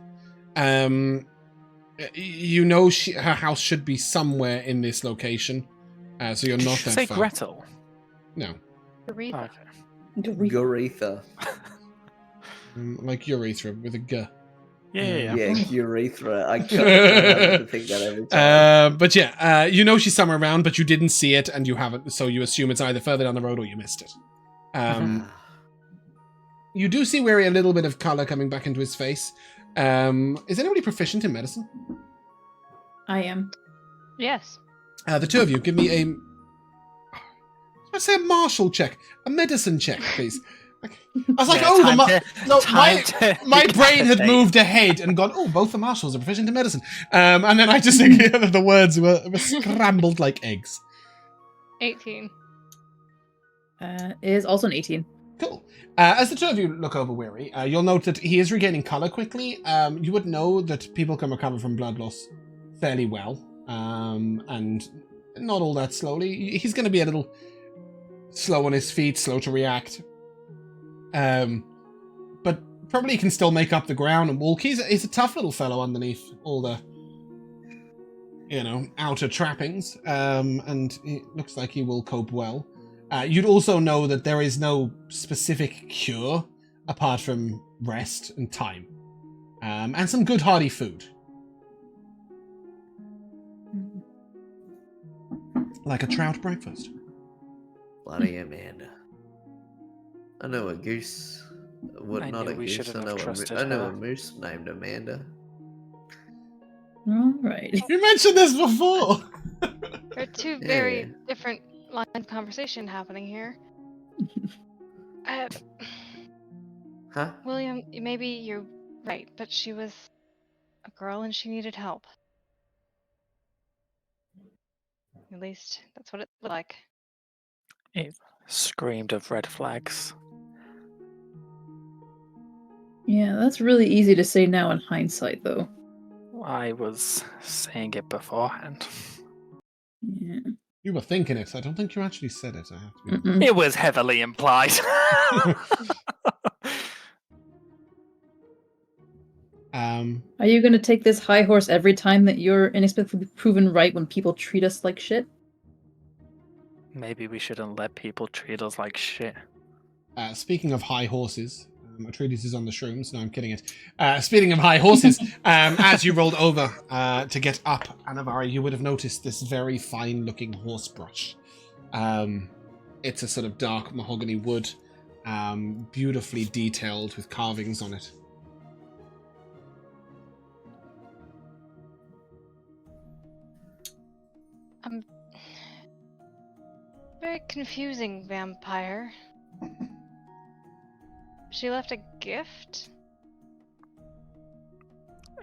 You know her house should be somewhere in this location, so you're not that say far. Gretel? No. Aretha. Okay. Garetha. Like urethra with a G. Yeah. urethra. I can't think that every time. But yeah, you know she's somewhere around, but you didn't see it, and you haven't, so you assume it's either further down the road or you missed it. You do see Weary a little bit of color coming back into his face. Is anybody proficient in medicine? I am. Yes. The two of you, give me a... Let's say a martial check. A medicine check, please. I was like, my brain had moved ahead and gone, oh, both the marshals are proficient in medicine. And then I just think the words were scrambled like eggs. 18. It is also an 18. Cool. As the two of you look over Weary, you'll note that he is regaining color quickly. You would know that people can recover from blood loss fairly well, and not all that slowly. He's going to be a little slow on his feet, slow to react. But probably can still make up the ground and walk. He's a tough little fellow underneath all the, outer trappings, and it looks like he will cope well. You'd also know that there is no specific cure apart from rest and time, and some good hearty food. Like a trout breakfast. Bloody Amanda. I know a goose. Not a goose. I know a moose named Amanda. All right. You mentioned this before. There are two very different lines of conversation happening here. Huh? William, maybe you're right, but she was a girl and she needed help. At least that's what it looked like. It screamed of red flags. Yeah, that's really easy to say now in hindsight, though. I was saying it beforehand. Yeah. You were thinking it. I don't think you actually said it. I have to be. It was heavily implied. Are you going to take this high horse every time that you're inexplicably proven right when people treat us like shit? Maybe we shouldn't let people treat us like shit. Speaking of high horses, Atreides is on the shrooms. No, I'm kidding it. Speaking of high horses, as you rolled over to get up, Anivari, you would have noticed this very fine-looking horse brush. It's a sort of dark mahogany wood, beautifully detailed with carvings on it. Very confusing vampire. She left a gift?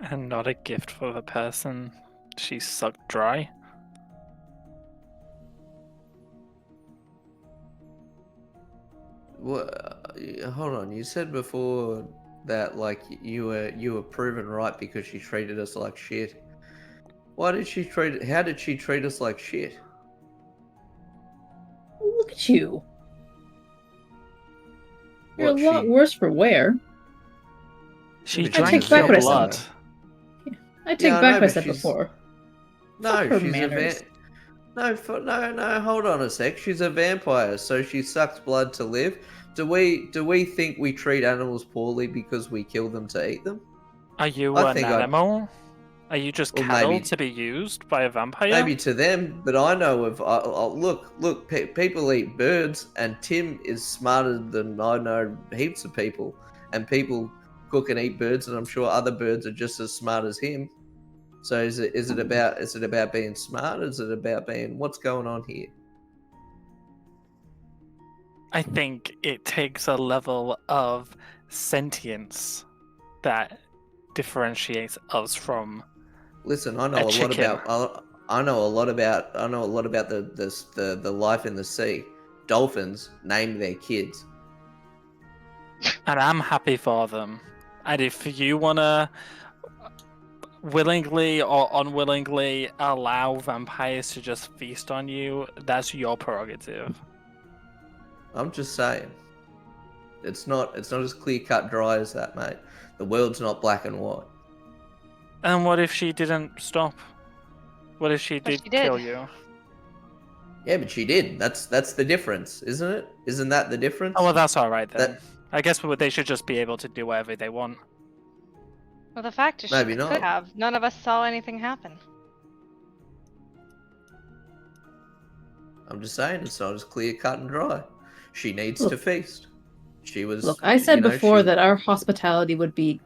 And not a gift for the person she sucked dry. What? Hold on. You said before that you were proven right because she treated us like shit. How did she treat us like shit? Look at you. You're a lot worse for wear. She drank your your blood. I take back what I said before. No, her she's manners. No, hold on a sec. She's a vampire, so she sucks blood to live. Do we think we treat animals poorly because we kill them to eat them? Are you an animal? Are you just cattle to be used by a vampire? Maybe to them, but I know of. Look, people eat birds, and Tim is smarter than I know heaps of people. And people cook and eat birds, and I'm sure other birds are just as smart as him. So is it about being smart? Is it about being what's going on here? I think it takes a level of sentience that differentiates us from. Listen, I know a lot about the life in the sea. Dolphins name their kids. And I'm happy for them. And if you wanna willingly or unwillingly allow vampires to just feast on you, that's your prerogative. I'm just saying. It's not as clear cut dry as that, mate. The world's not black and white. And what if she didn't stop? What if she did kill you? Yeah, but she did. That's the difference, isn't it? Isn't that the difference? Oh, well, that's all right then. I guess they should just be able to do whatever they want. Well, the fact is, Maybe she not. could have. None of us saw anything happen. I'm just saying, it's not as clear cut and dry. She needs Look. to feast. She was. Look, I said before she- that our hospitality would be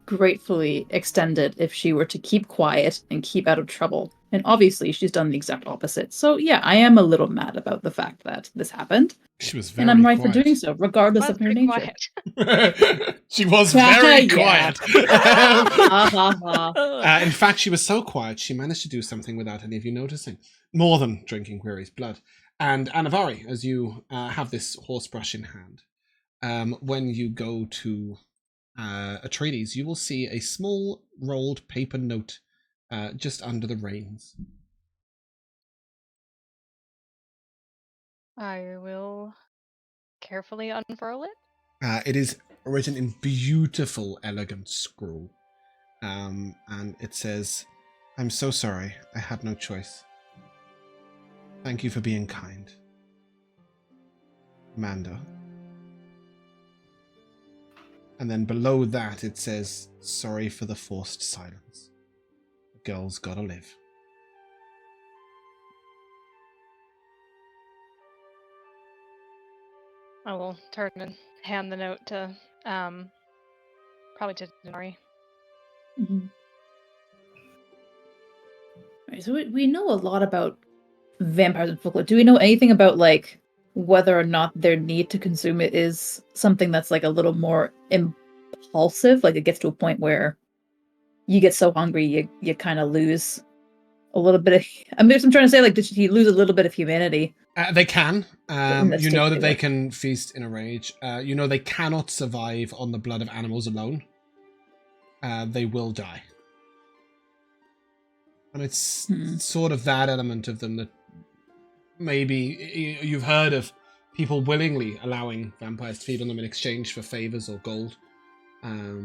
gratefully extended if she were to keep quiet and keep out of trouble. And obviously, she's done the exact opposite. So yeah, I am a little mad about the fact that this happened. She was very And I'm right quiet. for doing so, regardless That's of her pretty nature. quiet. She was very Yeah. quiet. Ha ha ha. In fact, she was so quiet, she managed to do something without any of you noticing. More than drinking Query's blood. And Anivari, as you have this horsebrush in hand, when you go to Atreides, you will see a small rolled paper note just under the reins. I will carefully unfurl it. It is written in beautiful, elegant scroll. And it says, "I'm so sorry. I had no choice. Thank you for being kind. Mando." And then below that it says, "Sorry for the forced silence. The girl's gotta live." I will turn and hand the note to, probably to Dinari. Mhm. Right, so we know a lot about vampires and folklore. Do we know anything about like whether or not their need to consume it is something that's like a little more impulsive? Like it gets to a point where you get so hungry you kind of lose a little bit of. I mean, I'm trying to say, like, did he lose a little bit of humanity? They can. That's You know that they particular. can feast in a rage. You know they cannot survive on the blood of animals alone. They will die. And it's sort of that element of them that maybe you've heard of people willingly allowing vampires to feed on them in exchange for favors or gold. I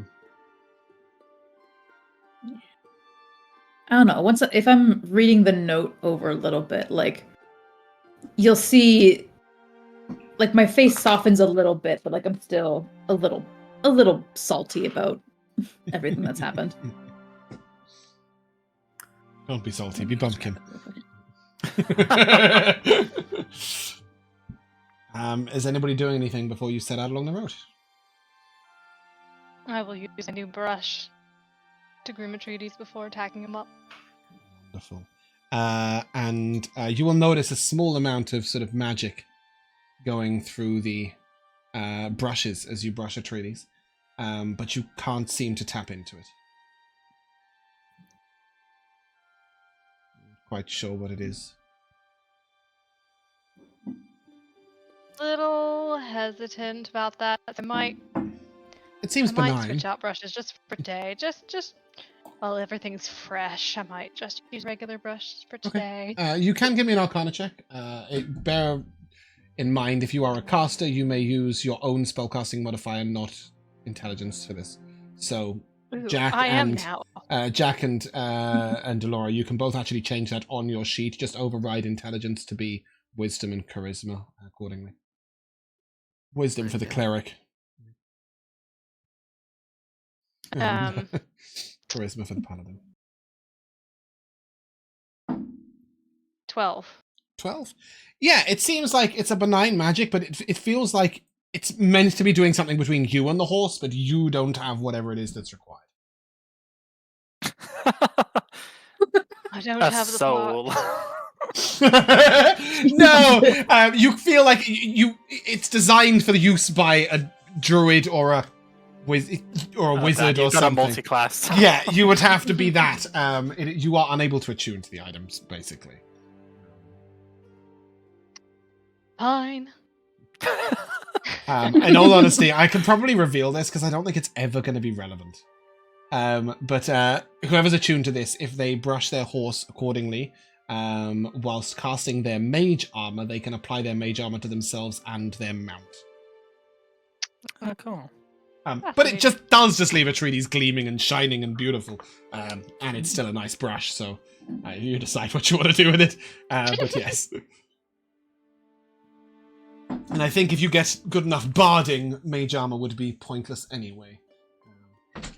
don't know. If I'm reading the note over a little bit, like you'll see, like my face softens a little bit, but like I'm still a little salty about everything that's happened. Don't be salty, be Bumpkin. Is anybody doing anything before you set out along the road? I will use a new brush to groom Atreides before attacking him up. Wonderful. And you will notice a small amount of sort of magic going through the brushes as you brush Atreides, but you can't seem to tap into it. Not quite sure what it is. Little hesitant about that. I might It seems benign. switch out brushes just for today. Just while everything's fresh, I might just use regular brushes for today. You can give me an Arcana check. Bear in mind, if you are a caster, you may use your own spellcasting modifier, not intelligence for this. So, Ooh, Jack I am and now. Jack and Elora, you can both actually change that on your sheet. Just override intelligence to be wisdom and charisma accordingly. Wisdom for the cleric. And, charisma for the paladin. 12. 12? Yeah, it seems like it's a benign magic, but it feels like it's meant to be doing something between you and the horse, but you don't have whatever it is that's required. I don't A have the soul. No, you feel like it's designed for the use by a druid or a wizard or You've got something. a multi-class. Yeah, you would have to be that. You are unable to attune to the items, basically. Fine. In all honesty, I can probably reveal this because I don't think it's ever going to be relevant. But whoever's attuned to this, if they brush their horse accordingly, whilst casting their mage armor, they can apply their mage armor to themselves and their mount. Oh, cool. But it just leave Atreides gleaming and shining and beautiful. And it's still a nice brush, so you decide what you want to do with it. But yes. And I think if you get good enough barding, mage armor would be pointless anyway.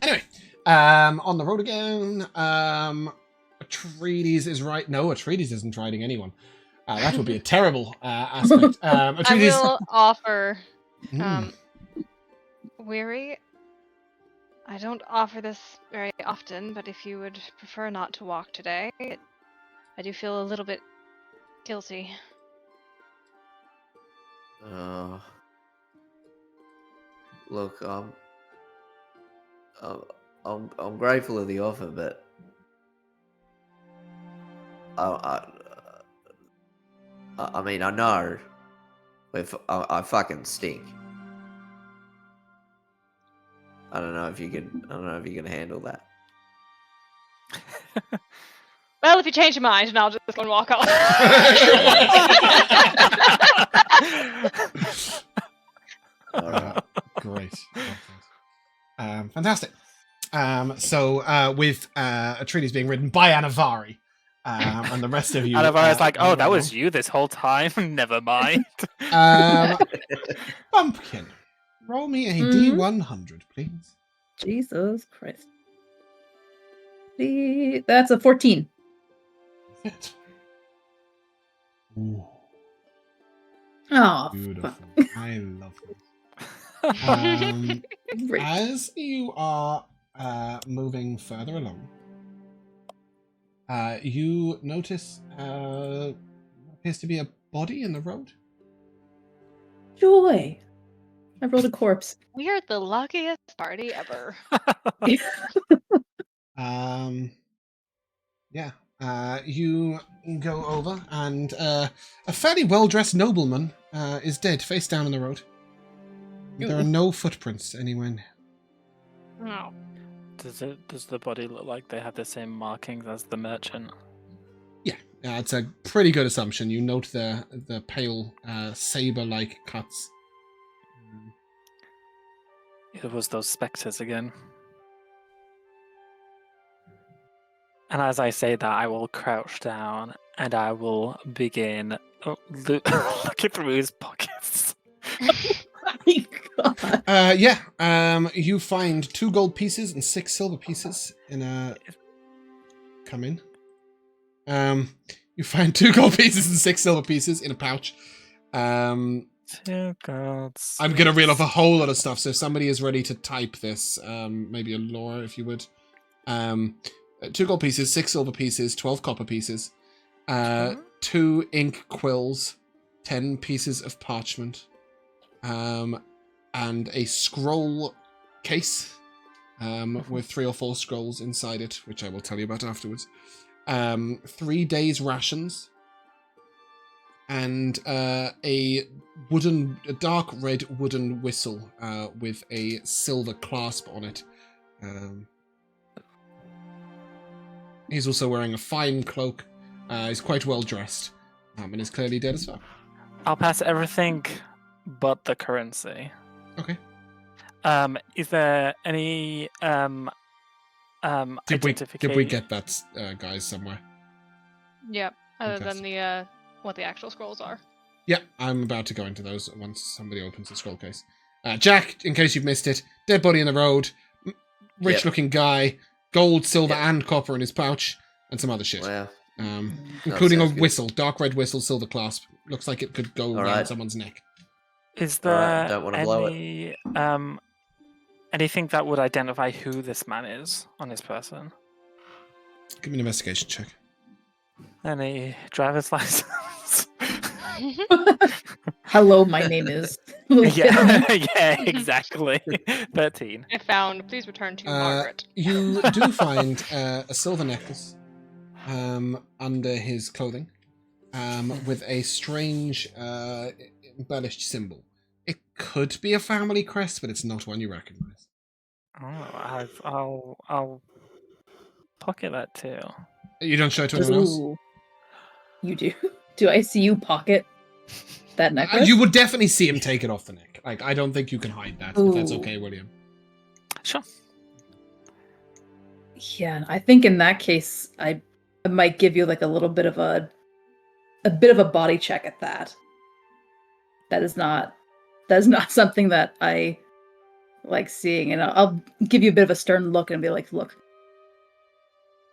Anyway, On the road again. Atreides is right. No, Atreides isn't riding anyone. That would be a terrible aspect. Atreides... I will offer, Mm. Weary. I don't offer this very often, but if you would prefer not to walk today, I do feel a little bit guilty. Look, I'm grateful of the offer, but I mean, I know if I fucking stink. I don't know if you can handle that. Well, if you change your mind, and I'll just go and walk off. All right. Great. Fantastic. So with Atreides being ridden by Anivari, and the rest of you... Anivari's like, oh, that was you this whole time? Never mind. Bumpkin, roll me a D100, please. Jesus Christ. That's a 14. It. Ooh, Oh, beautiful. fuck. I love it. Great. As you are moving further along, you notice what appears to be a body in the road. Joy. I rolled a corpse. We are the luckiest party ever. Yeah. You go over, and a fairly well-dressed nobleman is dead, face down in the road. There are no footprints anywhere near. No. Does the body look like they have the same markings as the merchant? Yeah, it's a pretty good assumption. You note the pale saber-like cuts. It was those spectres again. And as I say that, I will crouch down and I will begin looking through his pockets. You find 2 gold pieces and 6 silver pieces in a... Come in. You find 2 gold pieces and 6 silver pieces in a pouch. 2 golds. I'm going to reel off a whole lot of stuff, so if somebody is ready to type this, maybe Elora, if you would. 2 gold pieces, 6 silver pieces, 12 copper pieces, 2 ink quills, 10 pieces of parchment, and a scroll case with 3 or 4 scrolls inside it, which I will tell you about afterwards. 3 days' rations, and a dark red wooden whistle with a silver clasp on it. He's also wearing a fine cloak. He's quite well dressed, and is clearly dead as well. I'll pass everything but the currency. Okay. Is there any identification? Did we get that, guys, somewhere? Yep. Other Fantastic. than the what the actual scrolls are. Yeah, I'm about to go into those once somebody opens the scroll case. Jack, in case you've missed it, dead body in the road, rich-looking guy, gold, silver, and copper in his pouch, and some other shit. Wow. Including a sounds good. whistle, dark red whistle, silver clasp. Looks like it could go around right. someone's neck. Is Alright, there don't wanna blow any anything that would identify who this man is on his person? Give me an investigation check. Any driver's license? Hello, my name is. yeah, exactly. 13. I found. Please return to Margaret. You do find a silver necklace under his clothing with a strange embellished symbol. It could be a family crest, but it's not one you recognize. Oh, I'll pocket that too. You don't show it to anyone else? Ooh. You do? Do I see you pocket that necklace? You would definitely see him take it off the neck. Like, I don't think you can hide that, if that's Ooh. okay, William. Sure. Yeah, I think in that case, I might give you like a little bit of a body check at that. That is not something that I like seeing, and I'll give you a bit of a stern look and be like, look,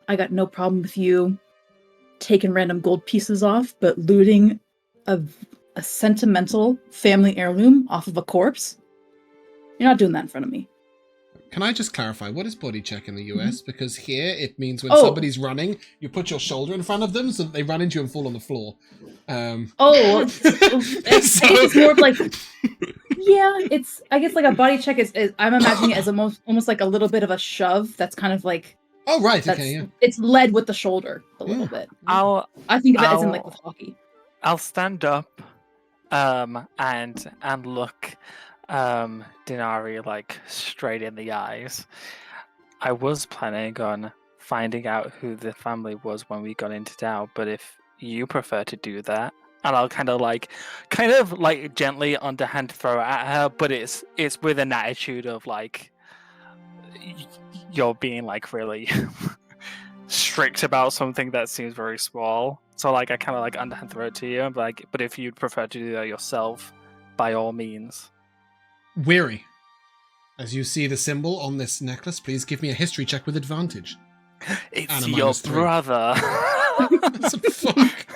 I got no problem with you taking random gold pieces off, but looting a sentimental family heirloom off of a corpse, you're not doing that in front of me. Can I just clarify, what is body check in the US? Mm-hmm. Because here it means when somebody's running, you put your shoulder in front of them so that they run into you and fall on the floor. It's more of like, yeah, it's, I guess like a body check is I'm imagining it as almost like a little bit of a shove that's kind of like, oh, right, okay, yeah. It's led with the shoulder a little bit. I think of it as in like with hockey. I'll stand up and look Dinari like straight in the eyes. I was planning on finding out who the family was when we got into Dow, but if you prefer to do that, and I'll kind of like gently underhand throw it at her, but it's with an attitude of like you're being like really strict about something that seems very small. So like I kind of like underhand throw it to you and be like, but if you'd prefer to do that yourself, by all means. Weary, as you see the symbol on this necklace, please give me a history check with advantage. It's Anna your brother. What the fuck?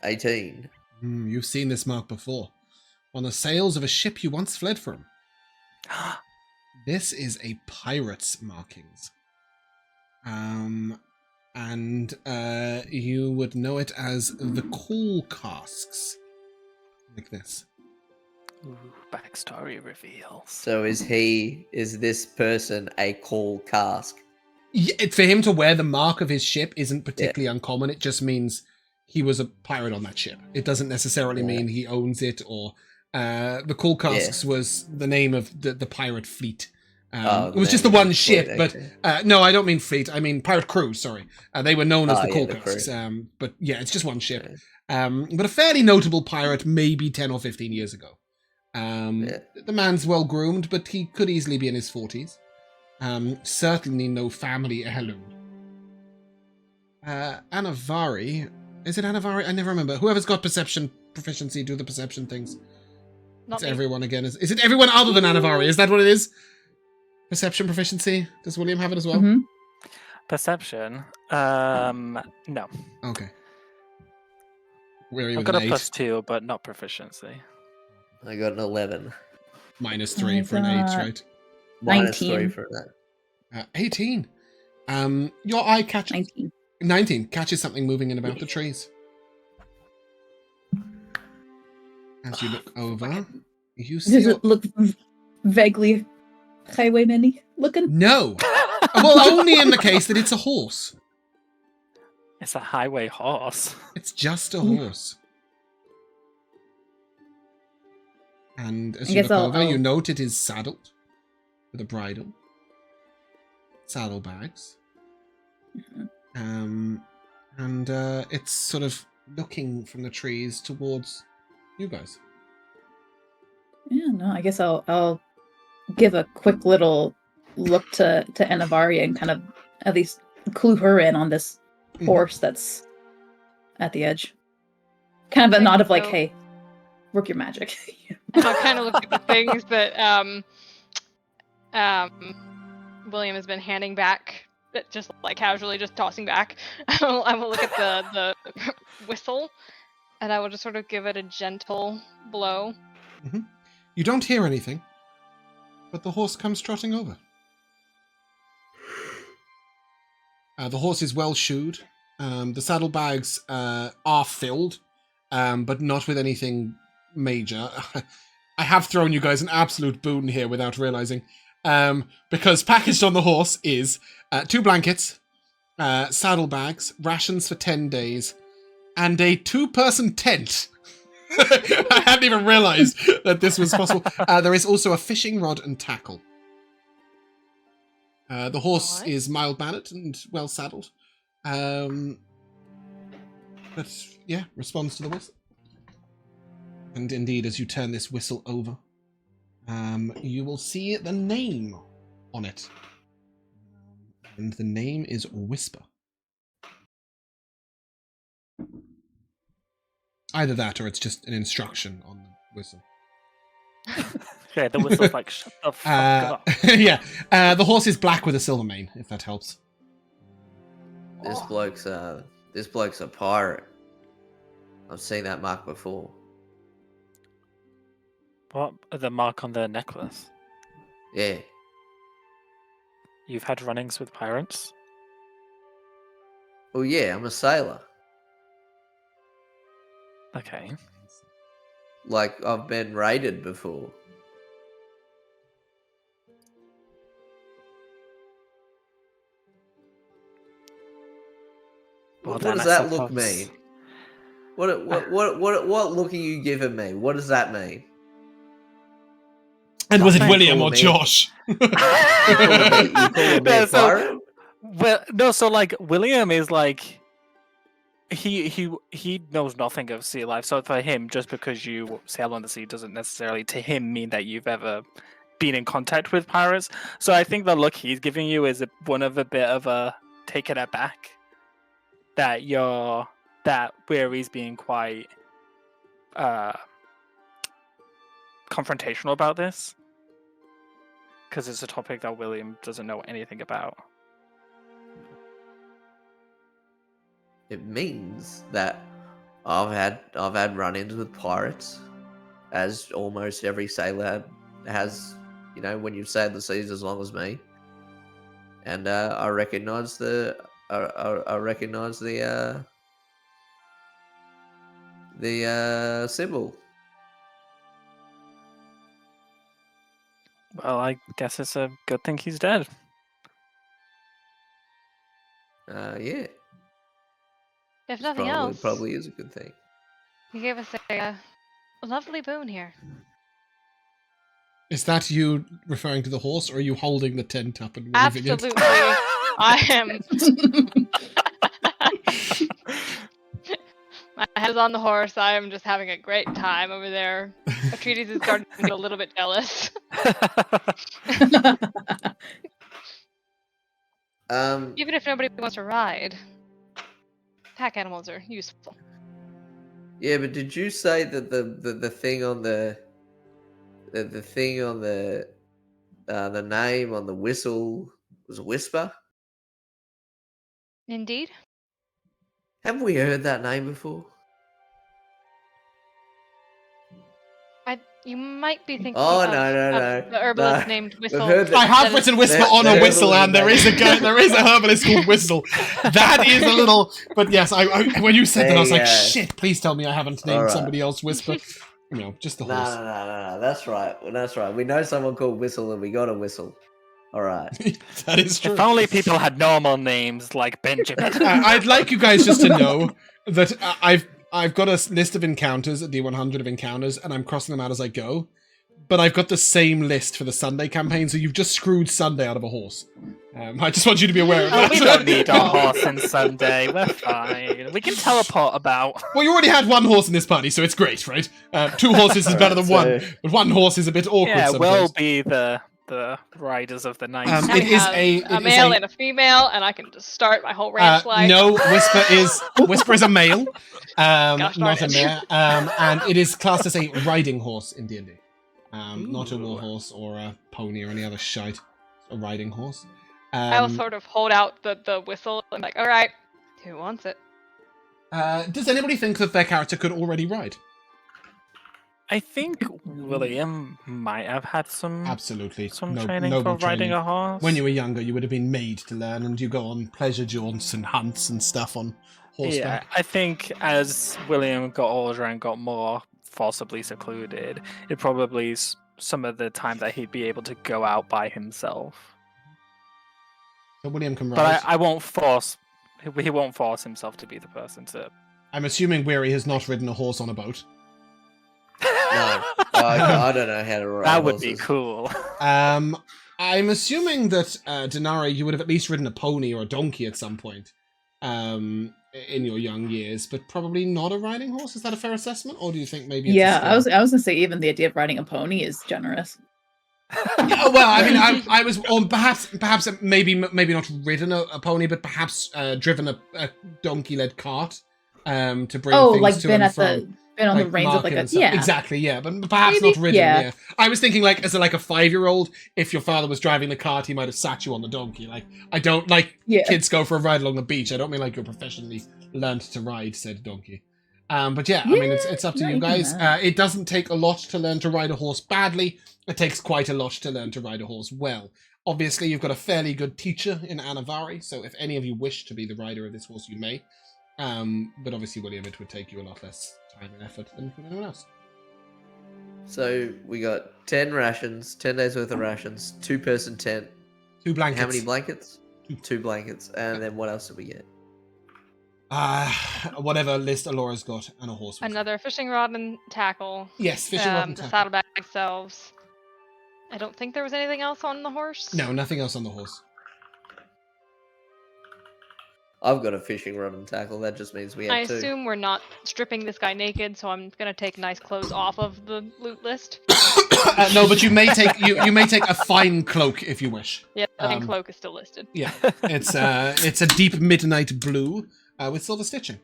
18. You've seen this mark before. On the sails of a ship you once fled from. This is a pirate's markings. And you would know it as the cool casks. Like this. Ooh, backstory reveals. So is this person a cool cask? Yeah, for him to wear the mark of his ship isn't particularly uncommon. It just means he was a pirate on that ship. It doesn't necessarily mean he owns it or... the cool casks was the name of the pirate fleet. It was just the one ship, but no, I don't mean fleet. I mean pirate crew. Sorry, they were known as the cool casks. But yeah, it's just one ship. But a fairly notable pirate, maybe 10 or 15 years ago. The man's well groomed, but he could easily be in his 40s. Certainly no family heirloom. Anivari, is it Anivari? I never remember. Whoever's got perception proficiency, do the perception things. Not It's me. everyone again. Is it everyone other than Anivari? Is that what it is? Perception proficiency? Does William have it as well? Mm-hmm. Perception? No. Okay. Where are you I've with got an a 8? +2, but not proficiency. I got an 11. -3 for an 8, right? -3 for that. 18. Your eye catches... 19. 19 catches something moving in about the trees. As you look over, you see... Does it look vaguely highwayman-y looking? No! Well, only in the case that it's a horse. It's a highway horse. It's just a horse. And as you look over, you note it is saddled with a bridle, saddlebags, and it's sort of looking from the trees towards you guys. Yeah, no, I guess I'll give a quick little look to Anivari and kind of at least clue her in on this horse that's at the edge. Kind of a nod of like, hey, work your magic. I'll kind of look at the things that William has been handing back, just like casually, just tossing back. I will look at the whistle, and I will just sort of give it a gentle blow. Mm-hmm. You don't hear anything, but the horse comes trotting over. The horse is well shoed. The saddlebags are filled, but not with anything major. I have thrown you guys an absolute boon here without realizing, because packaged on the horse is 2 blankets, saddlebags, rations for 10 days, and a 2-person tent. I hadn't even realized that this was possible. There is also a fishing rod and tackle. The horse is mild-mannered and well-saddled. But yeah, responds to the whistle. And indeed, as you turn this whistle over, you will see the name on it. And the name is Whisper. Either that, or it's just an instruction on the whistle. Okay, the whistle's like, shut the fuck up. Yeah, the horse is black with a silver mane, if that helps. This bloke's a pirate. I've seen that mark before. What? The mark on the necklace? Yeah. You've had run-ins with pirates? Well, yeah, I'm a sailor. Okay. Like, I've been raided before. Well, What then does I that look suppose- mean? What look are you giving me? What does that mean? And was it Nothing. William or Cool, man. Josh? You calling me a No, so- pirate? Well, no, so like William is like he knows nothing of sea life. So for him, just because you sail on the sea doesn't necessarily to him mean that you've ever been in contact with pirates. So I think the look he's giving you is one of a bit of a taken aback that Weary's being quite confrontational about this because it's a topic that William doesn't know anything about. It means that I've had run-ins with pirates, as almost every sailor has. You know, when you've sailed the seas as long as me, and I recognise the symbol. Well, I guess it's a good thing he's dead. Yeah. If nothing else, Probably is a good thing. you gave us a lovely boon here. Is that you referring to the horse, or are you holding the tent up and waving Absolutely, it? I am. My head is on the horse. I am just having a great time over there. Atreides is starting to get a little bit jealous. Even if nobody wants to ride, pack animals are useful. Yeah, but did you say that the thing on the thing on the name on the whistle was a whisper? Indeed. Haven't we heard that name before? You might be thinking Oh, of, no. the herbalist No. named We've Whistle. heard that- I have that is- written whistle There- on a there whistle, is a and there is a herbalist called Whistle. That is a little, but yes, I when you said that, I was like, There you go. shit! Please tell me I haven't named Alright. somebody else Whisper. You know, just the horse. No. That's right. That's right. We know someone called Whistle, and we got a whistle. All right. That is true. If only people had normal names like Benjamin. I'd like you guys just to know that I've got a list of encounters, the 100 of encounters, and I'm crossing them out as I go. But I've got the same list for the Sunday campaign, so you've just screwed Sunday out of a horse. I just want you to be aware of that. We don't need a horse in Sunday. We're fine. We can teleport about. Well, you already had one horse in this party, so it's great, right? 2 horses is better than one, but 1 horse is a bit awkward Yeah, sometimes. we'll be the riders of the night. Now It we is have a male and a female, and I can just start my whole ranch life. No, Whisper is a male, Gosh darn not a it. mare, and it is classed as a riding horse in D&D. Not a war horse or a pony or any other shite. A riding horse. I will sort of hold out the whistle and like, all right, who wants it? Does anybody think that their character could already ride? I think William might have had some Absolutely. training noble for riding training. a horse. When you were younger, you would have been made to learn, and you go on pleasure jaunts and hunts and stuff on Yeah, horseback. I think as William got older and got more forcibly secluded, it probably is some of the time that he'd be able to go out by himself. So William can ride. But I won't force. He won't force himself to be the person to. I'm assuming Weary has not ridden a horse on a boat. No, I don't know how to ride That would be horses. cool. I'm assuming that Dinari, you would have at least ridden a pony or a donkey at some point in your young years, but probably not a riding horse. Is that a fair assessment, or do you think maybe? It's Yeah, a I was gonna say even the idea of riding a pony is generous. Yeah, well, I mean, I was, or perhaps maybe not ridden a pony, but perhaps driven a donkey-led cart to bring Oh, things like to been and at from. the been on like the reins of like a exactly, yeah, but perhaps Maybe, not ridden. yeah. Yeah, I was thinking like as a 5-year-old, if your father was driving the cart, he might have sat you on the donkey. Like I don't like kids go for a ride along the beach. I don't mean like you're professionally learned to ride said donkey. But yeah, I mean it's up to you guys. It doesn't take a lot to learn to ride a horse badly. It takes quite a lot to learn to ride a horse well. Obviously, you've got a fairly good teacher in Anivari, so if any of you wish to be the rider of this horse, you may. But obviously, William, it would take you a lot less time and effort than for anyone else. So we got 10 rations, 10 days worth of rations, 2-person tent. 2 blankets. How many blankets? 2 blankets. And then what else did we get? Whatever list Elora's got, and a horse. Another fishing rod and tackle. Yes, fishing rod and the tackle. saddlebag themselves. I don't think there was anything else on the horse. No, nothing else on the horse. I've got a fishing rod and tackle. That just means we have I 2. assume we're not stripping this guy naked, so I'm gonna take nice clothes off of the loot list. No, but you may take you may take a fine cloak if you wish. Yeah, I think cloak is still listed. Yeah, it's a deep midnight blue with silver stitching.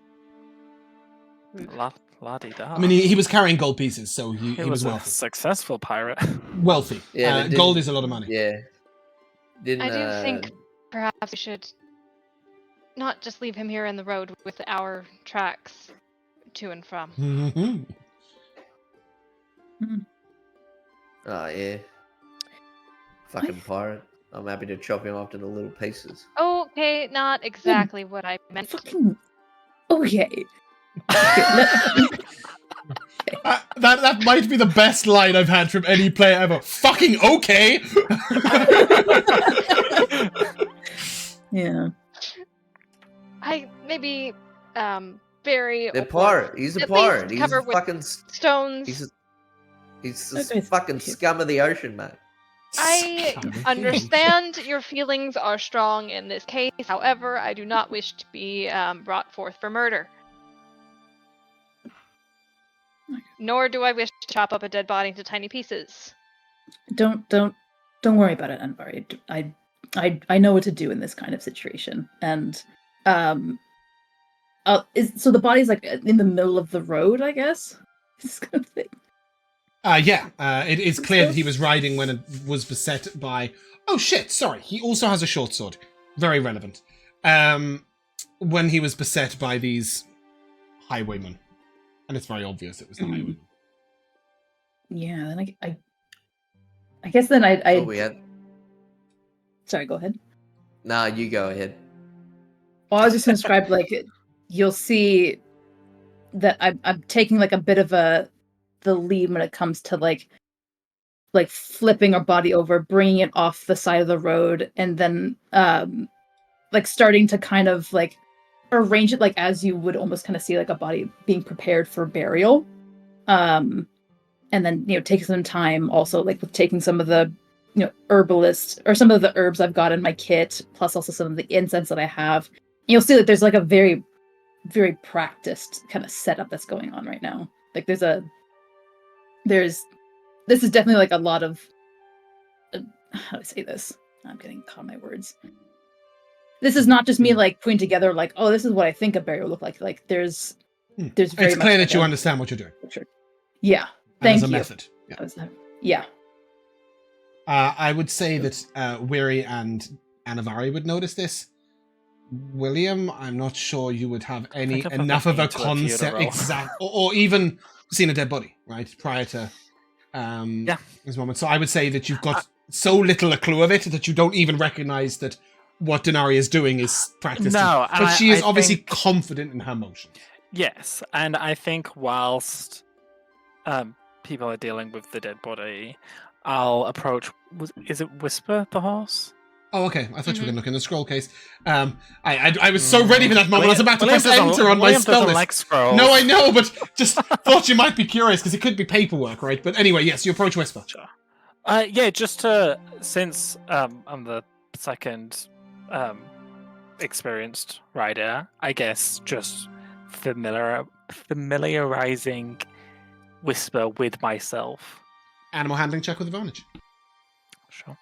La-di-da. I mean, he was carrying gold pieces, so he was a wealthy. successful pirate. Wealthy. Yeah, gold is a lot of money. Yeah. I do think perhaps we should not just leave him here in the road with our tracks to and from. Oh, yeah. Fucking pirate. I'm happy to chop him up into little pieces. Okay, not exactly what I meant. Fucking okay. That might be the best line I've had from any player ever. Fucking okay. Yeah. They're Barry. pirate. He's a at pirate. least He's cover a with fucking. stones. He's the Okay. fucking scum of the ocean, mate. I understand your feelings are strong in this case. However, I do not wish to be brought forth for murder. Nor do I wish to chop up a dead body into tiny pieces. Don't worry about it, Anivari. I know what to do in this kind of situation. And so the body's like in the middle of the road, I guess. This kind of thing. It is clear that he was riding when it was beset by... Oh shit, sorry. He also has a short sword. Very relevant. When he was beset by these highwaymen. And it's very obvious it was the highwaymen. Yeah, then I guess then I Oh, we had... Sorry, go ahead. Nah, you go ahead. Well, I was just going to describe, like, you'll see that I'm taking, like, a bit of the lead when it comes to, like flipping our body over, bringing it off the side of the road, and then, like, starting to kind of, like, arrange it, like, as you would almost kind of see, like, a body being prepared for burial. And then, taking some time also, like, with taking some of the, herbalist, or some of the herbs I've got in my kit, plus also some of the incense that I have. You'll see that there's, like, a very, very practiced kind of setup that's going on right now. Like, this is definitely, like, a lot of, how do I say this? I'm getting caught in my words. This is not just me, like, putting together, like, oh, this is what I think a burial will look like. Like, there's very it's much clear like that you understand what you're doing. Yeah. Thank you. As a method. Yeah. I would say that Weary and Anivari would notice this. William, I'm not sure you would have enough of a concept, or even seen a dead body, right, prior to this moment. So I would say that you've got so little a clue of it that you don't even recognize that what Dinari is doing is practiced. No, but she is obviously confident in her motion. Yes, and I think whilst people are dealing with the dead body, I'll approach... Is it Whisper, the horse? Oh, okay. I thought you were going to look in the scroll case. I was so ready for that moment. I was about to press enter on my spell list. Like scrolls. No, I know, but just thought you might be curious because it could be paperwork, right? But anyway, yes, you approach Whisper. Sure. Just since I'm the second experienced rider, I guess just familiarizing Whisper with myself. Animal handling check with advantage. Sure.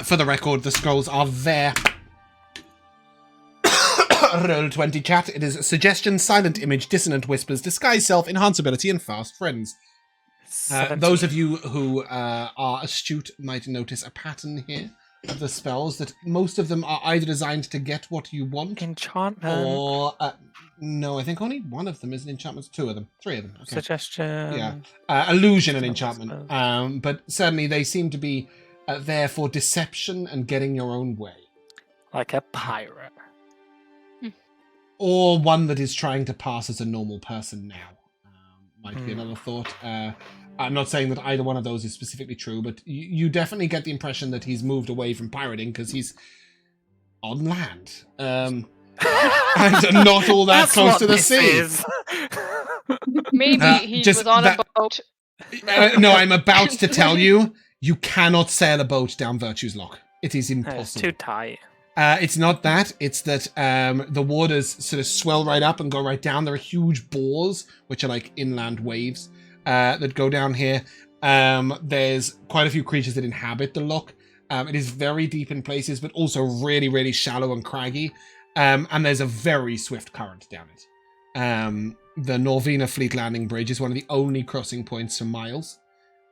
For the record, the scrolls are there. Roll20 chat. It is suggestion, silent image, dissonant whispers, disguise self, enhance ability, and fast friends. Those of you who are astute might notice a pattern here of the spells, that most of them are either designed to get what you want, enchantment, or no, I think only one of them is an enchantment. 2 of them, 3 of them. Okay. Suggestion, yeah, illusion and enchantment. But certainly they seem to be there for deception and getting your own way, like a pirate, or one that is trying to pass as a normal person now. Might be another thought. I'm not saying that either one of those is specifically true, but you definitely get the impression that he's moved away from pirating because he's on land. And not all that close to the sea. Maybe he was on a boat. No, I'm about to tell you, you cannot sail a boat down Virtue's Lock. It is impossible. It's too tight. It's not that. It's that the waters sort of swell right up and go right down. There are huge bores, which are like inland waves, that go down here. There's quite a few creatures that inhabit the loch. It is very deep in places, but also really, really shallow and craggy. And there's a very swift current down it. The Norvina Fleet Landing Bridge is one of the only crossing points for miles.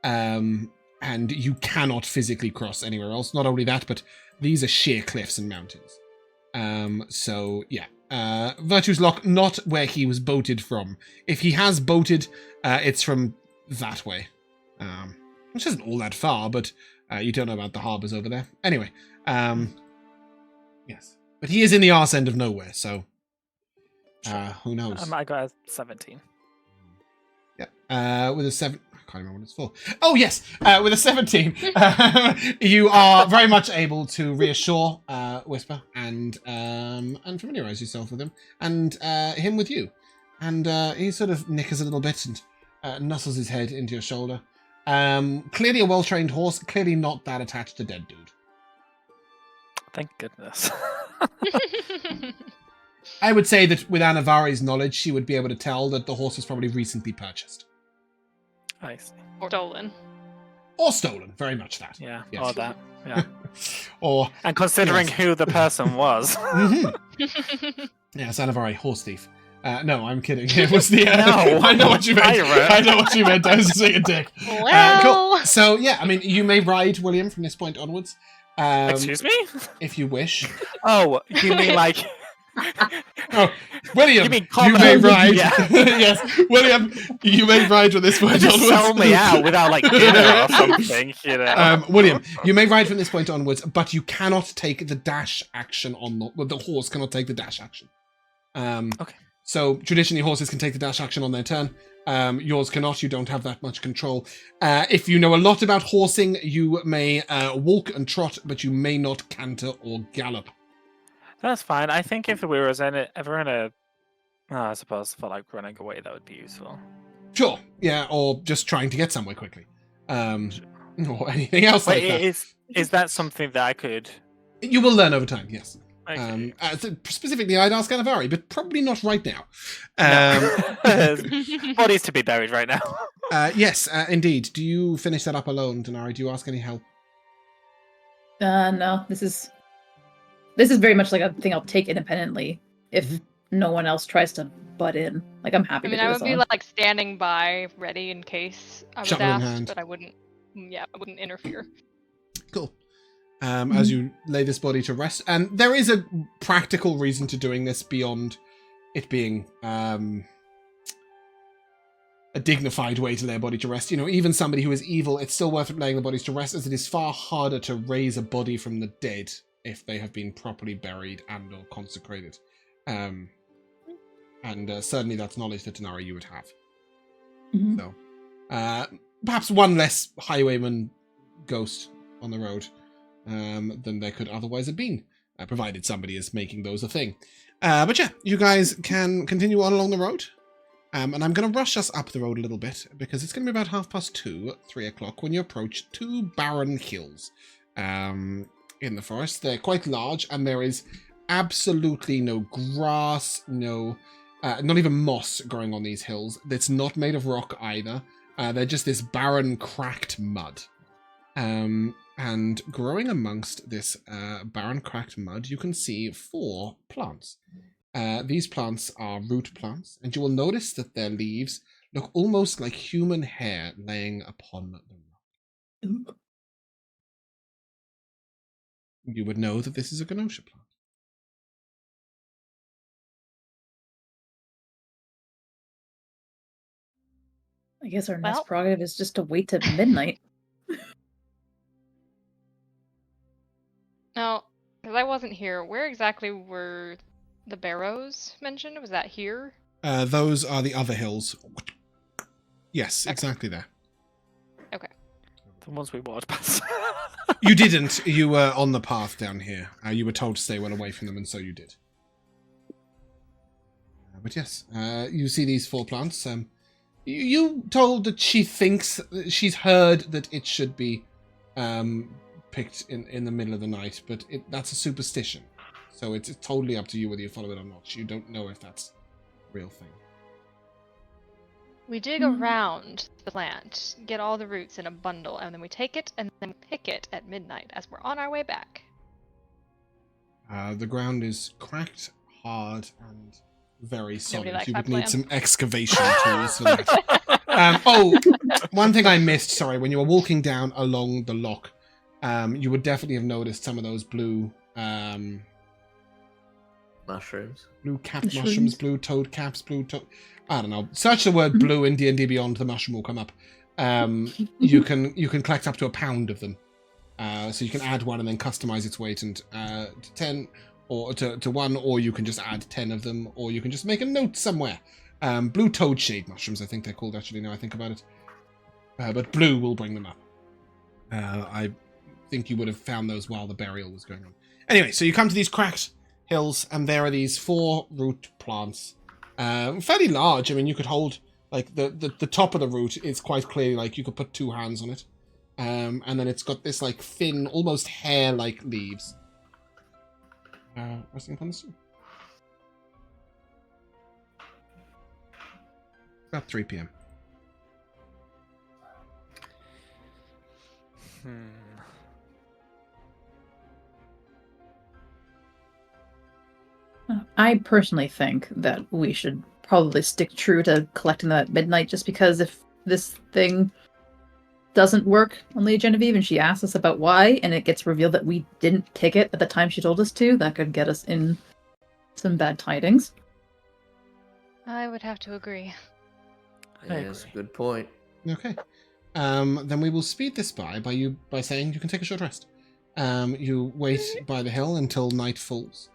And you cannot physically cross anywhere else. Not only that, but these are sheer cliffs and mountains. So, yeah. Virtue's Lock, not where he was boated from. If he has boated, it's from that way. Which isn't all that far, but you don't know about the harbours over there. Anyway, yes. But he is in the arse end of nowhere, so who knows? I got a 17. Yeah. With a 7... I can't remember what it's for. Oh, yes. With a 17, you are very much able to reassure Whisper and familiarise yourself with him, and him with you. And he sort of nickers a little bit and nuzzles his head into your shoulder. Clearly a well-trained horse, clearly not that attached to dead dude. Thank goodness. I would say that with Anivari's knowledge, she would be able to tell that the horse was probably recently purchased. I see. Or stolen. Or stolen, very much that. Yeah, yes. or that. Yeah. Or and considering who the person was. Mm-hmm. Yes, Anivari, horse thief. No, I'm kidding. It was the. No, I know what you meant. I know what you meant. I was just being a dick. Well. Cool. So yeah, I mean, you may ride William from this point onwards. Excuse me? If you wish. Oh, you mean like? Oh, William, you may ride. Yeah. Yes, William, you may ride from this point onwards. Sell me out without like dinner or something, you know. William, you may ride from this point onwards, but you cannot take the dash action on the horse. Cannot take the dash action. Okay. So traditionally, horses can take the dash action on their turn. Yours cannot. You don't have that much control. If you know a lot about horsing, you may walk and trot, but you may not canter or gallop. That's fine. I think if we were ever in a, I suppose for like running away, that would be useful. Sure. Yeah, or just trying to get somewhere quickly. Or anything else like that. Is that something that I could? You will learn over time, yes. Okay. Specifically, I'd ask Anivari, but probably not right now. Bodies to be buried right now. Yes, indeed. Do you finish that up alone, Dinari? Do you ask any help? No. This is very much like a thing I'll take independently if no one else tries to butt in. Like, I'm happy to do I this would be alone. like standing by, ready in case I was Shovel in asked, hand. but I wouldn't interfere. Cool. As you lay this body to rest. And there is a practical reason to doing this beyond it being a dignified way to lay a body to rest. You know, even somebody who is evil, it's still worth laying the bodies to rest, as it is far harder to raise a body from the dead if they have been properly buried and or consecrated. And certainly that's knowledge that Dinari you would have. Mm-hmm. So, perhaps one less highwayman ghost on the road than there could otherwise have been, provided somebody is making those a thing. But yeah, you guys can continue on along the road. And I'm going to rush us up the road a little bit, because it's going to be about 2:30, 3 o'clock, when you approach 2 barren hills in the forest. They're quite large, and there is absolutely no grass, not even moss growing on these hills. It's not made of rock either. They're just this barren, cracked mud. And growing amongst this barren, cracked mud, you can see 4 plants. These plants are root plants, and you will notice that their leaves look almost like human hair laying upon the rock. You would know that this is a Ganosha plant. I guess our next prerogative is just to wait till midnight. Now, because I wasn't here, where exactly were the barrows mentioned? Was that here? Those are the other hills. Yes, Okay. Exactly there. Okay. The ones we walked past. You didn't. You were on the path down here. You were told to stay well away from them, and so you did. But yes, you see these 4 plants. You told that she thinks, she's heard that it should be picked in the middle of the night, but that's a superstition. So it's totally up to you whether you follow it or not. You don't know if that's a real thing. We dig around the plant, get all the roots in a bundle, and then we take it and then pick it at midnight as we're on our way back. The ground is cracked, hard, and very solid. likes You would that need plan. some excavation tools for that. One thing I missed, sorry, when you were walking down along the lock, you would definitely have noticed some of those blue Mushrooms. blue capped mushrooms, blue toad caps, I don't know. Search the word blue in D&D Beyond, the mushroom will come up. You can collect up to 1 pound of them. So you can add one and then customize its weight and to 10 or to 1, or you can just add 10 of them, or you can just make a note somewhere. Blue toad shade mushrooms, I think they're called actually now I think about it. But blue will bring them up. I think you would have found those while the burial was going on. Anyway, so you come to these cracked hills, and there are these 4 root plants. Fairly large. I mean, you could hold, like, the top of the root is quite clearly, like, you could put 2 hands on it. And then it's got this, like, thin, almost hair-like leaves. Resting upon the sea. About 3 p.m. I personally think that we should probably stick true to collecting them at midnight, just because if this thing doesn't work on Lady Genevieve and she asks us about why, and it gets revealed that we didn't take it at the time she told us to, that could get us in some bad tidings. I would have to agree. Yes, good point. Okay. Then we will speed this by saying you can take a short rest. You wait by the hill until night falls.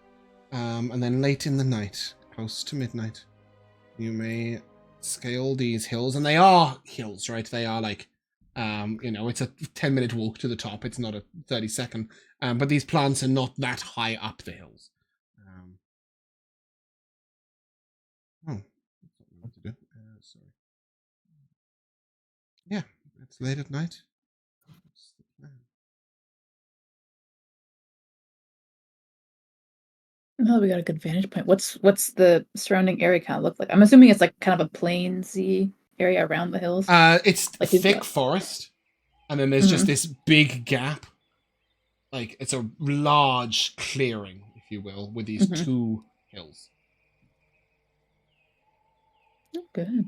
And then late in the night, close to midnight, you may scale these hills. And they are hills, right? They are like, it's a 10-minute walk to the top. It's not a 30-second. But these plants are not that high up the hills. What to do? Sorry. Yeah, it's late at night. What's the plan? Oh, we got a good vantage point. What's the surrounding area kind of look like? I'm assuming it's like kind of a plainsy area around the hills. It's like thick forest, and then there's just this big gap. Like it's a large clearing, if you will, with these 2 hills. Oh, good.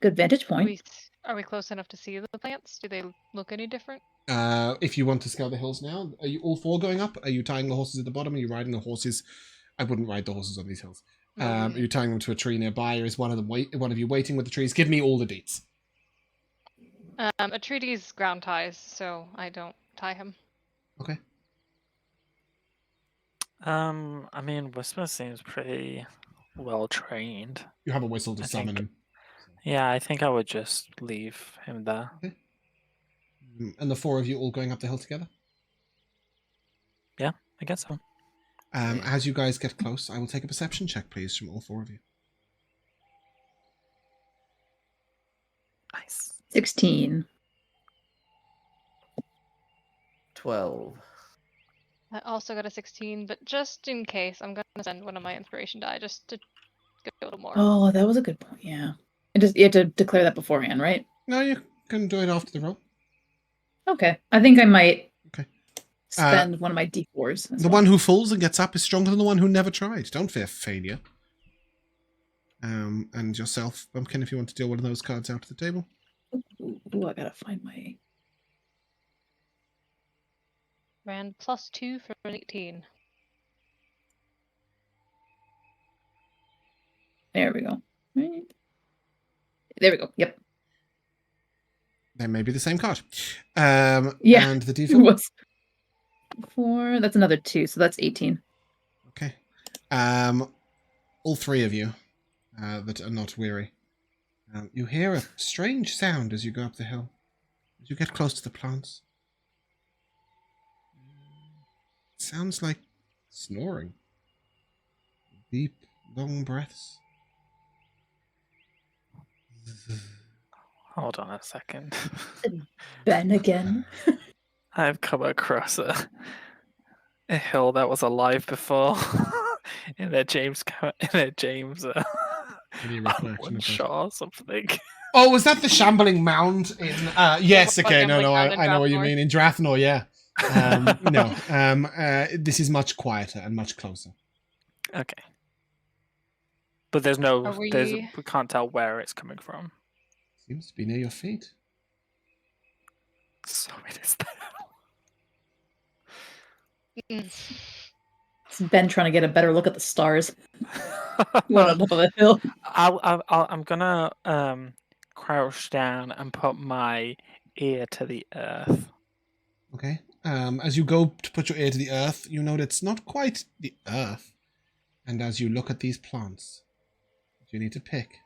Good vantage point. Are we close enough to see the plants? Do they look any different? If you want to scale the hills now, are you all 4 going up? Are you tying the horses at the bottom? Are you riding the horses? I wouldn't ride the horses on these hills. Are you tying them to a tree nearby, or is one of you waiting with the trees? Give me all the deets. Atreides ground ties, so I don't tie him. Okay. I mean, Whisper seems pretty well trained. You have a whistle to summon him. Yeah, I think I would just leave him there. Okay. And the 4 of you all going up the hill together? Yeah, I guess so. As you guys get close, I will take a perception check, please, from all 4 of you. Nice. 16. 12. I also got a 16, but just in case, I'm going to send one of my inspiration die just to go a little more. Oh, that was a good point, yeah. You had to declare that beforehand, right? No, you can do it after the roll. Okay. I think I might. Okay. spend one of my D4s. The one who falls and gets up is stronger than the one who never tried. Don't fear failure. And yourself, Bumpkin, if you want to deal one of those cards out to the table. Ooh, I gotta find my... Ran +2 for an 18. There we go. There we go. Yep. They may be the same card. Yeah. And the It D4? was 4. That's another 2, so that's 18. Okay. All three of you that are not weary. You hear a strange sound as you go up the hill. As you get close to the plants. It sounds like snoring. Deep, long breaths. Hold on a second. Ben again. I've come across a hill that was alive before in a James one shot or something. Oh, was that the shambling mound in yes, Like okay, I'm no, like no, down in I know what you Drathmore. mean. In Drathmore, yeah. No. This is much quieter and much closer. Okay. But there's no Are we we- can't tell where it's coming from. Seems to be near your feet. So it is Mm. It's Ben trying to get a better look at the stars. there. Going on top of the hill. I'm gonna crouch down and put my ear to the earth. Okay. As you go to put your ear to the earth, you know that it's not quite the earth. And as you look at these plants that you need to pick,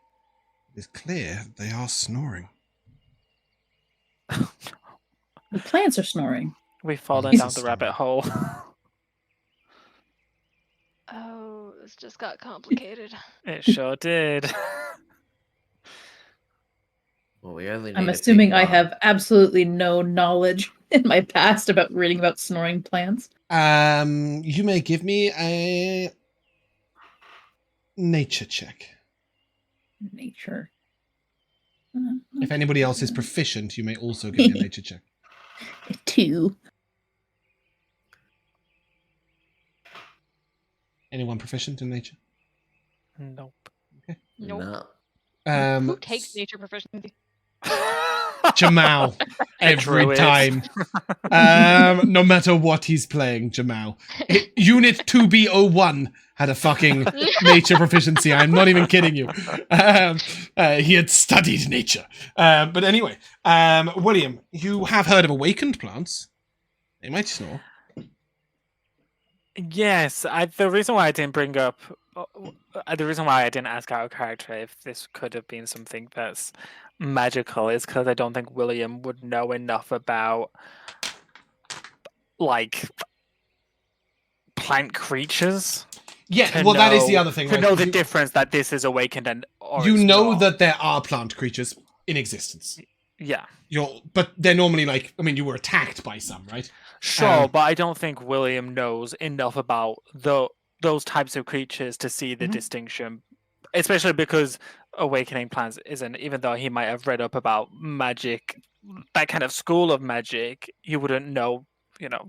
it is clear they are snoring. The plants are snoring. We've fallen He's down a the rabbit snorer. hole. Oh, this just got complicated. It sure did. Well, we only need I'm to pick assuming I one. have absolutely no knowledge in my past about reading about snoring plants. You may give me a nature check. Nature. If anybody else is proficient, you may also give me a nature check. 2. Anyone proficient in nature? Nope. Nope. No. Who takes nature proficiency? Jamal every druid. time. No matter what he's playing, Jamal. Unit 2B01 had a fucking nature proficiency. I'm not even kidding you. He had studied nature. But anyway, William, you have heard of awakened plants. They might snore. Yes, the reason why I didn't bring up, the reason why I didn't ask our character if this could have been something that's magical is because I don't think William would know enough about, like, plant creatures. Yeah, well, that is the other thing. To right? know the difference that this is awakened and or You it's know not. that there are plant creatures in existence. Yeah. But they're normally like, I mean, you were attacked by some, right? Sure, but I don't think William knows enough about those types of creatures to see the distinction, especially because awakening plants isn't, even though he might have read up about magic, that kind of school of magic, he wouldn't know,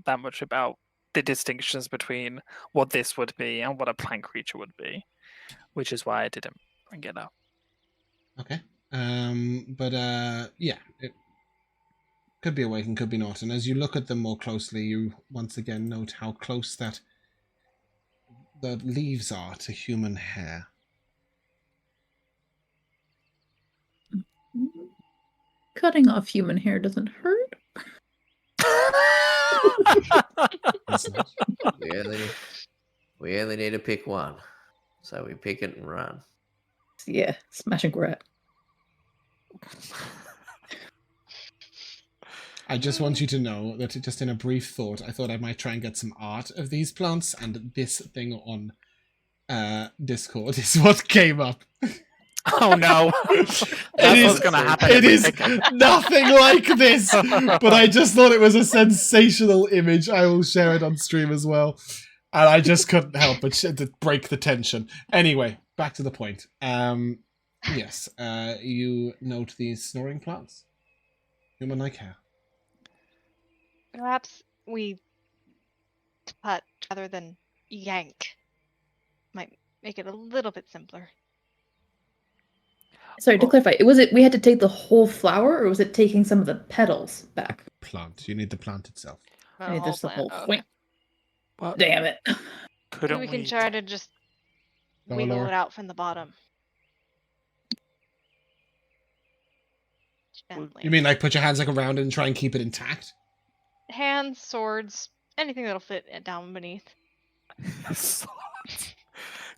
that much about the distinctions between what this would be and what a plant creature would be, which is why I didn't bring it up. Okay. Yeah, it could be awakened, could be not. And as you look at them more closely, you once again note how close that the leaves are to human hair. Cutting off human hair doesn't hurt. We only need to pick one. So we pick it and run. Yeah, smash and grab. I just want you to know that just in a brief thought, I thought I might try and get some art of these plants, and this thing on Discord is what came up. Oh no. That's what's going to happen. It is nothing like this, but I just thought it was a sensational image. I will share it on stream as well. And I just couldn't help but to break the tension. Anyway, back to the point. Yes, you note these snoring plants. Human-like hair. Perhaps we cut rather than yank. Might make it a little bit simpler. Sorry, to clarify, we had to take the whole flower, or was it taking some of the petals back? Plant. You need the plant itself. I need just the whole plant. thing. Well, Damn it. couldn't Maybe we can try to just Go, wiggle Elora. it out from the bottom. Gently. You mean like put your hands like around it and try and keep it intact? Hands, swords, anything that'll fit it down beneath.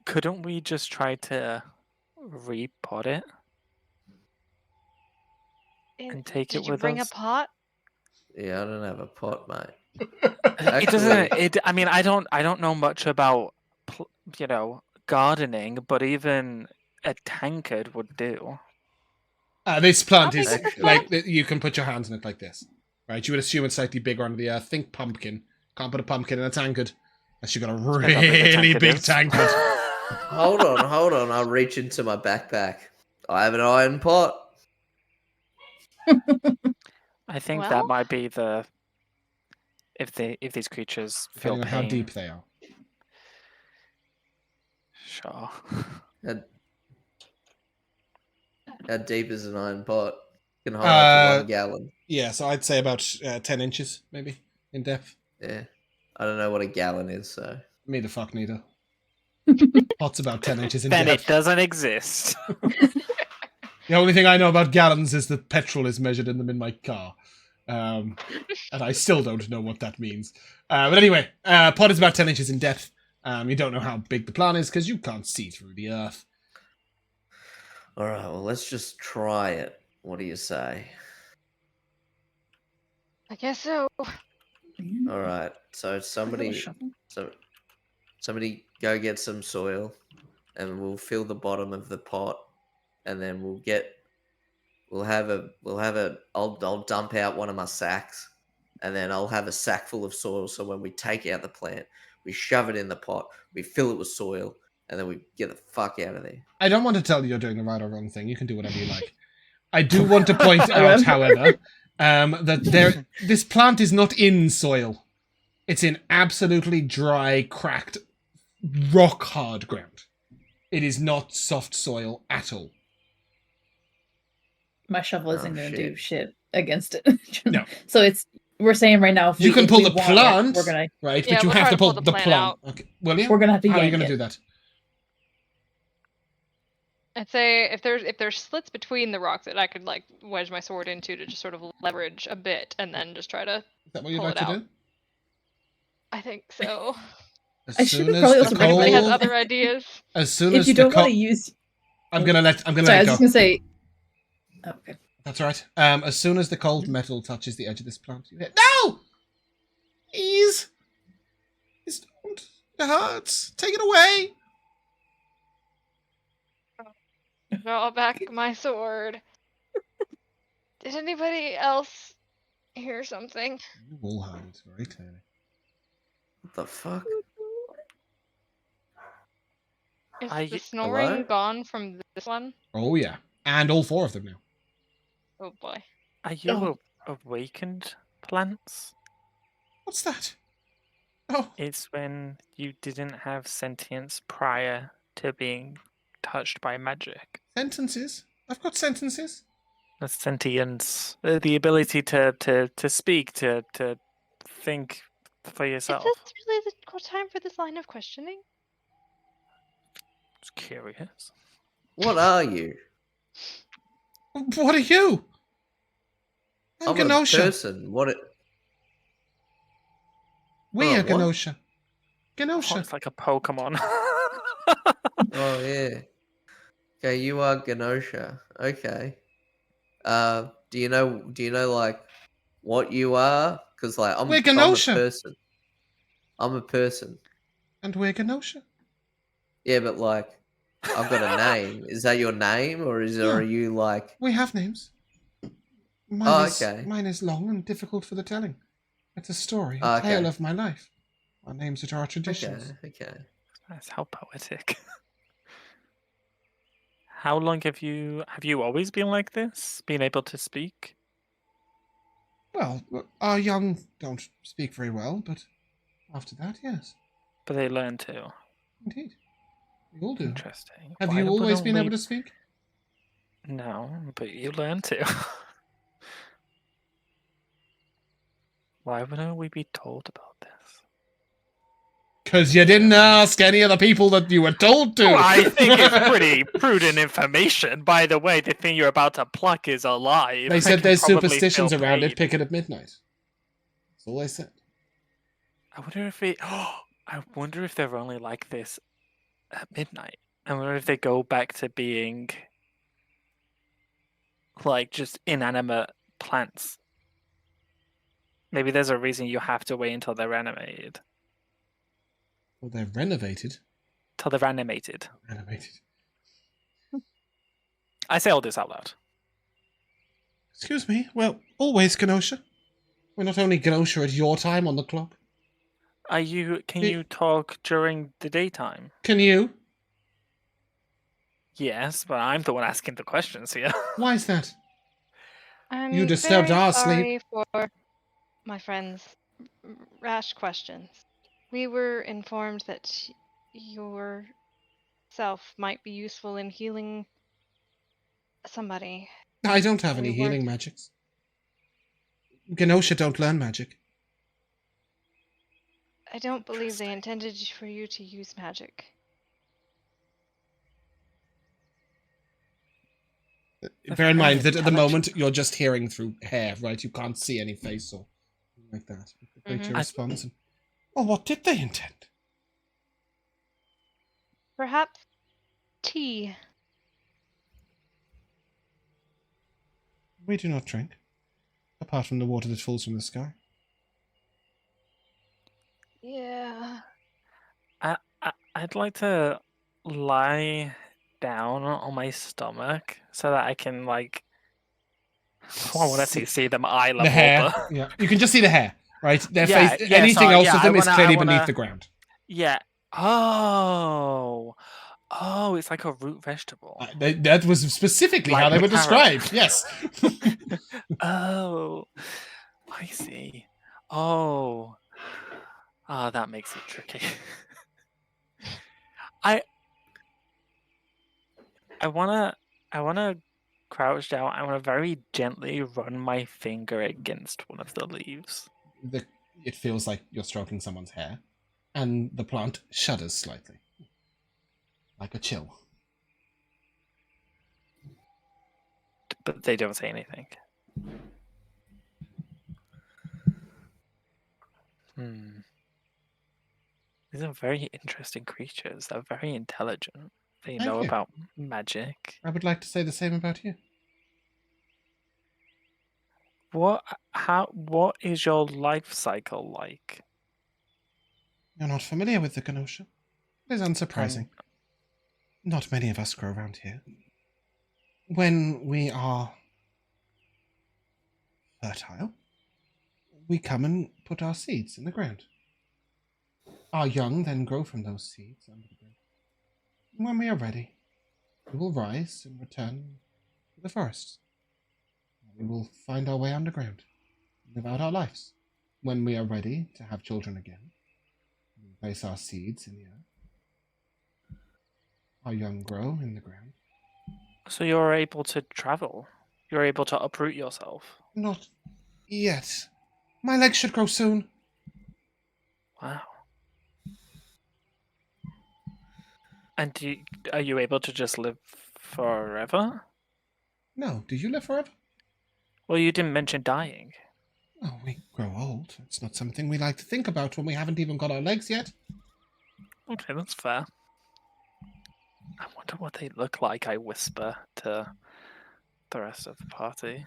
Couldn't we just try to repot it and take it Did you with bring us? a pot? Yeah, I don't have a pot, mate. It doesn't. I mean, I don't know much about, gardening, but even a tankard would do. This plant How is big is this like you can put your hands in it like this, right? You would assume it's slightly bigger under the earth. Think pumpkin. Can't put a pumpkin in a tankard unless you got a really big tankard. Hold on. I'll reach into my backpack. I have an iron pot. I think that Well? might be the if these creatures feel Depending on pain. how deep they are. Sure. How deep is an iron pot? Can hold up to 1 gallon. Yeah, so I'd say about 10 inches, maybe, in depth. Yeah. I don't know what a gallon is, so. Me the fuck neither. Pot's about 10 inches in Then depth. it doesn't exist. The only thing I know about gallons is that petrol is measured in them in my car. And I still don't know what that means. But anyway, pot is about 10 inches in depth. You don't know how big the plant is because you can't see through the earth. Alright, well, let's just try it. What do you say? I guess so. Alright, so somebody go get some soil and we'll fill the bottom of the pot and then I'll dump out one of my sacks and then I'll have a sack full of soil so when we take out the plant, we shove it in the pot, we fill it with soil, and then we get the fuck out of there. I don't want to tell you you're doing the right or wrong thing. You can do whatever you like. I do want to point out, however, that this plant is not in soil. It's in absolutely dry, cracked, rock-hard ground. It is not soft soil at all. My shovel isn't going to do shit. shit against it. No. So we're saying right now, You can pull the plant, we're gonna, right? Yeah, but you we'll have try to to pull pull the the plant plant. out. Okay. Will you? we're gonna have to How are you yank going to it. do that? I'd say if there's slits between the rocks that I could like wedge my sword into to just sort of leverage a bit and then just try to. Is that what you'd Pull like it to out. do? I think so. As I should soon have as probably the also If anybody has cold, other ideas. as soon If as you the don't want to cold, use, I'm gonna let sorry, I it was go. just gonna say. Oh, okay. That's right. As soon as the cold metal touches the edge of this plant, you hit. No! Please! Please don't. It hurts. Take it away. Draw back my sword. Did anybody else hear something? You will hide very clearly. What the fuck? Is Are the you- snoring Hello? gone from this one? Oh yeah, and all 4 of them now. Oh boy. Are you Oh. awakened plants? What's that? Oh, It's when you didn't have sentience prior to being touched by magic. sentences. I've got sentences. The sentience, the ability to speak, to think for yourself. Is this really the time for this line of questioning? Just curious. What are you? What are you? I'm I'm a Genosha. person. What? We are what? Genosha. Oh, Genosha. it's like a Pokemon. Oh yeah. Okay, you are Genosha. Okay. Do you know like what you are? Because like I'm We're a Genosha. person. I'm a person. And we're Genosha. Yeah, but like I've got a name. Is that your name, or are you like? We have names. Oh, okay. Mine is long and difficult for the telling. It's a story, Oh, a tale okay. of my life. Our names are our traditions. Okay. That's how poetic. How long have you always been like this? Being able to speak? Well, our young don't speak very well, but After that, yes. But they learn to. Indeed. We all do. Interesting. Have Why you always wouldn't been we- able to speak? No, but you learn to. Why wouldn't we be told about this? Because you didn't ask any of the people that you were told to. Oh, I think it's pretty prudent information. By the way, the thing you're about to pluck is alive. They I said can there's probably superstitions feel around it. pain. Pick it at midnight. That's all they said. I wonder if it. I wonder if they're only like this at midnight. I wonder if they go back to being like just inanimate plants. Maybe there's a reason you have to wait until they're animated. Well, they're renovated. Till they're animated. Animated. I say all this out loud. Excuse me. Well, always Kenosha. We're not only Kenosha at your time on the clock. Can you talk during the daytime? Can you? Yes, but I'm the one asking the questions here. Why is that? I'm You disturbed very our sorry sleep. for my friend's rash questions. We were informed that yourself might be useful in healing somebody. I don't have any We healing weren't- magics. Kenosha don't learn magic. I don't believe they intended for you to use magic. Bear in mind that at the intelligent. moment you're just hearing through hair, right? You can't see any face or anything like that. The creature responds and, well, what did they intend? Perhaps tea. We do not drink, apart from the water that falls from the sky. Yeah. I'd like to lie down on my stomach so that I can like. I want to see them eye level. The hair, yeah. You can just see the hair, right? Their Yeah, face. yeah, Anything so, else yeah, of them I is wanna- clearly I wanna- beneath the ground. Yeah. Oh, it's like a root vegetable. That was specifically Like how they the were carrot. described. Yes. Oh, I see. Oh, that makes it tricky. I wanna crouch down. I wanna very gently run my finger against one of the leaves. It feels like you're stroking someone's hair, and the plant shudders slightly, like a chill. But they don't say anything. These are very interesting creatures. They're very intelligent. They Thank know you. about magic. I would like to say the same about you. What is your life cycle like? You're not familiar with the Kenosha. It is unsurprising. Not many of us grow around here. When we are fertile, we come and put our seeds in the ground. Our young then grow from those seeds under the ground. And when we are ready, we will rise and return to the forest. We will find our way underground and live out our lives. When we are ready to have children again, we place our seeds in the earth. Our young grow in the ground. So you're able to travel. You're able to uproot yourself. Not yet. My legs should grow soon. Wow. And are you able to just live forever? No, do you live forever? Well, you didn't mention dying. Oh, we grow old. It's not something we like to think about when we haven't even got our legs yet. Okay, that's fair. I wonder what they look like, I whisper to the rest of the party.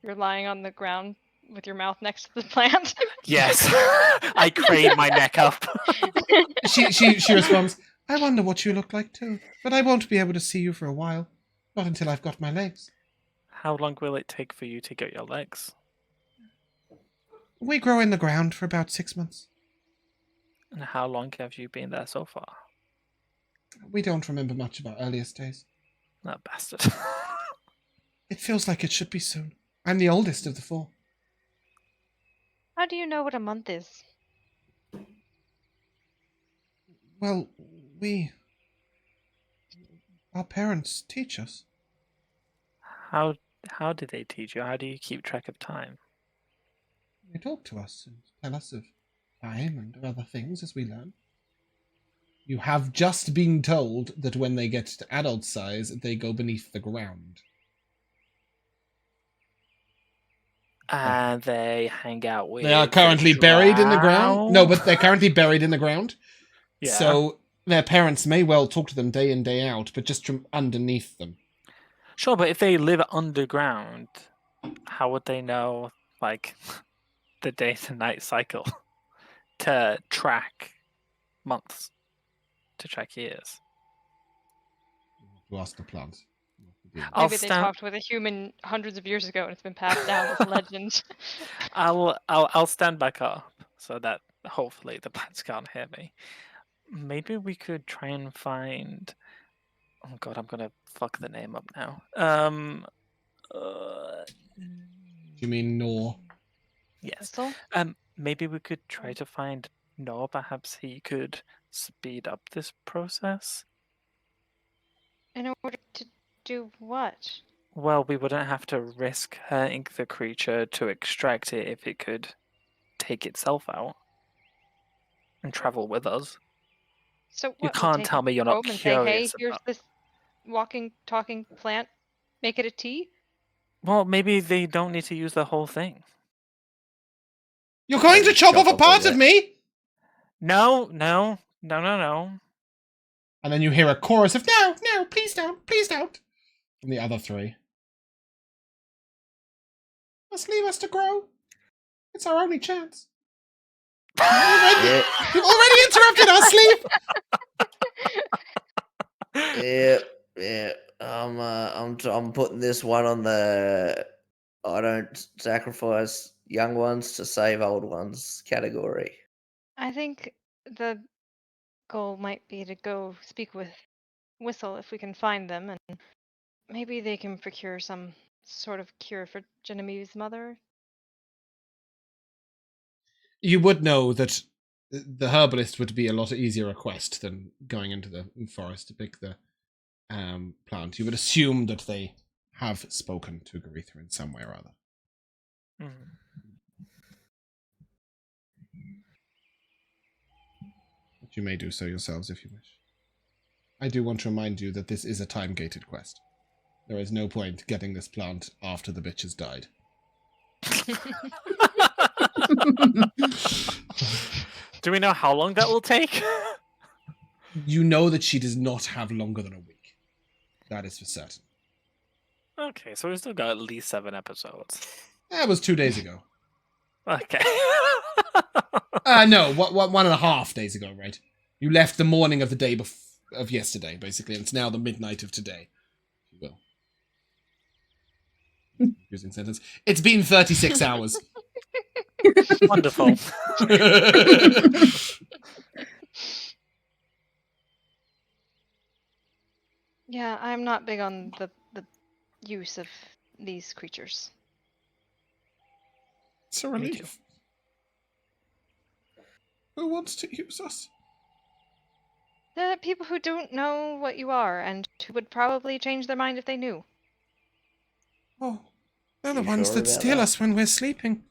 You're lying on the ground with your mouth next to the plant. Yes. I crane my neck up. She responds, I wonder what you look like too, but I won't be able to see you for a while. Not until I've got my legs. How long will it take for you to get your legs? We grow in the ground for about 6 months. And how long have you been there so far? We don't remember much of our earliest days. That bastard. It feels like it should be soon. I'm the oldest of the 4. How do you know what a month is? Well, our parents teach us. How did they teach you? How do you keep track of time? They talk to us and tell us of time and of other things as we learn. You have just been told that when they get to adult size, they go beneath the ground. And they hang out with. They are currently buried in the ground. No, but they're currently buried in the ground. Yeah. So their parents may well talk to them day in, day out, but just from underneath them. Sure, but if they live underground, how would they know, like, the day to night cycle to track months, to track years? To ask the plants. Maybe they talked with a human hundreds of years ago and it's been passed down as a legend. I'll stand back up so that hopefully the plants can't hear me. Maybe we could try and find. Oh god, I'm gonna fuck the name up now. You mean Nor? Yes. Whistle? Maybe we could try to find Nor. Perhaps he could speed up this process. In order to do what? Well, we wouldn't have to risk hurting the creature to extract it if it could take itself out and travel with us. So what? You can't tell me you're not and curious say, hey, here's about. this walking, talking plant. Make it a tea? Well, maybe they don't need to use the whole thing. You're going to chop off a part of me? No. And then you hear a chorus of no, please don't, from the other three. Just leave us to grow. It's our only chance. You've already interrupted our sleep. Yeah. I'm putting this one on the I don't sacrifice young ones to save old ones category. I think the goal might be to go speak with Whistle if we can find them, and maybe they can procure some sort of cure for Genevieve's mother. You would know that the herbalist would be a lot easier a quest than going into the forest to pick the plant. You would assume that they have spoken to Garetha in some way or other. But you may do so yourselves if you wish. I do want to remind you that this is a time-gated quest. There is no point getting this plant after the bitch has died. Do we know how long that will take? You know that she does not have longer than a week. That is for certain. Okay, so we've still got at least 7 episodes. That was 2 days ago. Okay. No, 1.5 days ago, right? You left the morning of the day of yesterday, basically, and it's now the midnight of today. If you will. Confusing sentence. It's been 36 hours. Wonderful. Yeah, I'm not big on the use of these creatures. It's a relief. Who wants to use us? The people who don't know what you are and who would probably change their mind if they knew. Oh, they're the ones that steal us when we're sleeping.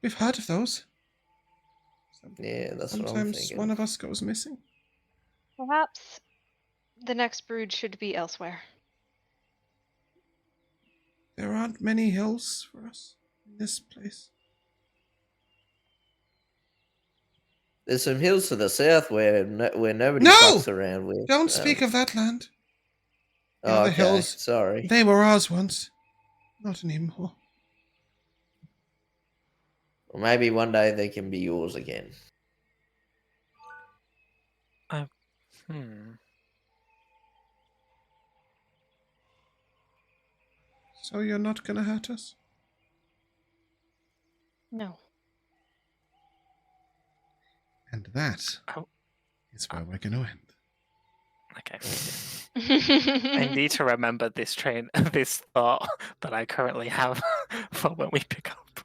We've heard of those. Yeah, that's what I'm Sometimes thinking. one of us goes missing. Perhaps the next brood should be elsewhere. There aren't many hills for us in this place. There's some hills to the south where nobody No! fucks around with. Don't speak of that land. The Oh, other okay. hills, Sorry. they were ours once. Not anymore. Well, maybe one day they can be yours again. So you're not gonna hurt us? No. And that is where we're gonna end. Okay. I need to remember this thought that I currently have for when we pick up.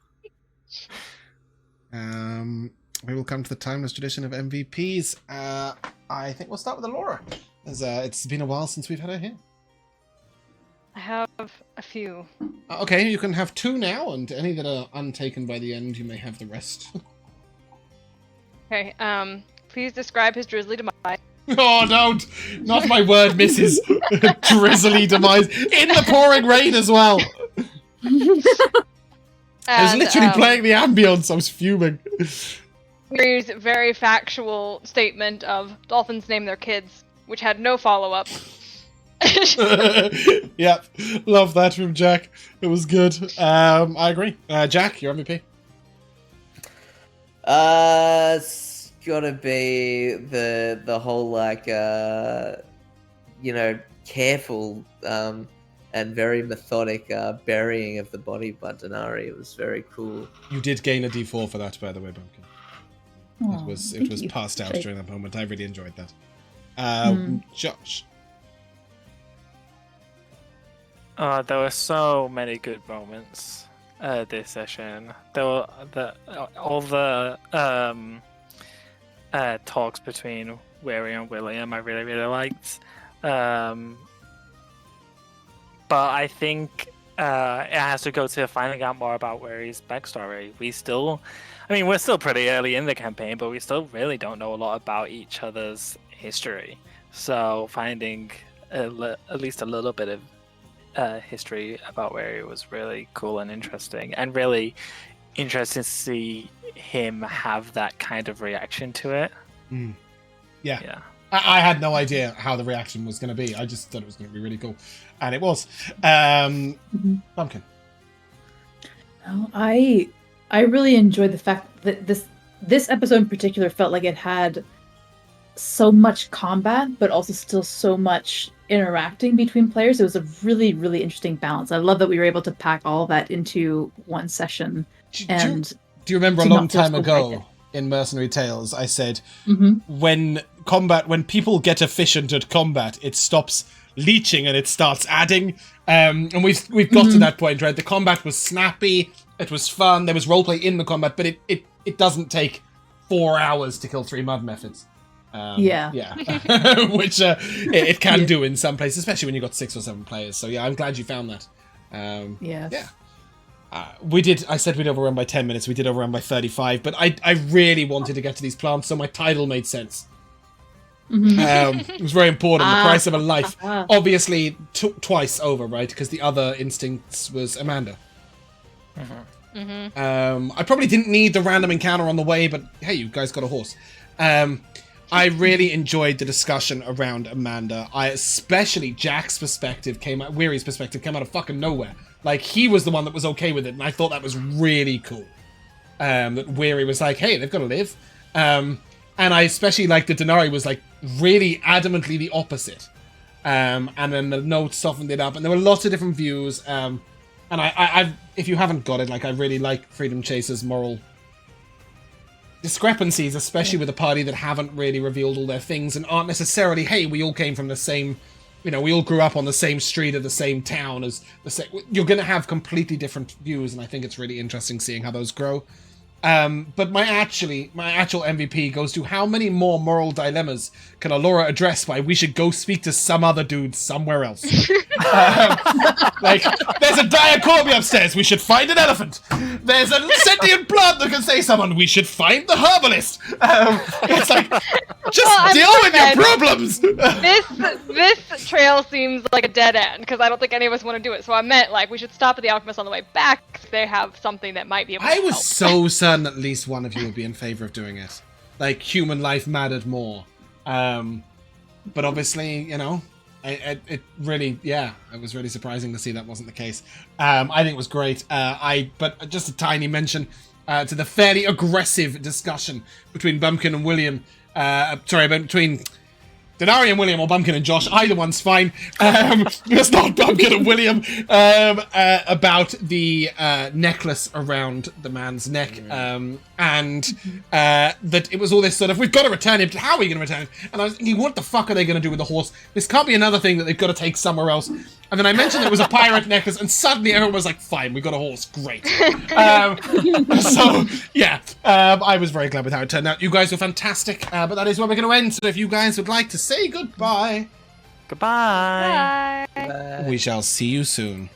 We will come to the timeless tradition of MVPs. I think we'll start with Elora, as it's been a while since we've had her here. I have a few. Okay, you can have 2 now, and any that are untaken by the end, you may have the rest. Okay, please describe his drizzly demise. Oh, don't! Not my word, Mrs. Drizzly demise. In the pouring rain as well! I was literally playing the ambience, I was fuming. Weary's very factual statement of dolphins name their kids, which had no follow-up. Yep, love that from Jack. It was good. I agree. Jack, your MVP. It's gotta be the whole careful and very methodic burying of the body by Dinari. It was very cool. You did gain a D4 for that, by the way, Bumpkin. Aw, it was passed out during that moment. I really enjoyed that. Josh. There were so many good moments this session. There were all the talks between Weary and William I really, really liked. But I think it has to go to finding out more about Weary's backstory. We're still pretty early in the campaign, but we still really don't know a lot about each other's history. So finding at least a little bit of history about Weary was really cool and interesting, and really interesting to see him have that kind of reaction to it. Yeah. I had no idea how the reaction was going to be. I just thought it was going to be really cool, and it was. Bumpkin. Oh, I really enjoyed the fact that this episode in particular felt like it had so much combat, but also still so much interacting between players. It was a really, really interesting balance. I love that we were able to pack all of that into one session. Do you remember a long time ago in Mercenary Tales, I said, when people get efficient at combat, it stops leeching and it starts adding. And we've got to that point, right? The combat was snappy, it was fun, there was roleplay in the combat, but it doesn't take 4 hours to kill 3 mud methods. Which it can do in some places, especially when you've got 6 or 7 players. So yeah, I'm glad you found that. I said we'd overrun by 10 minutes. We did overrun by 35, but I really wanted to get to these plants, so my title made sense. It was very important. The price of a life. Obviously, twice over, right? Because the other instincts was Amanda. I probably didn't need the random encounter on the way, but hey, you guys got a horse. I really enjoyed the discussion around Amanda. Especially Jack's perspective Weary's perspective came out of fucking nowhere. Like, he was the one that was okay with it, and I thought that was really cool. That Weary was like, hey, they've got to live. And I especially liked that Dinari was, like, really adamantly the opposite. And then the notes softened it up, and there were lots of different views. And I if you haven't got it, like, I really like Freedom Chaser's moral discrepancies, especially with a party that haven't really revealed all their things and aren't necessarily, hey, we all came from the same, we all grew up on the same street of the same town as the same. You're going to have completely different views, and I think it's really interesting seeing how those grow. But my actual MVP goes to how many more moral dilemmas can Elora address by we should go speak to some other dude somewhere else. Like, there's a diacorby upstairs, we should find an elephant. There's a sentient plant that can say someone, we should find the herbalist. It's like, just deal with your problems. This trail seems like a dead end, because I don't think any of us want to do it. So I meant, like, we should stop at the alchemist on the way back if they have something that might be able to help. I was so certain at least one of you would be in favor of doing it. Like, human life mattered more. But obviously, it really, it was really surprising to see that wasn't the case. I think it was great. But just a tiny mention to the fairly aggressive discussion between Bumpkin and William. Between Dinari and William, or Bumpkin and Josh, either one's fine. It's not Bumpkin and William. About the necklace around the man's neck. And that it was all this sort of, we've got to return him. How are we going to return him? And I was thinking, what the fuck are they going to do with the horse? This can't be another thing that they've got to take somewhere else. And then I mentioned it was a pirate necklace, and suddenly everyone was like, fine, we got a horse, great. So, yeah, I was very glad with how it turned out. You guys were fantastic, but that is where we're going to end. So if you guys would like to say goodbye. Goodbye. Bye. Bye. We shall see you soon.